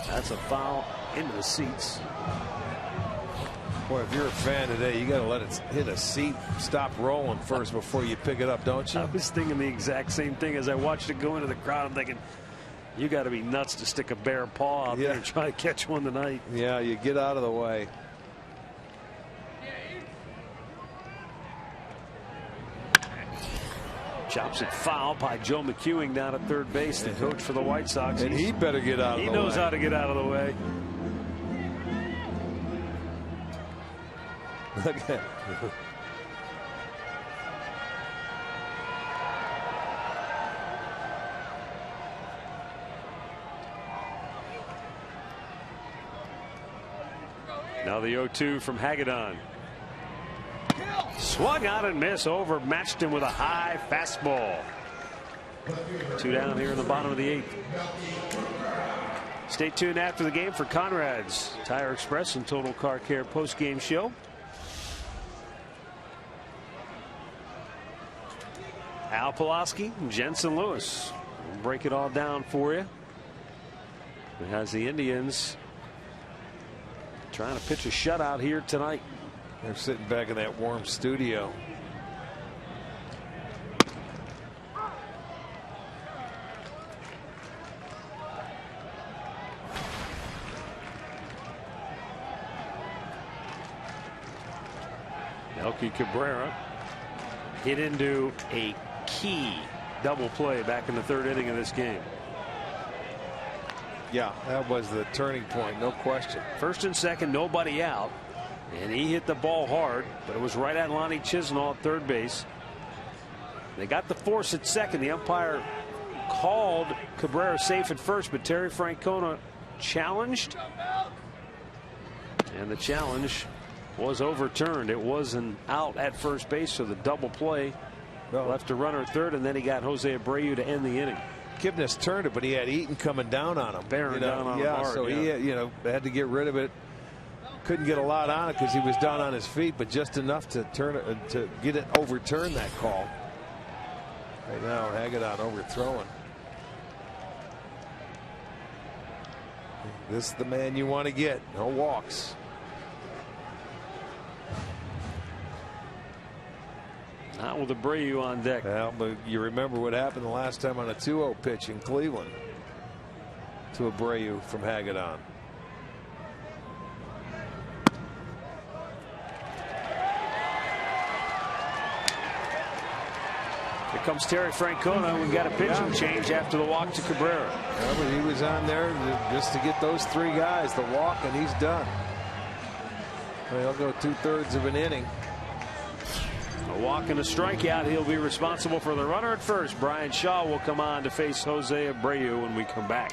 That's a foul into the seats. Boy, if you're a fan today, you got to let it hit a seat, stop rolling first before you pick it up, don't you? I was thinking the exact same thing as I watched it go into the crowd. I'm thinking, you got to be nuts to stick a bare paw out there and try to catch one tonight. Yeah, you get out of the way. Chops it foul by Joe McEwing down at third base, the coach for the White Sox. And he better get out of the way. He knows how to get out of the way. Look at it. Now the 0-2 from Hagedon. Swung out and missed. Overmatched him with a high fastball. 2 down here in the bottom of the 8th. Stay tuned after the game for Conrad's Tire Express and Total Car Care post-game show. Al Pulaski and Jensen Lewis will break it all down for you. It has the Indians trying to pitch a shutout here tonight. They're sitting back in that warm studio. Melky Cabrera hit into a key double play back in the 3rd inning of this game. Yeah, that was the turning point, no question. First and second, nobody out, and he hit the ball hard, but it was right at Lonnie Chisenhall at third base. They got the force at second. The umpire called Cabrera safe at first, but Terry Francona challenged, and the challenge was overturned. It was an out at first base, so the double play left a runner at third, and then he got Jose Abreu to end the inning. Kipnis turned it, but he had Eaton coming down on him. Bearing down on him hard. So he had to get rid of it. Couldn't get a lot on it because he was down on his feet, but just enough to turn it to get it overturn that call. Right now, Hagedon overthrowing. This is the man you want to get. No walks. Not with Abreu on deck. Well, but you remember what happened the last time on a 2-0 pitch in Cleveland to Abreu from Hagedon. Here comes Terry Francona. We've got a pitching change after the walk to Cabrera. Yeah, but he was on there just to get those 3 guys, the walk, and he's done. He'll go 2/3 of an inning. A walk and a strikeout. He'll be responsible for the runner at first. Brian Shaw will come on to face Jose Abreu when we come back.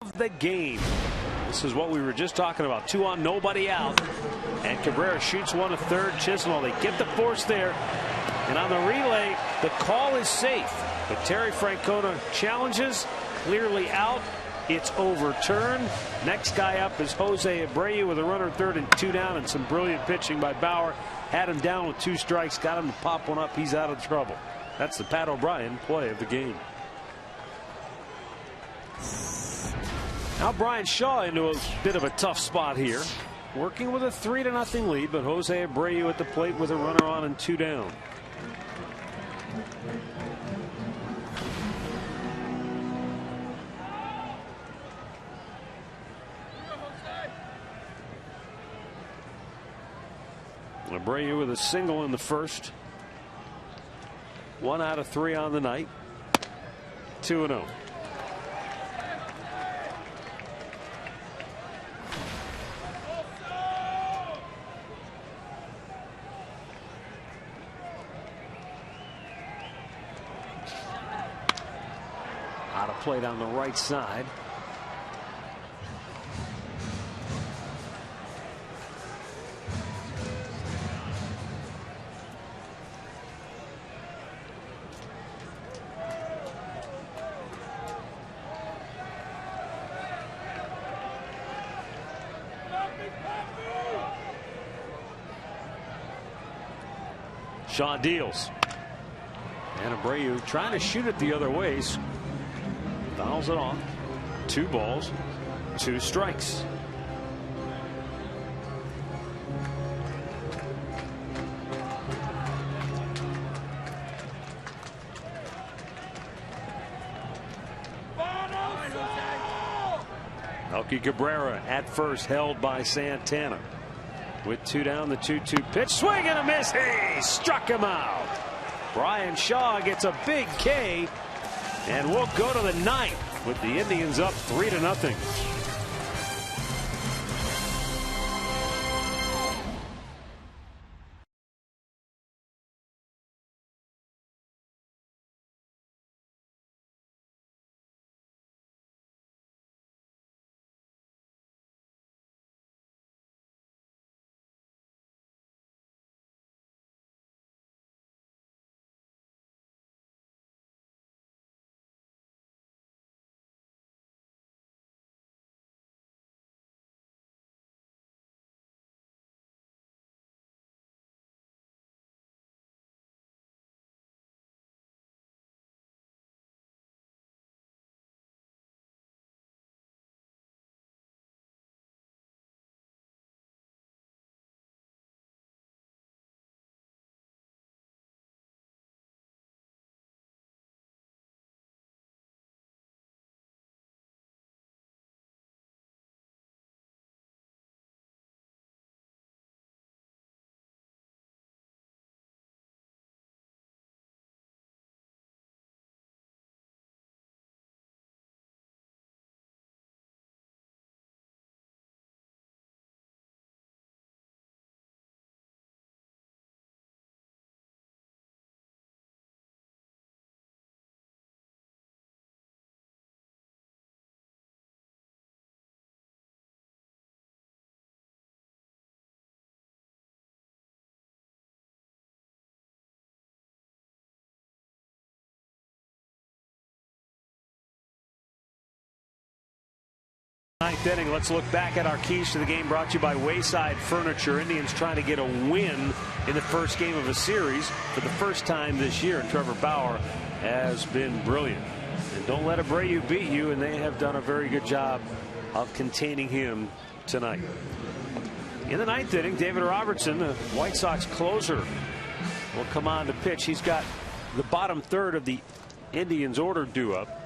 The game. This is what we were just talking about. 2 on, nobody out. And Cabrera shoots one to third. Chisholm, they get the force there. And on the relay, the call is safe. But Terry Francona challenges, clearly out. It's overturned. Next guy up is Jose Abreu with a runner at third and 2 down, and some brilliant pitching by Bauer. Had him down with 2 strikes, got him to pop one up. He's out of trouble. That's the Pat O'Brien play of the game. Now Brian Shaw into a bit of a tough spot here. Working with a 3-0 lead, but Jose Abreu at the plate with a runner on and 2 down. Abreu with a single in the first. 1 out of 3 on the night. 2-0. Out of play down the right side. Shaw deals. And Abreu trying to shoot it the other ways. Fouls it off. 2 balls, 2 strikes. Melky Cabrera at first, held by Santana. With 2 down, the 2-2 pitch, swing and a miss. He struck him out. Brian Shaw gets a big K, and we'll go to the 9th with the Indians up 3-0. Ninth inning. Let's look back at our keys to the game, brought to you by Wayside Furniture. Indians trying to get a win in the first game of a series for the first time this year, and Trevor Bauer has been brilliant. And don't let Abreu beat you, and they have done a very good job of containing him tonight. In the ninth inning, David Robertson, the White Sox closer, will come on to pitch. He's got the bottom third of the Indians order due up.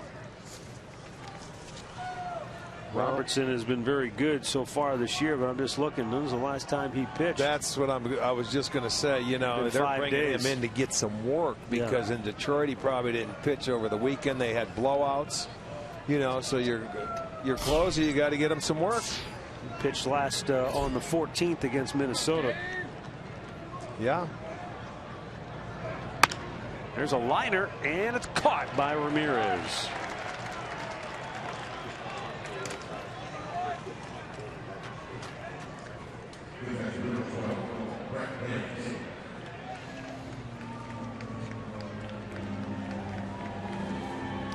Robertson has been very good so far this year, but I'm just looking. When was the last time he pitched? That's what I was just going to say. You know, they're bringing him in to get some work because in Detroit he probably didn't pitch over the weekend. They had blowouts. You know, so your closer, you got to get him some work. He pitched last on the 14th against Minnesota. Yeah. There's a liner, and it's caught by Ramirez.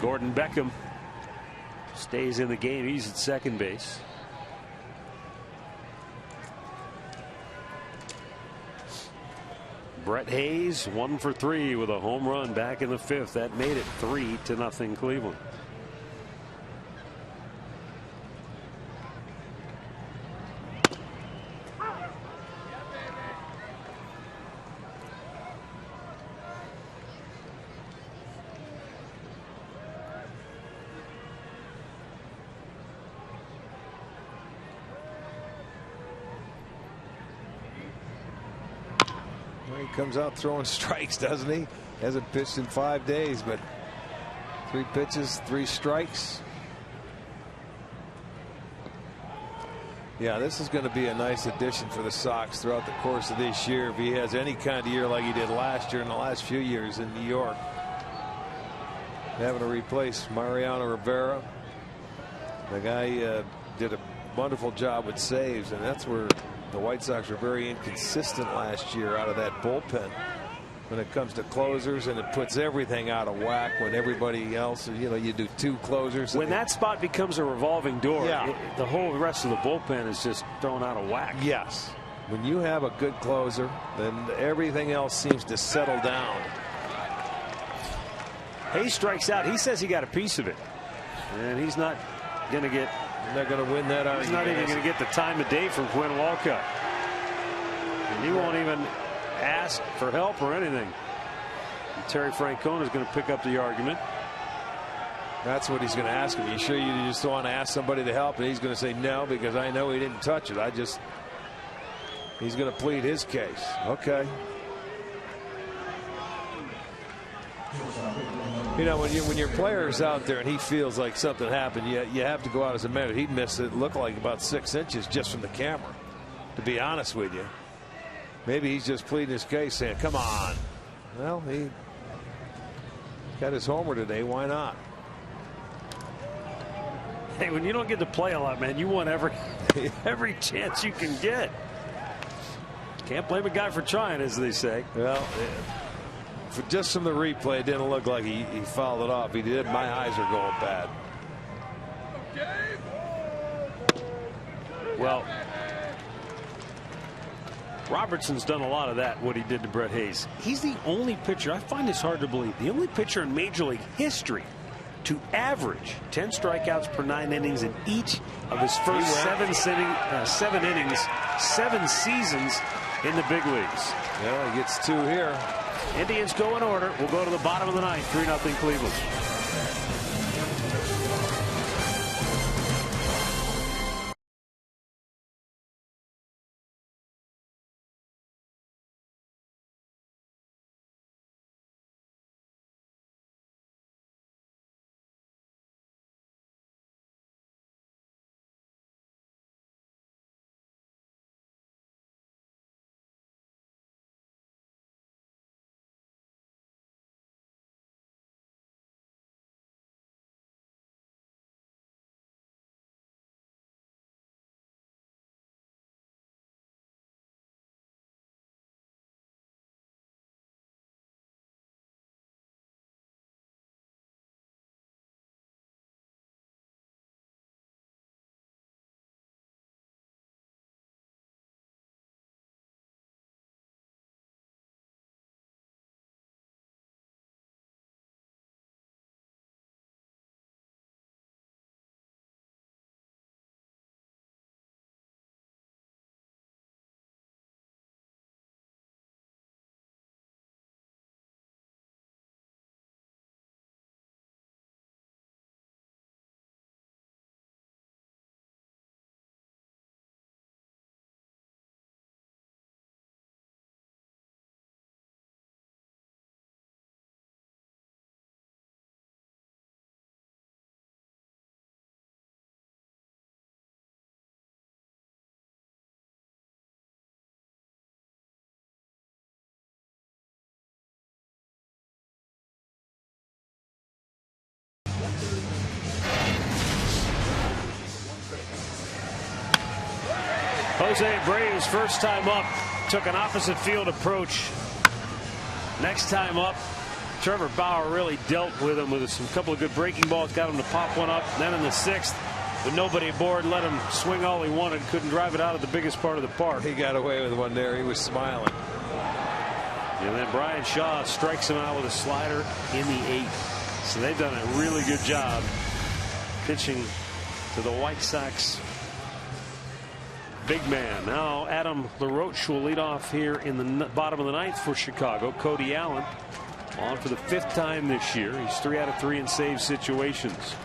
Gordon Beckham stays in the game. He's at second base. Brett Hayes 1 for 3 with a home run back in the 5th. That made it 3-0 Cleveland. He comes out throwing strikes, doesn't he? Hasn't pitched in 5 days, but 3 pitches, 3 strikes. Yeah, this is going to be a nice addition for the Sox throughout the course of this year. If he has any kind of year like he did last year and the last few years in New York, having to replace Mariano Rivera, the guy did a wonderful job with saves, and that's where the White Sox were very inconsistent last year out of that bullpen when it comes to closers, and it puts everything out of whack when everybody else, you do 2 closers. When that spot becomes a revolving door, yeah, the whole rest of the bullpen is just thrown out of whack. Yes. When you have a good closer, then everything else seems to settle down. Hayes strikes out. He says he got a piece of it, and he's not going to get. They're not going to win that argument. He's not even going to get the time of day from Quinn Walcott. And he won't even ask for help or anything. And Terry Francona is going to pick up the argument. That's what he's going to ask him. You sure you just want to ask somebody to help? And he's going to say no, because I know he didn't touch it. He's going to plead his case. Okay. When your player's out there and he feels like something happened, you have to go out as a manager. He missed it. Looked like about 6 inches just from the camera, to be honest with you. Maybe he's just pleading his case, saying, come on. Well, he got his homer today. Why not? Hey, when you don't get to play a lot, man, you want every chance you can get. Can't blame a guy for trying, as they say. Well, just from the replay, it didn't look like he fouled it off. He did. My eyes are going bad. Well, Robertson's done a lot of that, what he did to Brett Hayes. He's the only pitcher, I find this hard to believe, the only pitcher in Major League history to average 10 strikeouts per 9 innings in each of his first 7 innings, 7 seasons in the big leagues. Yeah, he gets 2 here. Indians go in order. We'll go to the bottom of the 9th, 3-0 Cleveland. Jose Abreu's first time up took an opposite field approach. Next time up, Trevor Bauer really dealt with him with a couple of good breaking balls, got him to pop one up. Then in the 6th, with nobody aboard, let him swing all he wanted, couldn't drive it out of the biggest part of the park. He got away with one there. He was smiling. And then Brian Shaw strikes him out with a slider in the 8th. So they've done a really good job pitching to the White Sox big man. Now Adam LaRoche will lead off here in the bottom of the 9th for Chicago. Cody Allen on for the 5th time this year. He's 3 out of 3 in save situations.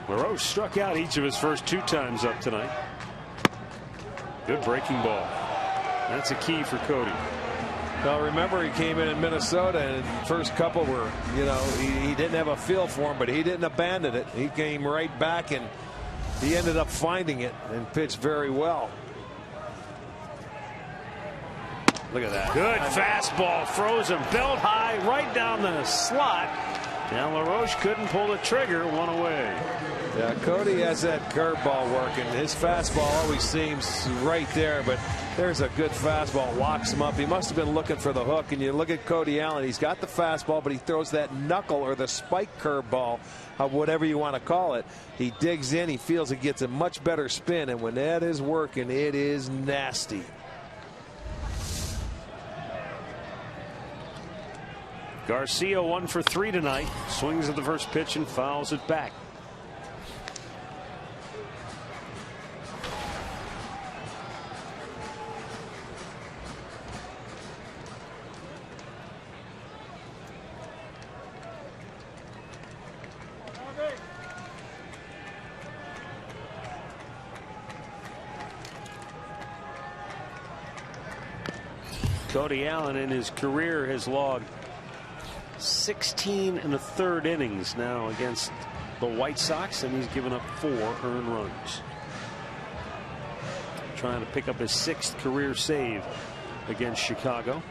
LaRoche struck out each of his first 2 times up tonight. Good breaking ball. That's a key for Cody. Well, remember, he came in Minnesota, and the first couple were, he didn't have a feel for him, but he didn't abandon it. He came right back, and he ended up finding it and pitched very well. Look at that. Good fastball. Froze him. Belt high right down the slot. Now LaRoche couldn't pull the trigger. One away. Yeah, Cody has that curveball working. His fastball always seems right there, but there's a good fastball. Locks him up. He must have been looking for the hook. And you look at Cody Allen, he's got the fastball, but he throws that knuckle or the spike curveball, whatever you want to call it. He digs in. He feels it gets a much better spin. And when that is working, it is nasty. Garcia 1 for 3 tonight. Swings at the first pitch and fouls it back. Cody Allen in his career has logged 16 1/3 innings now against the White Sox, and he's given up 4 earned runs. Trying to pick up his 6th career save against Chicago.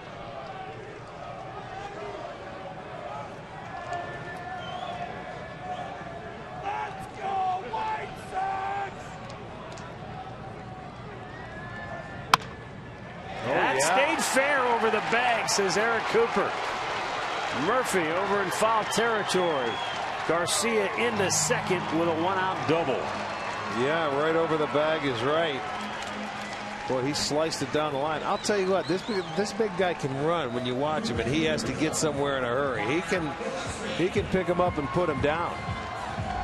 Fair over the bag, says Eric Cooper. Murphy over in foul territory. Garcia into second with a 1-out double. Yeah, right over the bag is right. Boy, he sliced it down the line. I'll tell you what, this big guy can run when you watch him, and he has to get somewhere in a hurry. He can pick him up and put him down.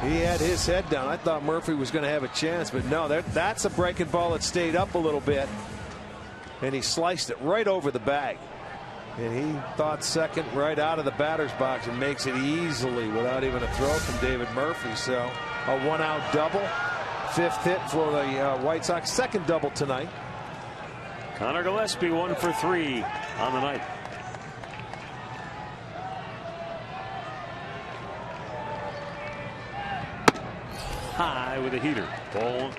He had his head down. I thought Murphy was going to have a chance, but no, that's a breaking ball that stayed up a little bit. And he sliced it right over the bag. And he thought second right out of the batter's box and makes it easily without even a throw from David Murphy. So a 1-out double. 5th hit for the White Sox. 2nd double tonight. Connor Gillespie 1 for 3 on the night. High with a heater. Ball 1.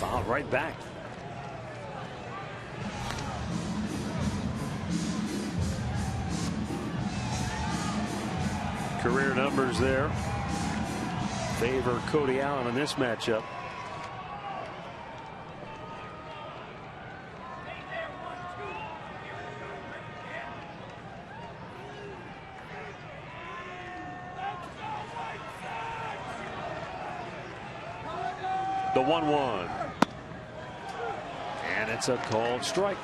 Fouled right back. Career numbers there favor Cody Allen in this matchup. The 1-1. And it's a called strike.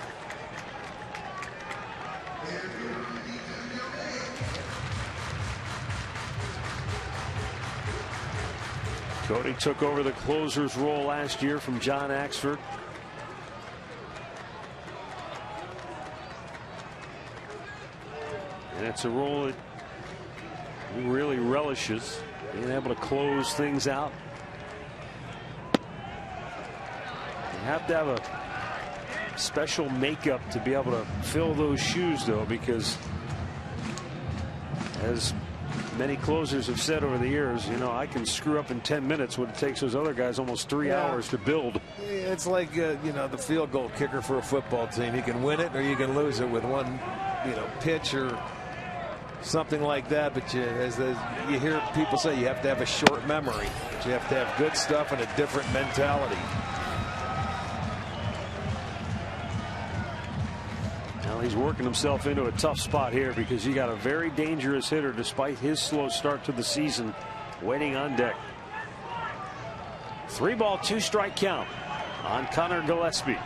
Cody took over the closer's role last year from John Axford. And it's a role that he really relishes, being able to close things out. You have to have a special makeup to be able to fill those shoes, though, because as many closers have said over the years, I can screw up in 10 minutes what it takes those other guys almost 3 hours to build. It's like the field goal kicker for a football team. You can win it or you can lose it with one pitch or something like that. But as you hear people say, you have to have a short memory, but you have to have good stuff and a different mentality. He's working himself into a tough spot here because you got a very dangerous hitter despite his slow start to the season waiting on deck. 3-ball, 2-strike count on Connor Gillespie.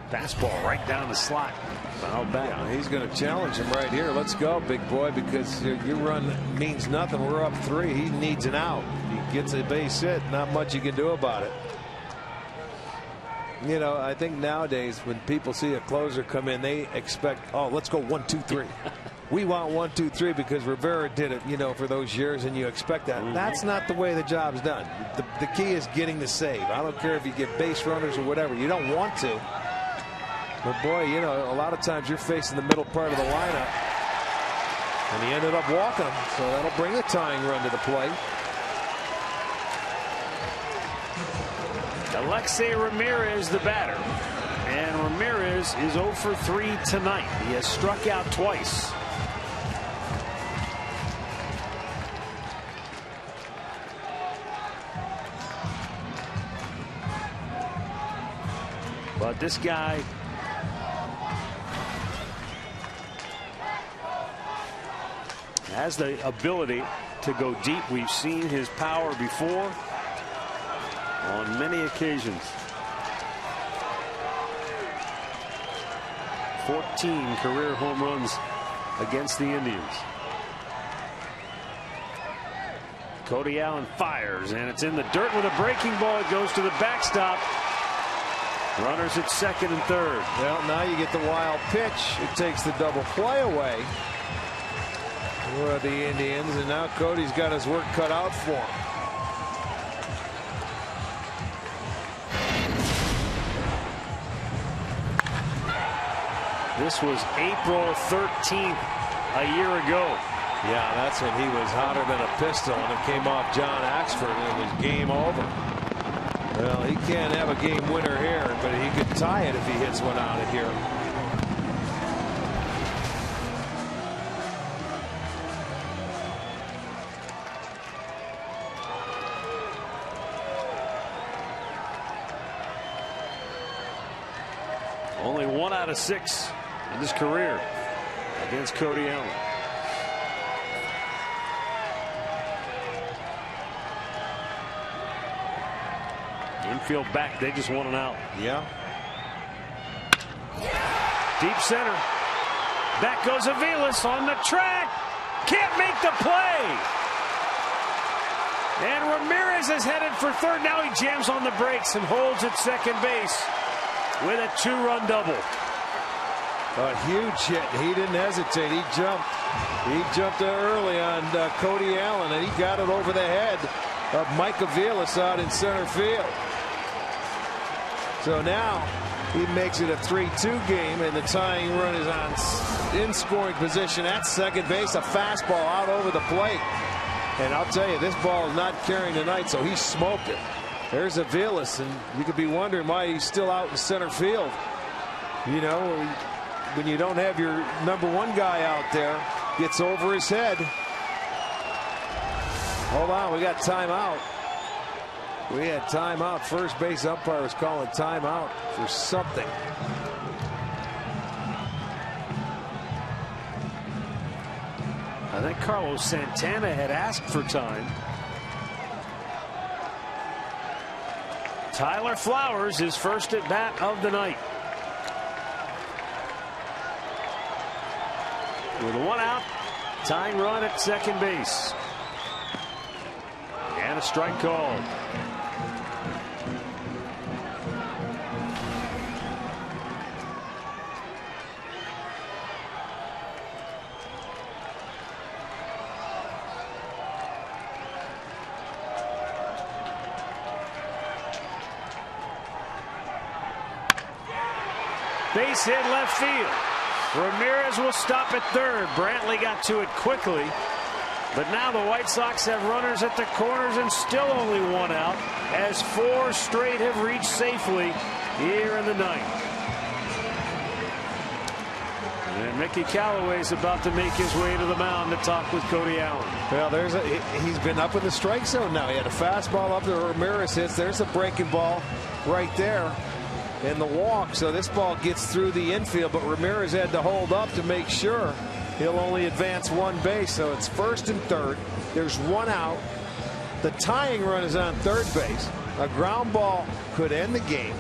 Fastball right down the slot. Fouled back. Yeah, he's going to challenge him right here. Let's go, big boy, because your run means nothing. We're up 3. He needs an out. He gets a base hit. Not much you can do about it. I think nowadays when people see a closer come in, they expect, oh, let's go 1, 2, 3. We want 1, 2, 3 because Rivera did it, for those years, and you expect that. That's not the way the job's done. The key is getting the save. I don't care if you get base runners or whatever. You don't want to. But boy, a lot of times you're facing the middle part of the lineup. And he ended up walking him, so that'll bring the tying run to the plate. Alexei Ramirez, the batter. And Ramirez is 0 for 3 tonight. He has struck out twice. But this guy has the ability to go deep. We've seen his power before on many occasions. 14 career home runs against the Indians. Cody Allen fires, and it's in the dirt with a breaking ball. It goes to the backstop. Runners at second and third. Well, now you get the wild pitch. It takes the double play away for the Indians, and now Cody's got his work cut out for him. This was April 13th a year ago. Yeah, that's when he was hotter than a pistol, and it came off John Axford, and it was game over. Well, he can't have a game winner here, but he could tie it if he hits one out of here. Only 1 out of 6 in his career against Cody Allen. Infield back, they just want an out. Yeah. Deep center. Back goes Aviles on the track. Can't make the play. And Ramirez is headed for third. Now he jams on the brakes and holds at second base with a 2-run double. A huge hit. He didn't hesitate. He jumped. He jumped early on Cody Allen, and he got it over the head of Mike Aviles out in center field. So now he makes it a 3-2 game, and the tying run is on in scoring position at second base. A fastball out over the plate. And I'll tell you, this ball is not carrying tonight, so he smoked it. There's Aviles, and you could be wondering why he's still out in center field. When you don't have your #1 guy out there, gets over his head. Hold on, we got timeout. We had timeout. First base umpire was calling timeout for something. I think Carlos Santana had asked for time. Tyler Flowers, his first at bat of the night. With 1 out, tying run at second base. And a strike called. Base hit left field. Ramirez will stop at third. Brantley got to it quickly. But now the White Sox have runners at the corners and still only one out, as 4 straight have reached safely here in the ninth. And Mickey Callaway's about to make his way to the mound to talk with Cody Allen. Well, he's been up in the strike zone now. He had a fastball up there. Ramirez hits. There's a breaking ball right there in the walk. So this ball gets through the infield, but Ramirez had to hold up to make sure. He'll only advance 1 base, so it's first and third. There's 1 out. The tying run is on third base. A ground ball could end the game.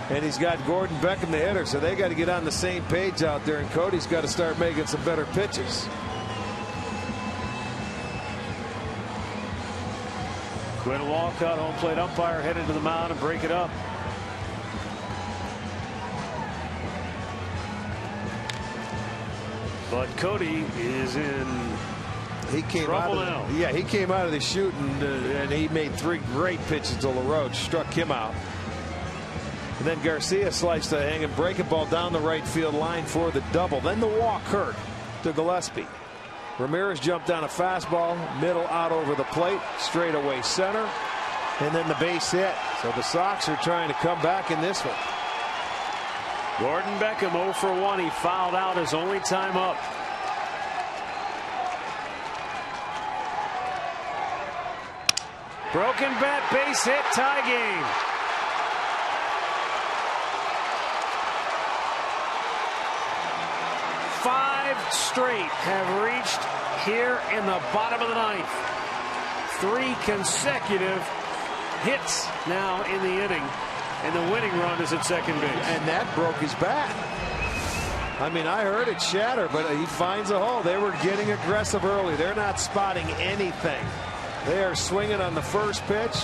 And he's got Gordon Beckham, the hitter, so they got to get on the same page out there, and Cody's got to start making some better pitches. Quinn Walcott, home plate umpire, headed to the mound and break it up. But Cody is in trouble now. Yeah, he came out of the chute and he made 3 great pitches to LaRoche, struck him out. And then Garcia sliced a hanging breaking ball down the right field line for the double. Then the walk hurt to Gillespie. Ramirez jumped on a fastball, middle out over the plate, straight away center, and then the base hit. So the Sox are trying to come back in this one. Gordon Beckham 0 for 1. He fouled out his only time up. Broken bat, base hit, tie game. Five straight have reached here in the bottom of the ninth. 3 consecutive hits now in the inning. And the winning run is at second base. And that broke his bat. I mean, I heard it shatter, but he finds a hole. They were getting aggressive early. They're not spotting anything. They are swinging on the first pitch.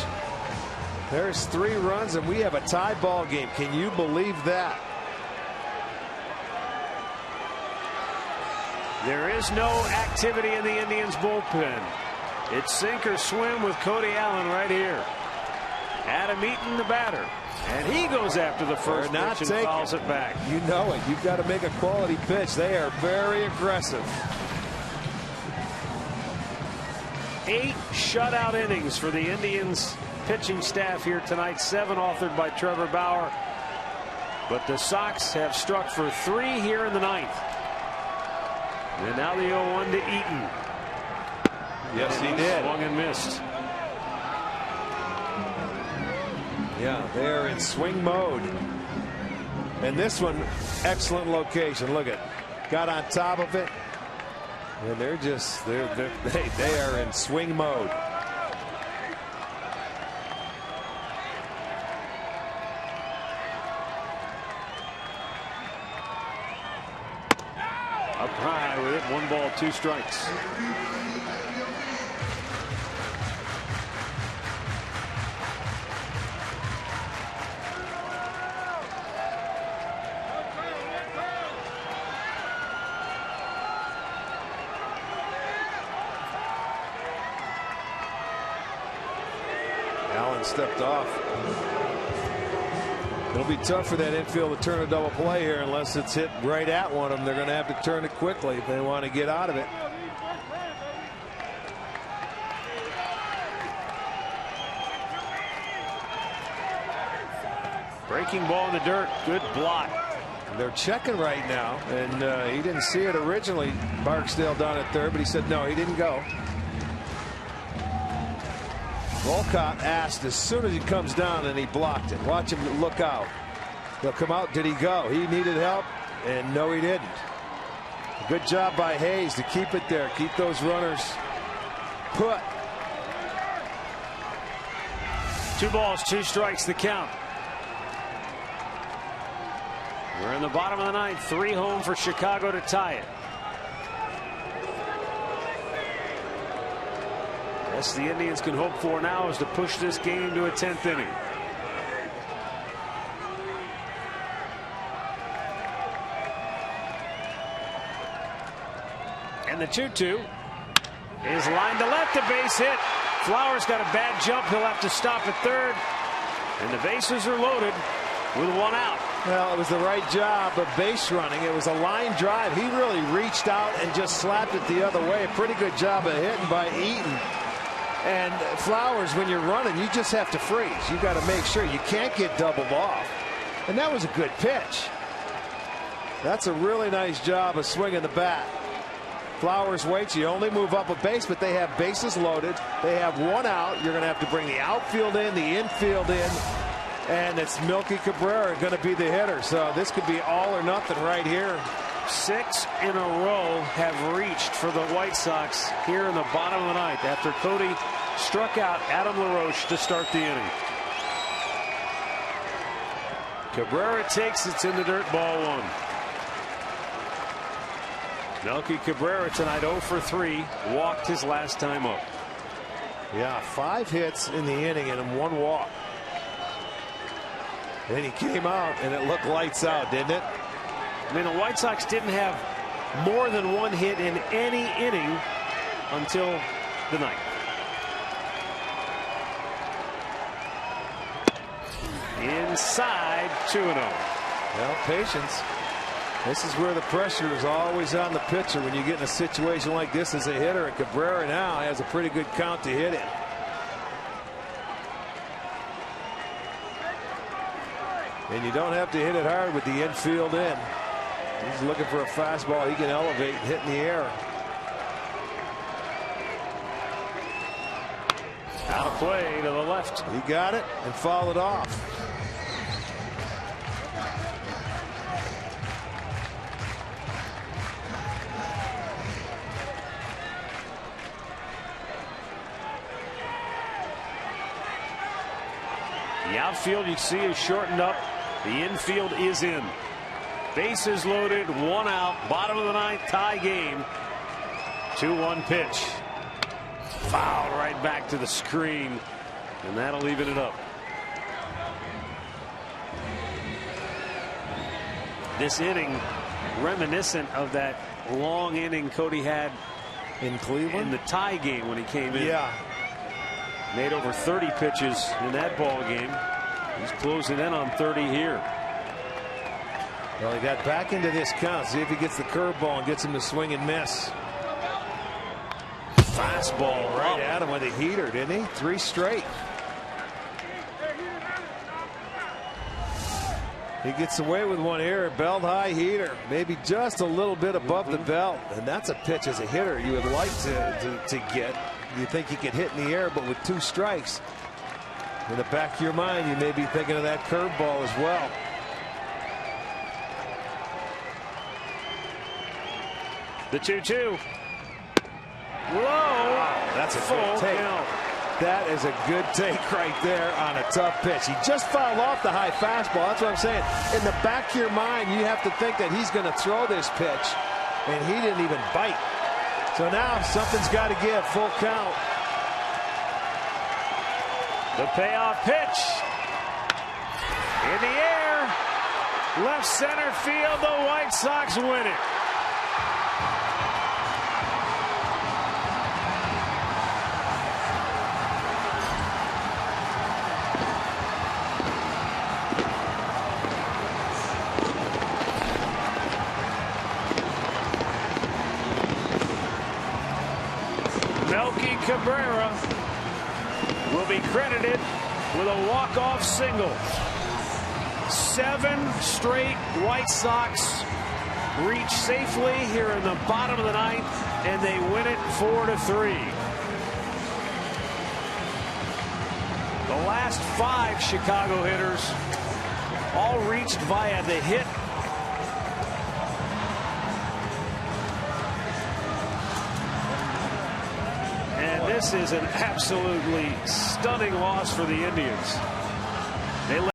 There's 3 runs, and we have a tie ball game. Can you believe that? There is no activity in the Indians bullpen. It's sink or swim with Cody Allen right here. Adam Eaton, the batter. And he goes after the first pitch and fouls it back. You know it. You've got to make a quality pitch. They are very aggressive. 8 shutout innings for the Indians pitching staff here tonight. 7 authored by Trevor Bauer. But the Sox have struck for 3 here in the ninth. And now the 0-1 to Eaton. Yes, he did. Swung and missed. Yeah, they're in swing mode. And this one, excellent location. Look at, got on top of it. And they're just, they are in swing mode. Up high with it. 1 ball, 2 strikes. Allen stepped off. It'll be tough for that infield to turn a double play here unless it's hit right at one of them. They're going to have to turn it quickly if they want to get out of it. Breaking ball in the dirt. Good block. They're checking right now, and he didn't see it originally. Barksdale down at third, but he said no, he didn't go. Walcott asked as soon as he comes down, and he blocked it. Watch him look out. He'll come out. Did he go? He needed help, and no, he didn't. Good job by Hayes to keep it there. Keep those runners put. 2 balls, 2 strikes, the count. We're in the bottom of the ninth. 3 home for Chicago to tie it. Yes, the Indians can hope for now is to push this game to a 10th inning. And the 2-2 is lined to left. A base hit. Flowers got a bad jump. He'll have to stop at third. And the bases are loaded with 1 out. Well, it was the right job of base running. It was a line drive. He really reached out and just slapped it the other way. A pretty good job of hitting by Eaton. And Flowers, when you're running, you just have to freeze. You got to make sure you can't get doubled off. And that was a good pitch. That's a really nice job of swinging the bat. Flowers waits. You only move up a base, but they have bases loaded. They have one out. You're going to have to bring the outfield in, the infield in. And it's Milky Cabrera going to be the hitter. So this could be all or nothing right here. 6 in a row have reached for the White Sox here in the bottom of the ninth after Cody struck out Adam LaRoche to start the inning. Cabrera takes it's in the dirt, ball 1. Melky Cabrera tonight 0 for 3, walked his last time up. Yeah, 5 hits in the inning and 1 walk. Then he came out and it looked lights out, didn't it? I mean, the White Sox didn't have more than 1 hit in any inning until the ninth. Inside 2-0. Well, patience. This is where the pressure is always on the pitcher when you get in a situation like this as a hitter. And Cabrera now has a pretty good count to hit in. And you don't have to hit it hard with the infield in. He's looking for a fastball he can elevate and hit in the air. Out of play to the left. He got it and fouled it off. The outfield you see is shortened up. The infield is in. Bases loaded, 1 out, bottom of the ninth, tie game. 2-1 pitch. Fouled right back to the screen, and that'll even it up. This inning reminiscent of that long inning Cody had in Cleveland in the tie game when he came in. Yeah. Made over 30 pitches in that ball game. He's closing in on 30 here. Well, he got back into this count. See if he gets the curveball and gets him to swing and miss. Fastball right at him with a heater, didn't he? 3 straight. He gets away with one here, belt high heater, maybe just a little bit above the belt, and that's a pitch as a hitter you would like to get. You think you could hit in the air, but with 2 strikes, in the back of your mind, you may be thinking of that curveball as well. The 2-2. Whoa! Wow, that's a full good take. count. That is a good take right there on a tough pitch. He just fouled off the high fastball. That's what I'm saying. In the back of your mind, you have to think that he's going to throw this pitch, and he didn't even bite. So now something's got to give. Full count. The payoff pitch. In the air. Left center field. The White Sox win it. Melky Cabrera will be credited with a walk-off single. 7 straight White Sox reach safely here in the bottom of the ninth, and they win it 4-3. The last 5 Chicago hitters all reached via the hit. And this is an absolutely stunning loss for the Indians.